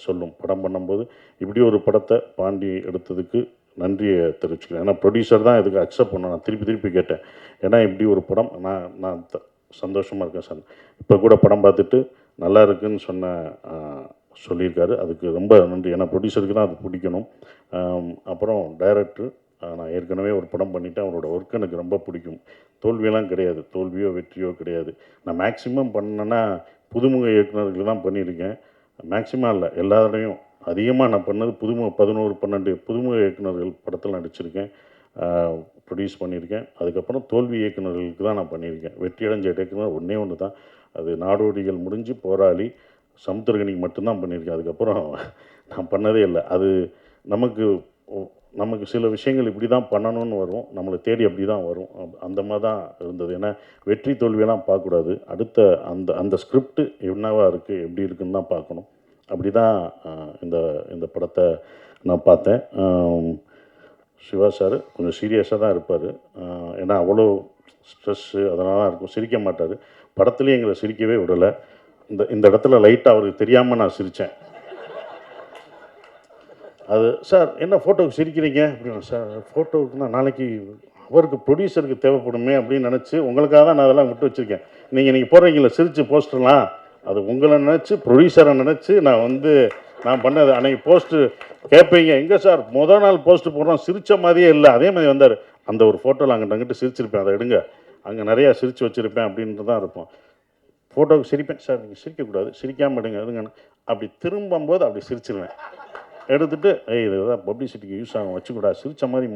சொல்லும். படம் பண்ணும்போது இப்படி ஒரு படத்தை பாண்டி எடுத்ததுக்கு நன்றியை தெரிவிச்சுக்கிறேன். ஏன்னா ப்ரொடியூசர் தான் இதுக்கு அக்செப்ட் பண்ண. நான் திருப்பி கேட்டேன், ஏன்னா இப்படி ஒரு படம் நான் சந்தோஷமாக இருக்கேன் சார். இப்போ கூட படம் பார்த்துட்டு நல்லா இருக்குன்னு சொல்லியிருக்காரு. அதுக்கு ரொம்ப நன்றி. ஏன்னா ப்ரொடியூசருக்கு தான் அது பிடிக்கணும். அப்புறம் டைரக்டர், நான் ஏற்கனவே ஒரு படம் பண்ணிவிட்டேன், அவரோட ஒர்க் எனக்கு ரொம்ப பிடிக்கும். தோல்வியெல்லாம் கிடையாது, தோல்வியோ வெற்றியோ கிடையாது. நான் மேக்ஸிமம் பண்ணேன்னா புதுமுக இயக்குநர்கள் தான் பண்ணியிருக்கேன். மேக்ஸிமம் இல்லை, எல்லாரையும் அதிகமாக நான் பண்ணது 11, 12 புதுமுக இயக்குநர்கள் படத்தில் நடிச்சிருக்கேன், ப்ரொடியூஸ் பண்ணியிருக்கேன். அதுக்கப்புறம் தோல்வி இயக்குநர்களுக்கு தான் நான் பண்ணியிருக்கேன். வெற்றி அடைஞ்ச இயக்குனர் ஒன்று தான், அது நாடோடிகள் முடிஞ்சு போராளி சமுத்திரகனிக்கு மட்டும்தான் பண்ணியிருக்கேன். அதுக்கப்புறம் நான் பண்ணதே இல்லை. அது நமக்கு சில விஷயங்கள் இப்படி தான் பண்ணணும்னு வரும், நம்மளை தேடி அப்படி தான் வரும். அந்த மாதிரி தான் இருந்தது. ஏன்னா வெற்றி தோல்வியெல்லாம் பார்க்கக்கூடாது, அடுத்த அந்த ஸ்கிரிப்ட் என்னவா இருக்குது எப்படி இருக்குன்னு தான் பார்க்கணும். அப்படி தான் இந்த படத்தை நான் பார்த்தேன். சிவா சார் கொஞ்சம் சீரியஸாக தான் இருப்பார், ஏன்னா அவ்வளோ ஸ்ட்ரெஸ்ஸு அதனால தான் இருக்கும், சிரிக்க மாட்டார். படத்துலேயும் எங்களை சிரிக்கவே விடலை. இந்த இடத்துல லைட்டாக அவருக்கு தெரியாமல் நான் சிரித்தேன். அது சார் என்ன ஃபோட்டோவுக்கு சிரிக்கிறீங்க அப்படின்னு. சார் ஃபோட்டோவுக்கு தான் நாளைக்கு அவருக்கு ப்ரொடியூசருக்கு தேவைப்படுமே அப்படின்னு நினச்சி உங்களுக்காக தான் நான் அதெல்லாம் விட்டு வச்சுருக்கேன். நீங்கள் போடுறீங்களா சிரித்து போஸ்டர்லாம், அது உங்களை நினச்சி ப்ரொடியூசரை நினச்சி நான் பண்ணது. அன்றைக்கி போஸ்ட்டு கேட்பீங்க, எங்கே சார் மொதல் நாள் போஸ்ட்டு போடுறோம் சிரித்த மாதிரியே இல்லை, அதே மாதிரி வந்தார். அந்த ஒரு ஃபோட்டோவில் அங்கிட்டு சிரிச்சிருப்பேன், அதை எடுங்க, அங்கே நிறையா சிரித்து வச்சுருப்பேன் அப்படின்ட்டு தான் இருப்போம். ஃபோட்டோவுக்கு சிரிப்பேன், சார் நீங்கள் சிரிக்கக்கூடாது, சிரிக்காமல் எடுங்க எடுங்க. அப்படி திரும்பும்போது அப்படி சிரிச்சிருவேன், எடுத்துகிட்டு இதுதான் பப்ளிசிட்டிக்கு யூஸ் ஆகும் வச்சுக்கூடாது, சிரித்த மாதிரி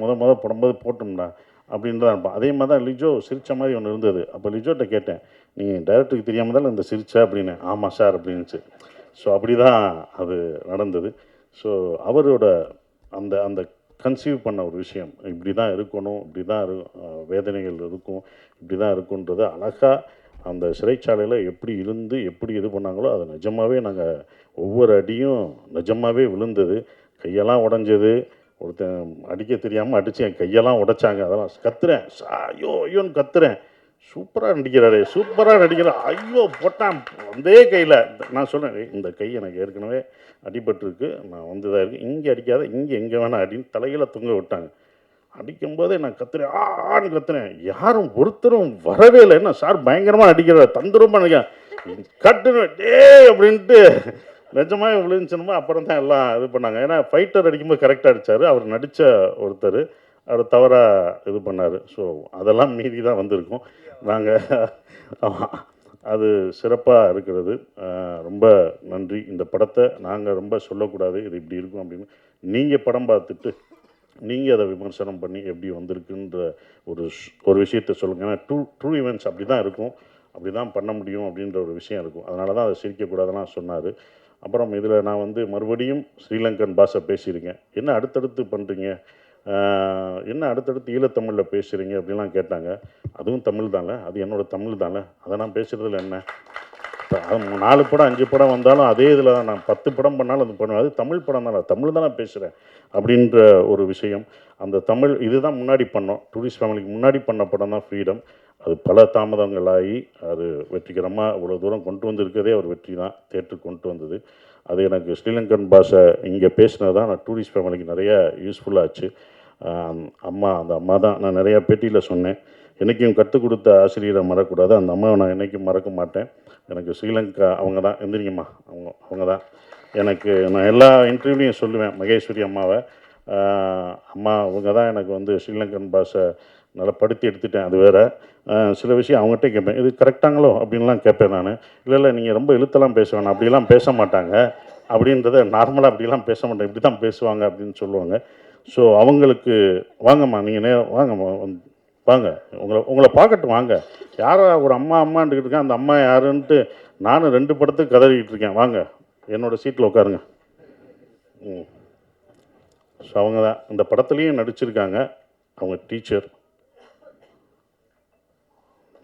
போடும்போது போட்டோம்டா அப்படின்ட்டு தான் இருப்போம். அதே மாதிரி தான் லிஜோ சிரித்த மாதிரி ஒன்று இருந்தது. அப்போ லிஜோட்ட கேட்டேன், நீங்கள் டைரக்டருக்கு தெரியாமல் தான் இந்த சிரிச்சா அப்படின்னு. ஆமாம் சார் அப்படின்னுச்சு. ஸோ அப்படி தான் அது நடந்தது. ஸோ அவரோட அந்த கன்சீவ் பண்ண ஒரு விஷயம், இப்படி தான் இருக்கணும், இப்படி தான் வேதனைகள் இருக்கும், இப்படி தான் இருக்குன்றது அழகாக அந்த சிறைச்சாலையில் எப்படி இருந்து எப்படி இது பண்ணாங்களோ அது நிஜமாகவே நாங்கள் ஒவ்வொரு அடியும் நிஜமாகவே விழுந்தது. கையெல்லாம் உடஞ்சது, ஒருத்தன் அடிக்க தெரியாமல் அடித்து என் கையெல்லாம் உடைச்சாங்க. அதெல்லாம் கத்துறேன், ஐயோ ஐயோன்னு கத்துறேன். சூப்பராக நடிக்கிறாரு, சூப்பராக நடிக்கிறார், ஐயோ போட்டான் அதே கையில். நான் சொன்னேன், இந்த கை எனக்கு ஏற்கனவே அடிபட்டுருக்கு, நான் இதாக இருக்குது, இங்கே அடிக்காத இங்கே எங்கே வேணால் அடின்னு தலையில் தொங்க விட்டாங்க. அடிக்கும்போதே நான் கத்துறேன், ஆன்னு கத்துறேன். யாரும் ஒருத்தரும் வரவே இல்லை. என்ன சார் பயங்கரமாக அடிக்கிறார், தந்திரமாக நினைக்கிறேன், கட்டுன்னு டே அப்படின்ட்டு நிஜமாக விழுந்துச்சுனமா. அப்புறம் தான் எல்லாம் இது பண்ணாங்க. ஏன்னா ஃபைட்டர் அடிக்கும்போது கரெக்டாக அடித்தார், அவர் நடித்த ஒருத்தர் அவர் தவறாக இது பண்ணார். ஸோ அதெல்லாம் மீறி தான் வந்திருக்கோம் நாங்கள். அது சிறப்பாக இருக்கிறது. ரொம்ப நன்றி. இந்த படத்தை நாங்கள் ரொம்ப சொல்லக்கூடாது, இது இப்படி இருக்கும் அப்படின்னு. நீங்கள் படம் பார்த்துட்டு நீங்கள் அதை விமர்சனம் பண்ணி எப்படி வந்திருக்குன்ற ஒரு விஷயத்தை சொல்லுங்கள். ஏன்னா ட்ரூ ஈவெண்ட்ஸ் அப்படி தான் இருக்கும், அப்படி தான் பண்ண முடியும் அப்படின்ற ஒரு விஷயம் இருக்கும். அதனால தான் அதை சிரிக்கக்கூடாதுலாம் சொன்னார். அப்புறம் இதில் நான் மறுபடியும் ஸ்ரீலங்கன் பாஷை பேசியிருக்கேன். என்ன அடுத்தடுத்து பண்ணுறீங்க, என்ன அடுத்தடுத்து ஈழத்தமிழில் பேசுகிறீங்க அப்படின்லாம் கேட்டாங்க. அதுவும் தமிழ் தானே, அது என்னோடய தமிழ் தானே, அதை நான் பேசுகிறதுல என்ன. 4 படம் 5 படம் வந்தாலும் அதே இதில் தான். நான் 10 படம் பண்ணாலும் அது பண்ணுவேன், அது தமிழ் படம் தானே, தமிழ் தான் நான் பேசுகிறேன் அப்படின்ற ஒரு விஷயம். அந்த தமிழ் இதுதான் முன்னாடி பண்ணோம், டூரிஸ்ட் ஃபேமிலிக்கு முன்னாடி பண்ண படம் தான் ஃப்ரீடம். அது பல தாமதங்களாகி அது வெற்றிகரமாக இவ்வளோ தூரம் கொண்டு வந்திருக்கதே ஒரு வெற்றி தான், தேட்டருக்கு கொண்டு வந்தது. அது எனக்கு ஸ்ரீலங்கன் பாஷை இங்கே பேசினது தான் நான் டூரிஸ்ட் ஃபேமிலிக்கு நிறைய யூஸ்ஃபுல்லாச்சு. அந்த அம்மா தான் நான் நிறையா பேட்டியில் சொன்னேன், என்றைக்கும் கற்றுக் கொடுத்த ஆசிரியரை மறக்கக்கூடாது, அந்த அம்மாவை நான் என்றைக்கும் மறக்க மாட்டேன். எனக்கு ஸ்ரீலங்கா அவங்க தான், எந்திரிங்கம்மா, அவங்க தான் எனக்கு. நான் எல்லா இன்டர்வியூலையும் சொல்லுவேன் மகேஸ்வரி அம்மாவை, அம்மா அவங்க தான் எனக்கு ஸ்ரீலங்கன் பாஷை நல்லா படுத்தி எடுத்துட்டேன். அது வேறு சில விஷயம் அவங்ககிட்ட கேட்பேன், இது கரெக்டாங்களோ அப்படின்லாம் கேட்பேன் நான். இல்லை நீங்கள் ரொம்ப இழுத்தெல்லாம் பேச வேணாம், அப்படிலாம் பேச மாட்டாங்க அப்படின்றத, நார்மலாக அப்படிலாம் பேச மாட்டேன், இப்படி தான் பேசுவாங்க அப்படின்னு சொல்லுவாங்க. ஸோ அவங்களுக்கு வாங்கம்மா, நீங்கள் வாங்கம்மா, வாங்க, உங்களை பார்க்கட்டும், வாங்க. யாரோ ஒரு அம்மான்ட்டுக்கிட்டு இருக்கேன், அந்த அம்மா யாருன்ட்டு நானும் 2 படத்துக்கு கதறிக்கிட்டு இருக்கேன், வாங்க என்னோடய சீட்டில் உட்காருங்க. ஸோ அவங்க தான் இந்த படத்துலேயும் நடிச்சிருக்காங்க. அவங்க டீச்சர்,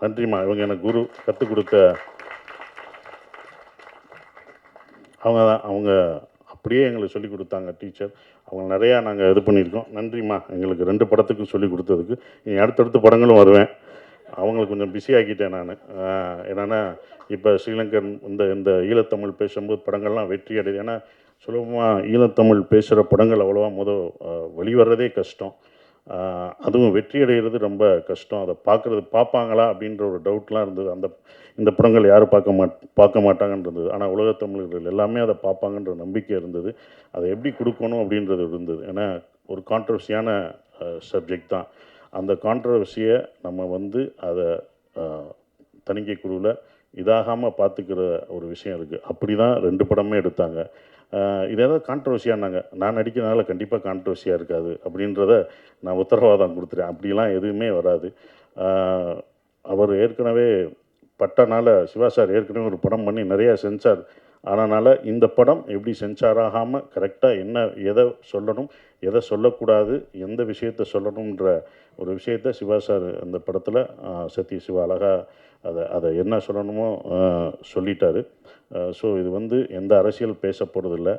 நன்றிம்மா. இவங்க எனக்கு குரு, கற்றுக் கொடுத்த அவங்க தான். அவங்க அப்படியே எங்களுக்கு சொல்லிக் கொடுத்தாங்க டீச்சர். அவங்க நிறையா நாங்கள் இது பண்ணியிருக்கோம். நன்றிம்மா, எங்களுக்கு 2 படத்துக்கும் சொல்லிக் கொடுத்ததுக்கு. இனி அடுத்தடுத்த படங்களும் வருவேன். அவங்களை கொஞ்சம் பிஸி ஆக்கிட்டேன் நான். என்னென்னா இப்போ ஸ்ரீலங்கன் இந்த ஈழத்தமிழ் பேசும்போது படங்கள்லாம் வெற்றி அடையுது. ஏன்னா சுலபமாக ஈழத்தமிழ் பேசுகிற படங்கள் அவ்வளோவா வெளிவரதே கஷ்டம். அதுவும் வெற்றி அடைகிறது ரொம்ப கஷ்டம். அதை பார்ப்பாங்களா அப்படின்ற ஒரு டவுட்லாம் இருந்தது. இந்த படங்கள் யாரும் பார்க்க மாட்டாங்கன்றது. ஆனால் உலகத்தமிழர்கள் எல்லாமே அதை பார்ப்பாங்கன்ற நம்பிக்கை இருந்தது. அதை எப்படி கொடுக்கணும் அப்படின்றது இருந்தது. ஏன்னா ஒரு கான்ட்ரவர்சியான சப்ஜெக்ட் தான். அந்த கான்ட்ரவர்சியை நம்ம அதை தணிக்கை குழுவில் இதாகாமல் பார்த்துக்கிற ஒரு விஷயம் இருக்குது. அப்படி தான் 2 படமே எடுத்தாங்க. இது ஏதாவது கான்ட்ரவர்சியானாங்க, நான் நடிக்கிறதுனால கண்டிப்பாக கான்ட்ரவர்சியாக இருக்காது அப்படின்றத நான் உத்தரவாதம் கொடுத்துறேன். அப்படிலாம் எதுவுமே வராது. அவர் ஏற்கனவே பட்டனால சிவா சார் ஏற்கனவே ஒரு படம் பண்ணி நிறையா சென்சார் ஆனனால இந்த படம் எப்படி சென்சார் ஆகாமல் கரெக்டாக எதை சொல்லணும், எதை சொல்லக்கூடாது, எந்த விஷயத்தை சொல்லணுன்ற ஒரு விஷயத்தை சிவா சார் அந்த படத்தில் சத்ய சிவா அழகாக அதை என்ன சொல்லணுமோ சொல்லிட்டாரு. ஸோ இது எந்த அரசியல் பேச போகிறதில்ல.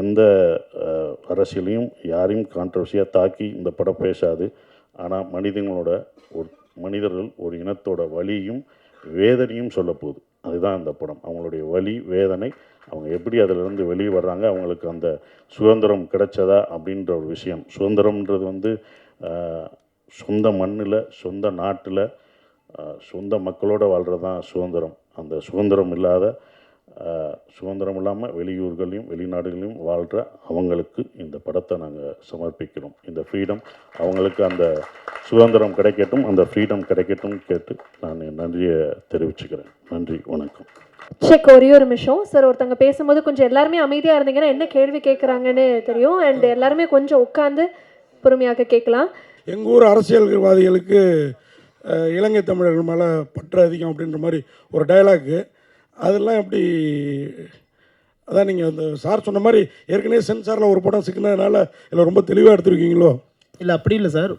எந்த அரசியலையும் யாரையும் கான்ட்ரவர்சியாக தாக்கி இந்த படம் பேசாது. ஆனால் மனிதர்கள் ஒரு இனத்தோட வலியும் வேதனையும் சொல்ல போகுது. அதுதான் இந்த படம். அவங்களுடைய வலி வேதனை, அவங்க எப்படி அதிலிருந்து வெளியே வர்றாங்க, அவங்களுக்கு அந்த சுதந்திரம் கிடைச்சதா அப்படின்ற ஒரு விஷயம். சுதந்திரம்ன்றது சொந்த மண்ணில், சொந்த நாட்டில், சொந்த மக்களோடு வாழ்கிறது தான் சுதந்திரம். அந்த சுதந்திரம் இல்லாமல் வெளியூர்களையும் வெளிநாடுகளையும் வாழ்கிற அவங்களுக்கு இந்த படத்தை நாங்கள் சமர்ப்பிக்கிறோம். இந்த ஃப்ரீடம் அவங்களுக்கு, அந்த சுதந்திரம் கிடைக்கட்டும், அந்த ஃப்ரீடம் கிடைக்கட்டும் கேட்டு நான் என் நன்றியை தெரிவிச்சுக்கிறேன். நன்றி, வணக்கம். செக் ஒரே ஒரு நிமிஷம் சார். ஒருத்தங்க பேசும்போது கொஞ்சம் எல்லாருமே அமைதியாக இருந்தீங்கன்னா என்ன கேள்வி கேட்குறாங்கன்னு தெரியும். அண்ட் எல்லாருமே கொஞ்சம் உட்காந்து பொறுமையாக கேட்கலாம். எங்கள் ஊர் அரசியல்வாதிகளுக்கு இலங்கை தமிழர்கள் மேலே பற்று அதிகம் அப்படின்ற மாதிரி ஒரு டயலாக்கு, அதெல்லாம் எப்படி? அதான் நீங்கள் அந்த சார் சொன்ன மாதிரி ஏற்கனவே சென்சாரில் ஒரு படம் சிக்கினதுனால இல்லை ரொம்ப தெளிவாக எடுத்துருக்கீங்களோ? இல்லை, அப்படி இல்லை சார்.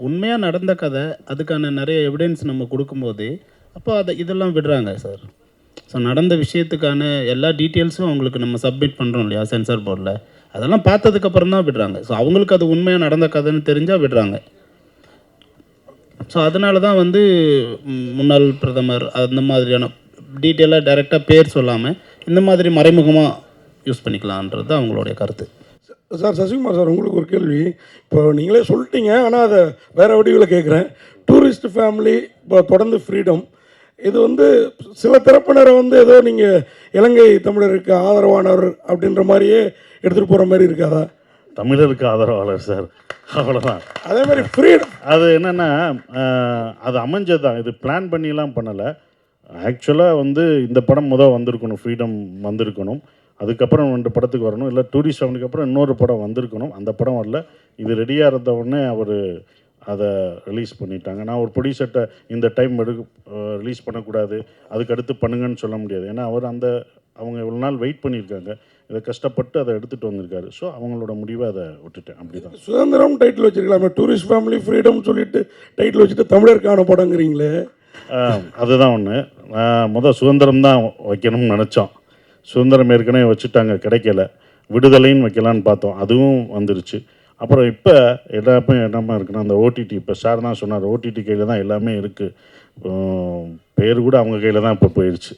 உண்மையாக நடந்த கதை, அதுக்கான நிறைய எவிடன்ஸ் நம்ம கொடுக்கும்போது அப்போ இதெல்லாம் விடுறாங்க சார். ஸோ நடந்த விஷயத்துக்கான எல்லா டீட்டெயில்ஸும் அவங்களுக்கு நம்ம சப்மிட் பண்ணுறோம் இல்லையா சென்சார் போர்டில், அதெல்லாம் பார்த்ததுக்கப்புறம் தான் விடுறாங்க. ஸோ அவங்களுக்கு அது உண்மையாக நடந்த கதைன்னு தெரிஞ்சால் விடுறாங்க. ஸோ அதனால தான் முன்னாள் பிரதமர் அந்த மாதிரியான டீட்டெயிலாக டைரெக்டாக பேர் சொல்லாமல் இந்த மாதிரி மறைமுகமாக யூஸ் பண்ணிக்கலான்றது தான் அவங்களுடைய கருத்து. சார் சசிகுமார் சார், உங்களுக்கு ஒரு கேள்வி. இப்போ நீங்களே சொல்லிட்டீங்க, ஆனால் அதை வேறு வடிவில் கேட்குறேன். டூரிஸ்ட் ஃபேமிலி இப்போ தொடர்ந்து ஃப்ரீடம், இது சில தரப்பினரை ஏதோ நீங்கள் இலங்கை தமிழருக்கு ஆதரவானவர் அப்படின்ற மாதிரியே எடுத்துகிட்டு போகிற மாதிரி இருக்காதா? தமிழருக்கு ஆதரவாளர் சார், அவ்வளோதான். அதே மாதிரி ஃப்ரீடம் அது என்னென்னா அது அமைஞ்சது தான். இது பிளான் பண்ணிலாம் பண்ணலை. ஆக்சுவலாக இந்த படம் வந்திருக்கணும், ஃப்ரீடம் வந்திருக்கணும். அதுக்கப்புறம் 2 படத்துக்கு வரணும். இல்லை டூரிஸ்ட் ஃபேமிலிக்கு அப்புறம் இன்னொரு படம் வந்திருக்கணும். அந்த படம் வரல. இது ரெடியாக இருந்த உடனே அவர் அதை ரிலீஸ் பண்ணிட்டாங்க. நான் ஒரு ப்ரொடியூசர்கிட்ட இந்த டைம் ரிலீஸ் பண்ணக்கூடாது, அதுக்கு அடுத்து பண்ணுங்கன்னு சொல்ல முடியாது. ஏன்னா அவங்க இவ்வளோ நாள் வெயிட் பண்ணியிருக்காங்க, இதை கஷ்டப்பட்டு அதை எடுத்துகிட்டு வந்திருக்காரு. ஸோ அவங்களோட முடிவை அதை விட்டுட்டேன். அப்படி தான். சுதந்திரம் டைட்டில் வச்சுருக்கலாமே, டூரிஸ்ட் ஃபேமிலி ஃப்ரீடம் சொல்லிட்டு டைட்டில் வச்சுட்டு தமிழருக்கான படங்கிறீங்களே. அதுதான் ஒன்று. சுதந்திரம் தான் வைக்கணும்னு நினச்சோம். சுதந்திரம் ஏற்கனவே வச்சுட்டாங்க, கிடைக்கல. விடுதலைன்னு வைக்கலான்னு பார்த்தோம், அதுவும் வந்துருச்சு. அப்புறம் இப்போ எல்லாமே என்னமா இருக்குன்னா அந்த ஓடிடி, இப்போ சார் தான் சொன்னார், ஓடிடி கையில் தான் எல்லாமே இருக்குது. பேர் கூட அவங்க கையில் தான் இப்போ போயிடுச்சு.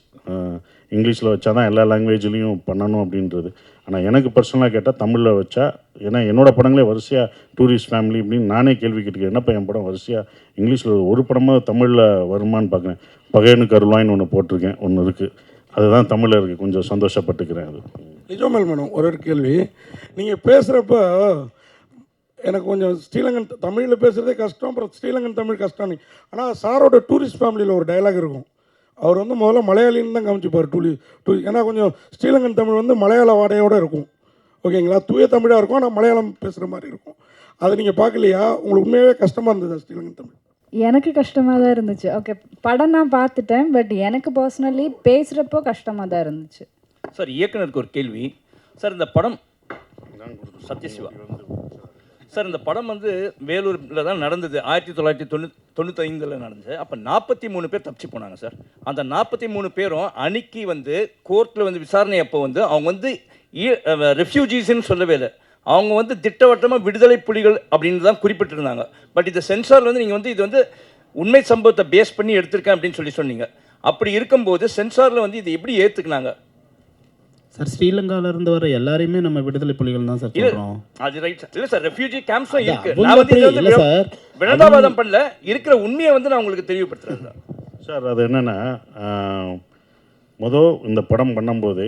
இங்கிலீஷில் வச்சா தான் எல்லா லாங்குவேஜ்லேயும் பண்ணணும் அப்படின்றது. ஆனால் எனக்கு பர்சனலாக கேட்டால் தமிழில் வச்சா, ஏன்னா என்னோடய படங்களே வரிசையாக டூரிஸ்ட் ஃபேமிலி அப்படின்னு நானே கேள்வி கேட்டுக்கிறேன். என்னப்பா என் படம் வரிசையாக இங்கிலீஷில் ஒரு படமாக தமிழில் வருமானு பார்க்குறேன். பகையனு கருளாயின்னு ஒன்று போட்டிருக்கேன், ஒன்று இருக்குது. அதுதான் தமிழில் இருக்குது. கொஞ்சம் சந்தோஷப்பட்டுக்கிறேன். அது நிஜமல் மேடம். ஒரு கேள்வி, நீங்கள் பேசுகிறப்ப எனக்கு கொஞ்சம் ஸ்ரீலங்கன் தமிழில் பேசுகிறதே கஷ்டம், அப்புறம் ஸ்ரீலங்கன் தமிழ் கஷ்டம். ஆனால் சாரோட டூரிஸ்ட் ஃபேமிலியில் ஒரு டைலாக் இருக்கும். அவர் முதல்ல மலையாளின்னு தான் காமிச்சிப்பார். ஏன்னா கொஞ்சம் ஸ்ரீலங்கன் தமிழ் மலையாள வாடையோடு இருக்கும். ஓகேங்களா? தூய தமிழாக இருக்கும், ஆனால் மலையாளம் பேசுகிற மாதிரி இருக்கும். அதை நீங்கள் பார்க்கலையா? உங்களுக்கு உண்மையாகவே கஷ்டமாக இருந்ததா ஸ்ரீலங்கன் தமிழ்? எனக்கு கஷ்டமாக தான் இருந்துச்சு. ஓகே, படம் நான் பார்த்துட்டேன், பட் எனக்கு பர்சனலி பேசுகிறப்போ கஷ்டமாக தான் இருந்துச்சு. சார், இயக்குனருக்கு ஒரு கேள்வி. சார், இந்த படம் சத்யசிவா சார் இந்த படம் வந்து வேலூரில் தான் நடந்தது, 1995 நடந்தது. அப்போ 43 பேர் தப்பிச்சு போனாங்க சார். அந்த 43 பேரும் அன்னைக்கு வந்து கோர்ட்டில் வந்து விசாரணை அப்போ வந்து அவங்க வந்து ரெஃப்யூஜிஸ்ன்னு சொல்லவே இல்லை, அவங்க வந்து திட்டவட்டமாக விடுதலை புலிகள் அப்படின்னு தான் குறிப்பிட்டிருந்தாங்க. பட் இந்த சென்சாரில் வந்து நீங்கள் வந்து இது வந்து உண்மை சம்பவத்தை பேஸ் பண்ணி எடுத்திருக்கேன் அப்படின்னு சொன்னீங்க. அப்படி இருக்கும்போது சென்சாரில் வந்து இது எப்படி ஏற்றுக்கினாங்க சார்? ஸ்ரீலங்காவில் இருந்து வர எல்லாரையுமே நம்ம விடுதலை புலிகள் தான் சார் சொல்கிறோம். அது ரைட் சார். இல்லை சார், ரெஃப்யூஜி கேம்ப்ஸும் இருக்கு. நான் வந்து இது வந்து சார் வினதாவாதம் பண்ணல, இருக்கிற உண்மையை வந்து நான் உங்களுக்கு தெளிவுபடுத்துறேன் சார். அது என்னென்னா, இந்த படம் பண்ணும்போது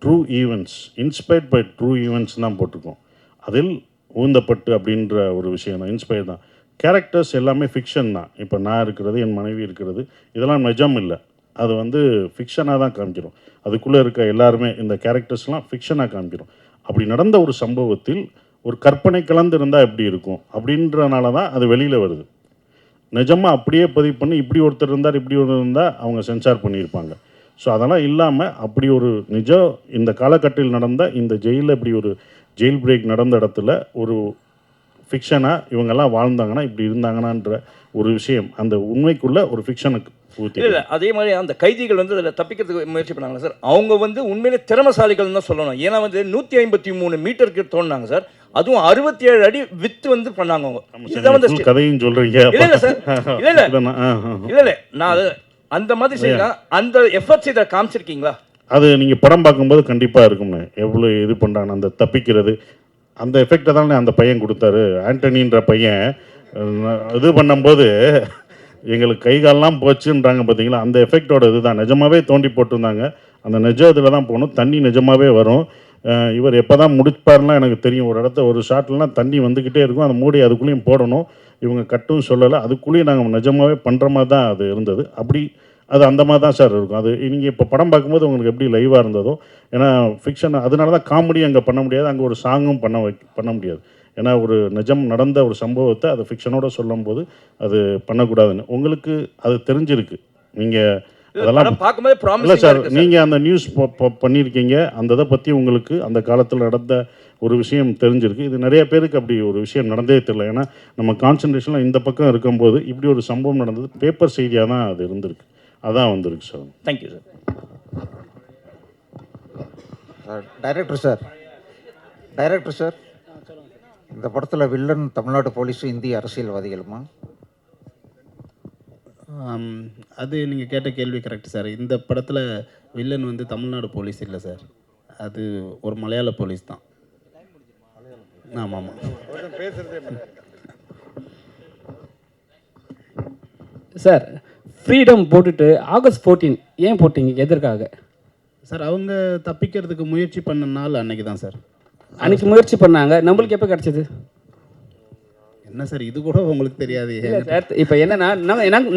true events, inspired by true events தான் போட்டிருக்கோம். அதில் ஊந்தப்பட்டு அப்படின்ற ஒரு விஷயம் தான், இன்ஸ்பயர் தான். கேரக்டர்ஸ் எல்லாமே ஃபிக்ஷன் தான். இப்போ நான் இருக்கிறது, என் மனைவி இருக்கிறது, இதெல்லாம் நிஜம் இல்லை. அது வந்து ஃபிக்ஷனாக தான் காமிக்கிறோம். அதுக்குள்ளே இருக்க எல்லாருமே இந்த கேரக்டர்ஸ்லாம் ஃபிக்ஷனாக காமிக்கிறோம். அப்படி நடந்த ஒரு சம்பவத்தில் ஒரு கற்பனை கலந்து இருந்தால் எப்படி இருக்கும் அப்படின்றனால தான் அது வெளியில் வருது. நிஜமாக அப்படியே பதிவு பண்ணி இப்படி ஒருத்தர் இருந்தார், இப்படி ஒருத்தர் இருந்தால் அவங்க சென்சார் பண்ணியிருப்பாங்க. ஸோ அதெல்லாம் இல்லாமல் அப்படி ஒரு நிஜம் இந்த காலகட்டத்தில் நடந்த இந்த ஜெயிலில் இப்படி ஒரு ஜெயில் பிரேக் நடந்த இடத்துல ஒரு ஃபிக்ஷனாக இவங்கெல்லாம் வாழ்ந்தாங்கன்னா இப்படி இருந்தாங்கன்னான்ற ஒரு விஷயம், அந்த உண்மைக்குள்ளே ஒரு ஃபிக்ஷனுக்கு இல்லை. அதே மாதிரி அந்த கைதிகள் வந்து அதில் தப்பிக்கிறதுக்கு முயற்சி பண்ணாங்க சார். அவங்க வந்து உண்மையிலே திறமசாலிகள் தான் சொல்லணும். ஏன்னா வந்து 153 மீட்டருக்கு தோணுனாங்க சார். அதுவும் 67 அடி வித்து வந்து பண்ணாங்க அவங்க. இதுதான் வந்து கதையும் சொல்கிறீங்க. இல்லை சார், இல்லை நான் அது அந்த மாதிரி செய்யலாம். அந்த எஃபர்ட்ஸ் இதை காமிச்சிருக்கீங்களா? அது நீங்கள் படம் பார்க்கும்போது கண்டிப்பாக இருக்கும்னு எவ்வளோ இது பண்ணுறாங்க. அந்த தப்பிக்கிறது அந்த எஃபெக்டை தானே அந்த பையன் கொடுத்தாரு. ஆண்டனின்ற பையன் இது பண்ணும்போது எங்களுக்கு கை காலெலாம் போச்சுன்றாங்க பார்த்தீங்களா, அந்த எஃபெக்டோட இது தான். நிஜமாகவே தோண்டி போட்டிருந்தாங்க. அந்த நிஜ இதில் தான் போகணும், தண்ணி நிஜமாகவே வரும். இவர் எப்போ தான் முடிப்பாருலாம் எனக்கு தெரியும். ஒரு இடத்த ஒரு ஷாட்லாம் தண்ணி வந்துக்கிட்டே இருக்கும், அந்த மூடி அதுக்குள்ளேயும் போடணும். இவங்க கட்டும் சொல்லலை, அதுக்குள்ளேயும் நாங்கள் நிஜமாகவே பண்ணுற மாதிரி தான் அது இருந்தது. அப்படி அது அந்த மாதிரி தான் சார் இருக்கும். அது நீங்கள் இப்போ படம் பார்க்கும்போது உங்களுக்கு எப்படி லைவாக இருந்ததோ, ஏன்னா ஃபிக்ஷன் அதனால தான் காமெடி அங்கே பண்ண முடியாது, அங்கே ஒரு சாங்கும் பண்ண முடியாது. ஏன்னா ஒரு நிஜம் நடந்த ஒரு சம்பவத்தை அதை ஃபிக்ஷனோட சொல்லும்போது அது பண்ணக்கூடாதுன்னு உங்களுக்கு அது தெரிஞ்சிருக்கு. நீங்கள் அதெல்லாம் பார்க்கும்போது இல்லை சார், நீங்கள் அந்த நியூஸ் பண்ணியிருக்கீங்க, அந்த இதை பற்றி உங்களுக்கு அந்த காலத்தில் நடந்த ஒரு விஷயம் தெரிஞ்சிருக்கு. இது நிறைய பேருக்கு அப்படி ஒரு விஷயம் நடந்தே தெரியல. ஏன்னா நம்ம கான்சன்ட்ரேஷனில் இந்த பக்கம் இருக்கும்போது இப்படி ஒரு சம்பவம் நடந்தது பேப்பர் செய்தியாக தான் அது இருந்திருக்கு, அதான் வந்திருக்கு sir. Thank you sir. Director sir, இந்த படத்தில் வில்லன் தமிழ்நாடு போலீஸும் இந்திய அரசியல்வாதிகளுமா? அது நீங்கள் கேட்ட கேள்வி கரெக்ட் சார். இந்த படத்தில் வில்லன் வந்து தமிழ்நாடு போலீஸ் இல்லை சார், அது ஒரு மலையாள போலீஸ் தான். ஆமாம் ஆமாம் சார். ஃப்ரீடம் போட்டுட்டு ஆகஸ்ட் 14 ஏன் போட்டீங்க, எதற்காக சார்? அவங்க தப்பிக்கிறதுக்கு முயற்சி பண்ண நாள் அன்னைக்கு தான் சார். அன்னைக்கு முயற்சி பண்ணாங்க, நம்மளுக்கு எப்போ கிடச்சிது? என்ன சார் இது கூட உங்களுக்கு தெரியாது? இல்லை சார், இப்போ என்னன்னா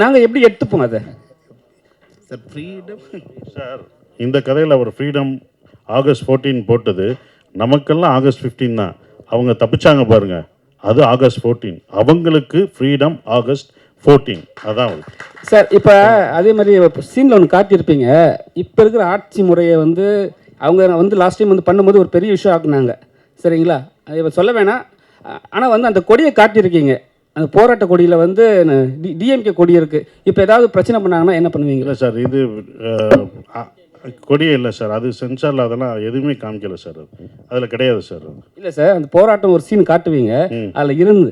நாங்கள் எப்படி எடுத்துப்போம் அதை சார்? ஃப்ரீடம் சார், இந்த கதையில் அவர் ஃப்ரீடம் ஆகஸ்ட் 14 போட்டது, நமக்கெல்லாம் ஆகஸ்ட் 15 தான். அவங்க தப்பிச்சாங்க பாருங்க, அது ஆகஸ்ட் 14. அவங்களுக்கு ஃப்ரீடம் ஆகஸ்ட் 14, அதான் சார். இப்போ அதே மாதிரி சீனில் ஒன்று காட்டியிருப்பீங்க, இப்போ இருக்கிற ஆட்சி முறையை வந்து அவங்க வந்து லாஸ்ட் டைம் வந்து பண்ணும்போது ஒரு பெரிய விஷயம் ஆக்குனாங்க, சரிங்களா? இப்போ சொல்ல வேணாம், ஆனால் வந்து அந்த கொடியை காட்டியிருக்கீங்க, அந்த போராட்ட கொடியில் வந்து டிஎம்கே கொடி இருக்குது. இப்போ ஏதாவது பிரச்சனை பண்ணாங்கன்னா என்ன பண்ணுவீங்க? இல்லை சார், இது கொடியே இல்லை சார், அது சென்சாரில் அதெல்லாம் எதுவுமே காமிக்கல சார், அதில் கிடையாது சார். இல்லை சார், அந்த போராட்டம் ஒரு சீன் காட்டுவீங்க, அதில் இருந்து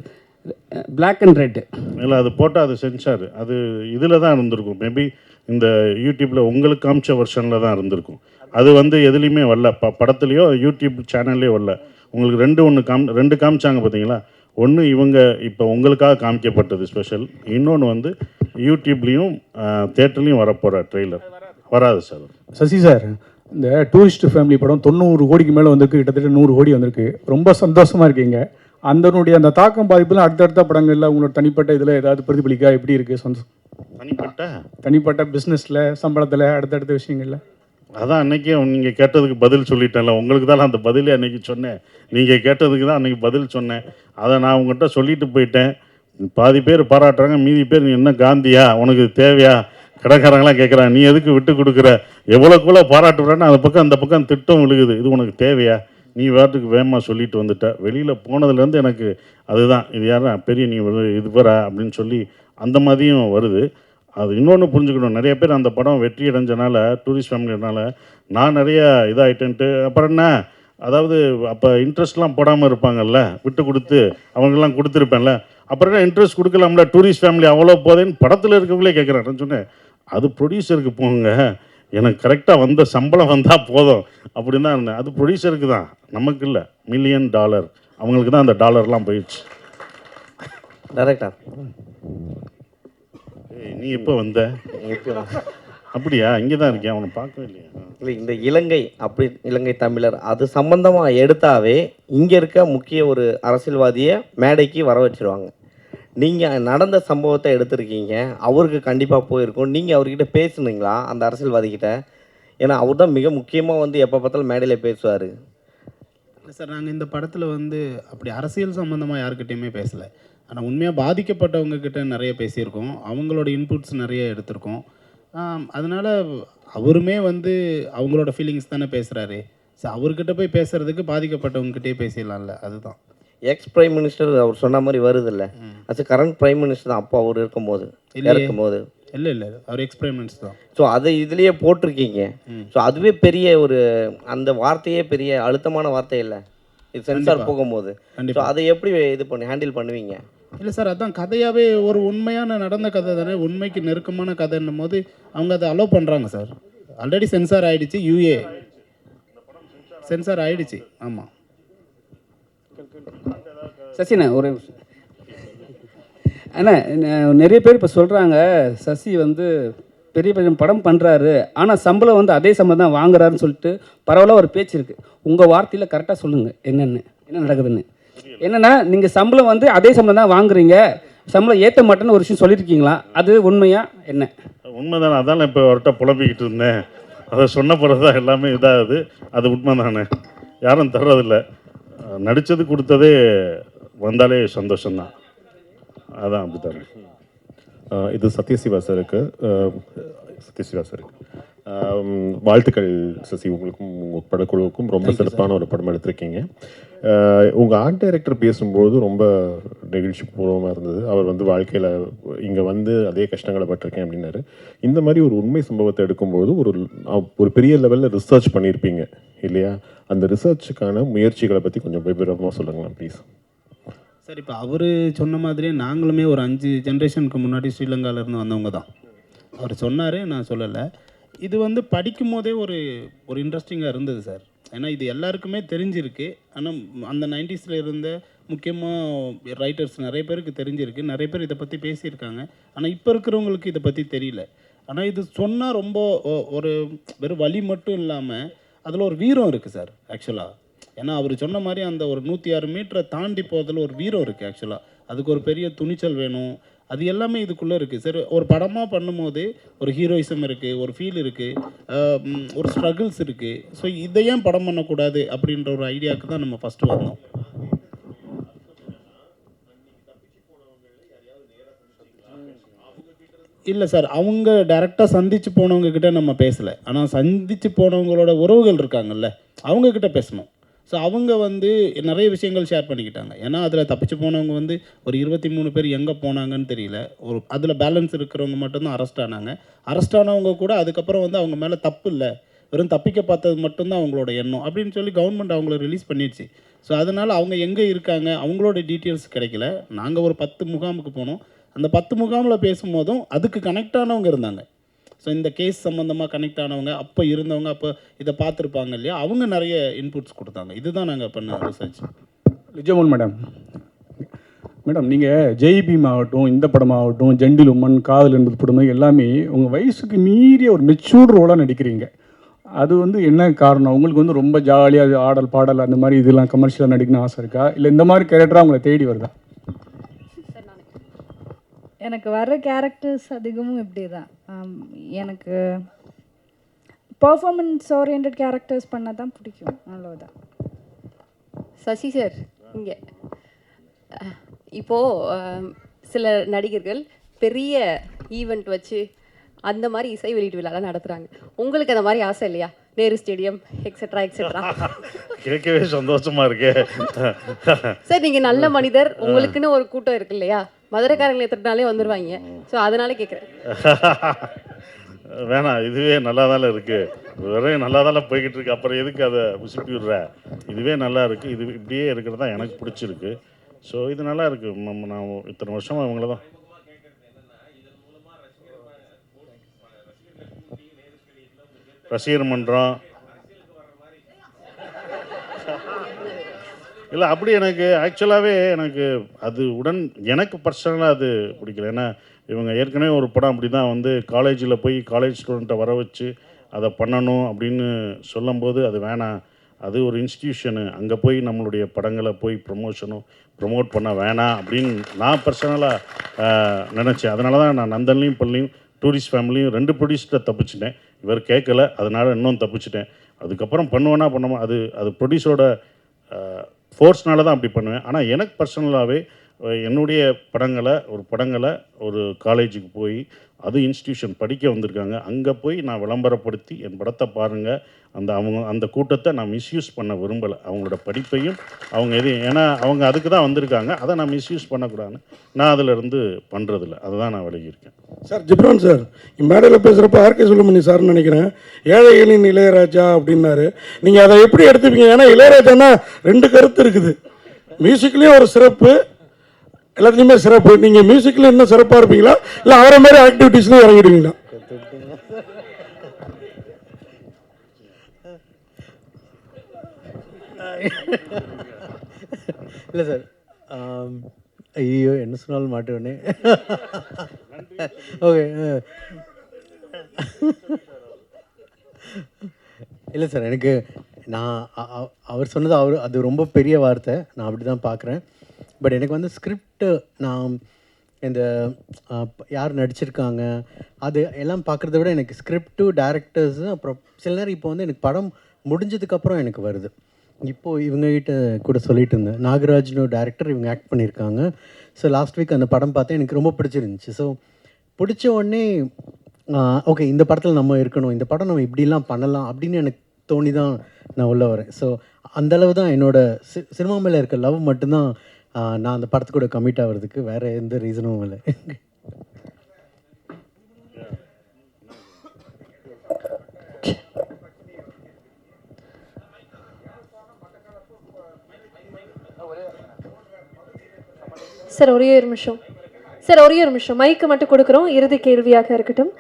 பிளாக் அண்ட் ரெட். இல்லை, அது போட்டால் அது சென்சார், அது இதில் தான் இருந்திருக்கும். மேபி இந்த யூடியூப்பில் உங்களுக்கு காமிச்ச வெர்ஷனில் தான் இருந்திருக்கும். அது வந்து எதுலேயுமே வரல, படத்துலையோ யூடியூப் சேனல்லையோ வரல. உங்களுக்கு ரெண்டு காமிச்சாங்க பார்த்தீங்களா? ஒன்று இவங்க இப்போ உங்களுக்காக காமிக்கப்பட்டது ஸ்பெஷல், இன்னொன்று வந்து யூடியூப்லேயும் தேட்டர்லேயும் வரப்போகிற ட்ரெய்லர் வராது சார். சசி சார், இந்த டூரிஸ்ட் ஃபேமிலி படம் 90 கோடிக்கு மேலே வந்திருக்கு, கிட்டத்தட்ட 100 கோடி வந்திருக்கு. ரொம்ப சந்தோஷமாக இருக்கீங்க. அந்த தாக்கம் பாதிப்புலாம் அடுத்தடுத்த படங்களில் உங்களோட தனிப்பட்ட இதில் ஏதாவது பிரதிபலிக்கா? எப்படி இருக்குது தனிப்பட்ட பிஸ்னஸில், சம்பளத்தில், அடுத்தடுத்த விஷயங்களில்? அதான் அன்றைக்கே நீங்கள் கேட்டதுக்கு பதில் சொல்லிட்டேன்ல, உங்களுக்கு தான் அந்த பதிலே அன்றைக்கி சொன்னேன். நீங்கள் கேட்டதுக்கு தான் அன்றைக்கி பதில் சொன்னேன். அதை நான் உங்கள்கிட்ட சொல்லிட்டு போயிட்டேன். பாதி பேர் பாராட்டுறாங்க, மீதி பேர் நீ என்ன காந்தியா, உனக்கு தேவையா, கடைக்காரங்களாம் கேட்குறான், நீ எதுக்கு விட்டு கொடுக்குற, எவ்வளோக்குள்ளே பாராட்டுறான்னு அந்த பக்கம் திட்டம் விழுகுது. இது உனக்கு தேவையா, நீ வாட்டுக்கு வேகமாக சொல்லிட்டு வந்துட்ட. வெளியில் போனதுலேருந்து எனக்கு அதுதான், இது யாரா பெரிய நீ இது வரா அப்படின்னு சொல்லி அந்த மாதிரியும் வருது. அது இன்னொன்று புரிஞ்சுக்கணும், நிறைய பேர் அந்த படம் வெற்றி அடைஞ்சனால, டூரிஸ்ட் ஃபேமிலினால நான் நிறைய இதாகிட்டேன்ட்டு அப்புறம் என்ன, அதாவது அப்போ இன்ட்ரெஸ்ட்லாம் போடாமல் இருப்பாங்கல்ல, விட்டு கொடுத்து அவங்கெல்லாம் கொடுத்துருப்பேன்ல, அப்புறம் என்ன இன்ட்ரெஸ்ட் கொடுக்கலாம்ல, டூரிஸ்ட் ஃபேமிலி அவ்வளோ போதேன்னு படத்தில் இருக்கவங்களே கேட்குறாங்கன்னு சொன்னேன். அது ப்ரொடியூசருக்கு போங்க, எனக்கு கரெக்டாக வந்த சம்பளம் வந்தால் போதும் அப்படின்னு தான் இருந்தேன். அது ப்ரொடியூசருக்கு தான், நமக்கு இல்லை. $1 மில்லியன் அவங்களுக்கு தான் அந்த டாலர்லாம் போயிடுச்சு. டேரக்டர் நீ எப்போ வந்த? அப்படியா? இங்கே தான் இருக்கேன், அவனை பார்க்கவே இல்லையா? இல்லை, இந்த இலங்கை அப்படி இலங்கை தமிழர் அது சம்பந்தமாக எடுத்தாவே இங்கே இருக்க முக்கிய ஒரு அரசியல்வாதியை மேடைக்கு வர வச்சிருவாங்க. நீங்கள் நடந்த சம்பவத்தை எடுத்திருக்கீங்க, அவருக்கு கண்டிப்பாக போயிருக்கும். நீங்கள் அவர்கிட்ட பேசுனீங்களா அந்த அரசியல்வாதிக்கிட்ட? ஏன்னா அவர் தான் மிக முக்கியமாக வந்து எப்போ பார்த்தாலும் மேடையில் பேசுவார். இல்லை சார், நாங்கள் இந்த படத்தில் வந்து அப்படி அரசியல் சம்மந்தமாக யாருக்கிட்டையுமே பேசலை. ஆனால் உண்மையாக பாதிக்கப்பட்டவங்கக்கிட்ட நிறைய பேசியிருக்கோம், அவங்களோட இன்புட்ஸ் நிறைய எடுத்திருக்கோம். அதனால் அவருமே வந்து அவங்களோட ஃபீலிங்ஸ் தானே பேசுகிறாரு. ஸோ அவர்கிட்ட போய் பேசுகிறதுக்கு பாதிக்கப்பட்டவங்ககிட்டே பேசிடலாம்ல, அதுதான். எக்ஸ் பிரைம் மினிஸ்டர் அவர் சொன்ன மாதிரி வருது இல்லை, அது கரண்ட் பிரைம் மினிஸ்டர் தான் அப்போ அவர் இருக்கும்போது இருக்கும்போது. இல்லை இல்லை, அவர் எக்ஸ் பிரைம் மினிஸ்டர் தான். ஸோ அதை இதுலேயே போட்டிருக்கீங்க. ஸோ அதுவே பெரிய ஒரு அந்த வார்த்தையே பெரிய அழுத்தமான வார்த்தை இல்லை, இது சென்சார் போகும்போது. ஸோ அதை எப்படி இது பண்ணி ஹேண்டில் பண்ணுவீங்க? இல்லை சார், அதான் கதையாகவே ஒரு உண்மையான நடந்த கதை தானே, உண்மைக்கு நெருக்கமான கதைன்னும் போது அவங்க அதை அலோவ் பண்ணுறாங்க சார். ஆல்ரெடி சென்சார் ஆகிடுச்சு, யூஏ சென்சார் ஆகிடுச்சு. ஆமாம் சசிண்ணா ஒரு அண்ணா, நிறைய பேர் இப்போ சொல்கிறாங்க சசி வந்து பெரிய பெரிய படம் பண்ணுறாரு, ஆனால் சம்பளம் வந்து அதே சம்பளம் தான் வாங்குறாருன்னு சொல்லிட்டு பரவாயில்ல ஒரு பேச்சு இருக்குது. உங்கள் வார்த்தையில் கரெக்டாக சொல்லுங்கள் என்ன நடக்குதுன்னு. என்னென்னா நீங்கள் சம்பளம் வந்து அதே சம்பளம் தான் வாங்குறீங்க, சம்பளம் ஏற்ற மாட்டேன்னு ஒரு விஷயம் சொல்லியிருக்கீங்களா? அது உண்மையா என்ன? உண்மைதானே, அதான் இப்போ அவர்கிட்ட புலம்பிக்கிட்டு இருந்தேன். அதை சொன்ன பிறகு தான் எல்லாமே இதாகுது. அது உண்மை தானே, யாரும் தர்றதில்லை. நடித்தது கொடுத்ததே வந்தாலே சந்தோஷம்தான், அதான் அப்படி தரேன். இது சத்யசிவா சாருக்கு வாழ்த்துக்கள் சசி. உங்களுக்கும் உங்கள் படக்குழுவுக்கும் ரொம்ப சிறப்பான ஒரு படம் எடுத்திருக்கீங்க. உங்கள் ஆர்ட் டைரக்டர் பேசும்போது ரொம்ப நெகிழ்ச்சி பூர்வமாக இருந்தது. அவர் வந்து வாழ்க்கையில் இங்கே வந்து அதே கஷ்டங்களை பட்டிருக்கேன் அப்படின்னாரு. இந்த மாதிரி ஒரு உண்மை சம்பவத்தை எடுக்கும்போது ஒரு பெரிய லெவலில் ரிசர்ச் பண்ணியிருப்பீங்க இல்லையா? அந்த ரிசர்ச்சுக்கான முயற்சிகளை பற்றி கொஞ்சம் விவரமாக சொல்லுங்களேன் ப்ளீஸ். சார், இப்போ அவர் சொன்ன மாதிரியே நாங்களுமே ஒரு 5 ஜென்ரேஷனுக்கு முன்னாடி ஸ்ரீலங்காவிலேருந்து வந்தவங்க தான். அவர் சொன்னார், நான் சொல்லலை. இது வந்து படிக்கும் போதே ஒரு இன்ட்ரெஸ்டிங்காக இருந்தது சார். ஏன்னா இது எல்லாருக்குமே தெரிஞ்சிருக்கு, ஆனால் அந்த 90s இருந்த முக்கியமாக ரைட்டர்ஸ் நிறைய பேருக்கு தெரிஞ்சிருக்கு, நிறைய பேர் இதை பற்றி பேசியிருக்காங்க. ஆனால் இப்போ இருக்கிறவங்களுக்கு இதை பற்றி தெரியல. ஆனால் இது சொன்னால் ரொம்ப ஒரு வெறும் வலி மட்டும் இல்லாமல் அதில் ஒரு வீரம் இருக்குது சார் ஆக்சுவலாக. ஏன்னா அவர் சொன்ன மாதிரி அந்த ஒரு 106 மீட்டரை தாண்டி போகிறதுல ஒரு வீரம் இருக்குது ஆக்சுவலாக. அதுக்கு ஒரு பெரிய துணிச்சல் வேணும், அது எல்லாமே இதுக்குள்ளே இருக்குது சார். ஒரு படமாக பண்ணும்போது ஒரு ஹீரோயிசம் இருக்குது, ஒரு ஃபீல் இருக்குது, ஒரு ஸ்ட்ரகிள்ஸ் இருக்குது. ஸோ இதை ஏன் படம் பண்ணக்கூடாது அப்படின்ற ஒரு ஐடியாவுக்கு தான் நம்ம ஃபஸ்ட்டு வந்தோம். இல்லை சார், அவங்க டைரெக்டாக சந்தித்து போனவங்கக்கிட்ட நம்ம பேசலை. ஆனால் சந்தித்து போனவங்களோட உறவுகள் இருக்காங்கல்ல, அவங்கக்கிட்ட பேசணும். ஸோ அவங்க வந்து நிறைய விஷயங்கள் ஷேர் பண்ணிக்கிட்டாங்க. ஏன்னா அதில் தப்பிச்சு போனவங்க வந்து ஒரு 23 பேர் எங்கே போனாங்கன்னு தெரியல. அதில் பேலன்ஸ் இருக்கிறவங்க மட்டும்தான் அரெஸ்ட் ஆனாங்க. அரெஸ்ட் ஆனவங்க கூட அதுக்கப்புறம் வந்து அவங்க மேலே தப்பு இல்லை, வெறும் தப்பிக்க பார்த்தது மட்டும்தான் அவங்களோட எண்ணம் அப்படின்னு சொல்லி கவர்மெண்ட் அவங்கள ரிலீஸ் பண்ணிடுச்சு. ஸோ அதனால் அவங்க எங்கே இருக்காங்க அவங்களோட டீட்டெயில்ஸ் கிடைக்கல. நாங்கள் ஒரு 10 முகாமுக்கு போனோம். அந்த 10 முகாமில் பேசும்போதும் அதுக்கு கனெக்ட் ஆனவங்க இருந்தாங்க. ஸோ இந்த கேஸ் சம்மந்தமாக கனெக்ட் ஆனவங்க, அப்போ இருந்தவங்க, அப்போ இதை பார்த்துருப்பாங்க இல்லையா, அவங்க நிறைய இன்புட்ஸ் கொடுத்தாங்க. இதுதான் நாங்கள் பண்ண ரிசர்ச். நிஜமோன் மேடம் நீங்கள் ஜெய்பீம் ஆகட்டும், இந்த படமாகட்டும், ஜெண்டில் உமன், காதல் என்பது படம் எல்லாமே உங்கள் வயசுக்கு மீறிய ஒரு மெச்சூர்ட் ரோலாக நடிக்கிறீங்க. அது வந்து என்ன காரணம்? உங்களுக்கு வந்து ரொம்ப ஜாலியாக ஆடல் பாடல் அந்த மாதிரி இதெல்லாம் கமர்ஷியலாக நடிக்கணும்னு ஆசை இருக்கா, இல்லை இந்த மாதிரி கேரக்டராக உங்களை தேடி வருதா? எனக்கு வர கேரக்டர்ஸ் அதிகமும் இப்படி தான். எனக்கு பர்ஃபார்மன்ஸ் ஓரியன்ட் கேரக்டர்ஸ் பண்ண தான் பிடிக்கும், அவ்வளோதான். சசி சார், இங்கே இப்போது சில நடிகர்கள் பெரிய ஈவெண்ட் வச்சு அந்த மாதிரி இசை வெளியீட்டு விழாலாம் நடத்துகிறாங்க. உங்களுக்கு அந்த மாதிரி ஆசை இல்லையா? Nehru stadium etcetera etcetera. கேட்கவே சந்தோஷமா இருக்கே. சார் நீங்கள் நல்ல மனிதர், உங்களுக்குன்னு ஒரு கூட்டம் இருக்கு இல்லையா, மதுரைக்காரங்களை எத்தனாலே வந்துடுவாங்க. ஸோ அதனால கேட்குறேன். வேணாம், இதுவே நல்லா தானே இருக்குது, ஒரே நல்லா தானே போய்கிட்டு இருக்கு, அப்புறம் எதுக்கு அதை உசுப்பி விடுற? இதுவே நல்லா இருக்குது, இது இப்படியே இருக்கிறது தான் எனக்கு பிடிச்சிருக்கு. ஸோ இது நல்லா இருக்குது. நான் இத்தனை வருஷமாக இவங்கள தான் ரசிகர் மன்றம் இல்லை, அப்படி எனக்கு ஆக்சுவலாகவே எனக்கு அது எனக்கு பர்சனலாக அது பிடிக்கல. ஏன்னா இவங்க ஏற்கனவே ஒரு படம் அப்படி தான் வந்து காலேஜில் போய் காலேஜ் ஸ்டூடெண்ட்டை வர வச்சு அதை பண்ணணும் அப்படின்னு சொல்லும்போது அது வேணாம், அது ஒரு இன்ஸ்டிடியூஷனு, அங்கே போய் நம்மளுடைய படங்களை போய் ப்ரொமோட் பண்ண வேணாம் அப்படின்னு நான் பர்சனலாக நினச்சேன். அதனால தான் நான் நந்தன்லையும் பள்ளியும் டூரிஸ்ட் ஃபேமிலியும் 2 ப்ரொடியூசரை தப்பிச்சிட்டேன். இவர் கேட்கல, அதனால் இன்னும் தப்பிச்சிட்டேன். அதுக்கப்புறம் பண்ணுவேன்னா பண்ணுவோம், அது ப்ரொடியூசரோட ஃபோர்ஸ்னால தான் அப்படி பண்ணுவேன். ஆனால் எனக்கு பர்சனலாகவே என்னுடைய படங்களை ஒரு காலேஜுக்கு போய் அது இன்ஸ்டிடியூஷன் படிக்க வந்திருக்காங்க, அங்கே போய் நான் விளம்பரப்படுத்தி என் படத்தை பாருங்கள், அந்த கூட்டத்தை நான் மிஸ்யூஸ் பண்ண விரும்பலை. அவங்களோட படிப்பையும் ஏன்னா அவங்க அதுக்கு தான் வந்திருக்காங்க, அதை நான் மிஸ்யூஸ் பண்ணக்கூடாதுன்னு நான் அதிலிருந்து பண்ணுறதில்ல, அதுதான் நான் விலகியிருக்கேன். சார் ஜிப்ரான் சார் மேடையில் பேசுகிறப்ப ஆர்கே சுலமணி சார்னு நினைக்கிறேன், ஏழைகளின் இளையராஜா அப்படின்னாரு. நீங்கள் அதை எப்படி எடுத்துப்பீங்க? ஏன்னா இளையராஜானா 2 கருத்து இருக்குது, மியூசிக்லேயும் ஒரு சிறப்பு, எல்லாத்துலேயுமே சிறப்பு. நீங்கள் மியூசிக்கில் இன்னும் சிறப்பாக இருப்பீங்களா, இல்லை அவரை மாதிரி ஆக்டிவிட்டீஸ்லையும் இறங்கிடுவீங்களா? இல்லை சார், ஐயோ என்ன சொன்னாலும் மாட்டேன்னே. ஓகே, இல்லை சார், எனக்கு நான் அவர் சொன்னது அது ரொம்ப பெரிய வார்த்தை, நான் அப்படி தான் பார்க்குறேன். பட் எனக்கு வந்து ஸ்கிரிப்டு, நான் இந்த யார் நடிச்சிருக்காங்க அது எல்லாம் பார்க்குறத விட எனக்கு ஸ்கிரிப்டு, டேரக்டர்ஸு, அப்புறம் சில நேரம் இப்போ வந்து எனக்கு படம் முடிஞ்சதுக்கப்புறம் எனக்கு வருது. இப்போது இவங்ககிட்ட கூட சொல்லிட்டு இருந்தேன், நாகராஜ்னு டேரக்டர், இவங்க ஆக்ட் பண்ணியிருக்காங்க. ஸோ லாஸ்ட் வீக் அந்த படம் பார்த்தேன், எனக்கு ரொம்ப பிடிச்சிருந்துச்சு. ஸோ பிடிச்ச உடனே ஓகே இந்த படத்தில் நம்ம இருக்கணும், இந்த படம் நம்ம இப்படிலாம் பண்ணலாம் அப்படின்னு எனக்கு தோணி தான் நான் உள்ளே வரேன். ஸோ அந்தளவு தான் என்னோடய சினிமா மேலே இருக்க லவ் மட்டும்தான் நான் அந்த படத்து கூட கமிட் ஆகிறதுக்கு, வேறு எந்த ரீசனும் இல்லை. சார் ஒரே ஒரு நிமிஷம் மைக்கு மட்டும் கொடுக்குறோம், இறுதி கேள்வியாக இருக்கட்டும்.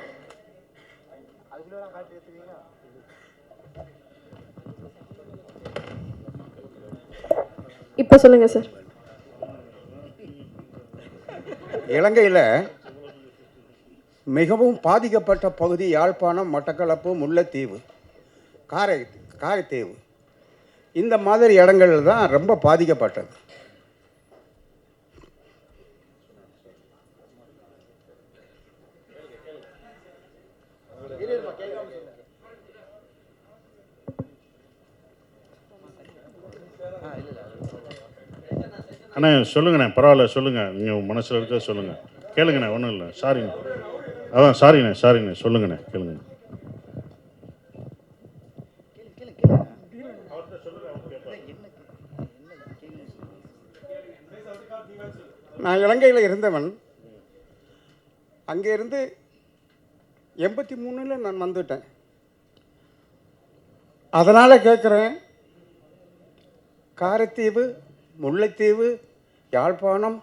இப்போ சொல்லுங்க சார். இலங்கையில் மிகவும் பாதிக்கப்பட்ட பகுதி யாழ்ப்பாணம், மட்டக்களப்பு, முல்லைத்தீவு, காரைத்தீவு, இந்த மாதிரி இடங்கள் தான் ரொம்ப பாதிக்கப்பட்டது. அண்ணே சொல்லுங்கண்ணே, பரவாயில்ல சொல்லுங்கள், நீங்கள் மனசில் இருக்க சொல்லுங்கள், கேளுங்கண்ணே, ஒன்றும் இல்லை, சாரிண்ணே, அதான் சாரிண்ணே சொல்லுங்கண்ணே, கேளுங்கண்ணே. நான் இலங்கையில் இருந்தவன், அங்கே இருந்து 83 நான் வந்துட்டேன். அதனால் கேட்குறேன், காரைத்தீவு, முல்லைத்தீவு, யாழ்ப்பாணம்,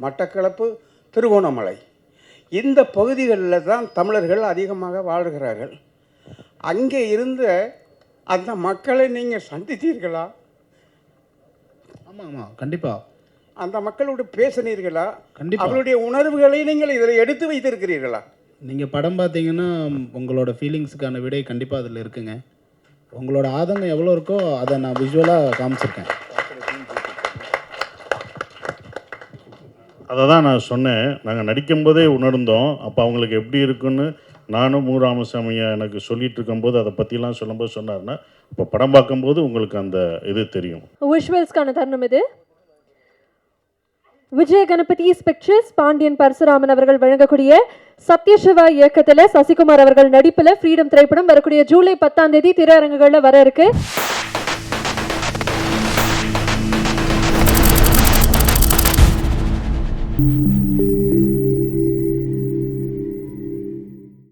மட்டக்களப்பு, திருகோணமலை, இந்த பகுதிகளில் தான் தமிழர்கள் அதிகமாக வாழ்கிறார்கள். அங்கே இருந்த அந்த மக்களை நீங்கள் சந்தித்தீர்களா? ஆமாம் கண்டிப்பாக. அந்த மக்களோடு பேசினீர்களா? கண்டிப்பாக. அவங்களுடைய உணர்வுகளை நீங்கள் இதில் எடுத்து வைத்திருக்கிறீர்களா? நீங்கள் படம் பார்த்தீங்கன்னா உங்களோட ஃபீலிங்ஸுக்கான விடை கண்டிப்பாக அதில் இருக்குங்க. உங்களோட ஆதங்கம் எவ்வளோ இருக்கோ அதை நான் விஷுவலாக காமிச்சிருக்கேன். அதை தான் நான் சொன்னேன், நாங்கள் நடிக்கும்போதே உணர்ந்தோம். அப்போ அவங்களுக்கு எப்படி இருக்குன்னு நானும் ராமசாமியை எனக்கு சொல்லிட்டு இருக்கும்போது அதை பற்றிலாம் சொல்லும்போது சொன்னார்னா, இப்போ படம் பார்க்கும்போது உங்களுக்கு அந்த இது தெரியும். விஷுவல்ஸ்க்கான தருணம் இது. விஜய கணபதிஸ் பிக்சர்ஸ் பாண்டியன் பரசுராமன் அவர்கள் வழங்கக்கூடிய சத்யசிவா இயக்கத்தில் சசிகுமார் அவர்கள் நடிப்பில் ஃப்ரீடம் திரைப்படம் வரக்கூடிய ஜூலை 10ஆம் தேதி திரையரங்குகளில் வர இருக்கு.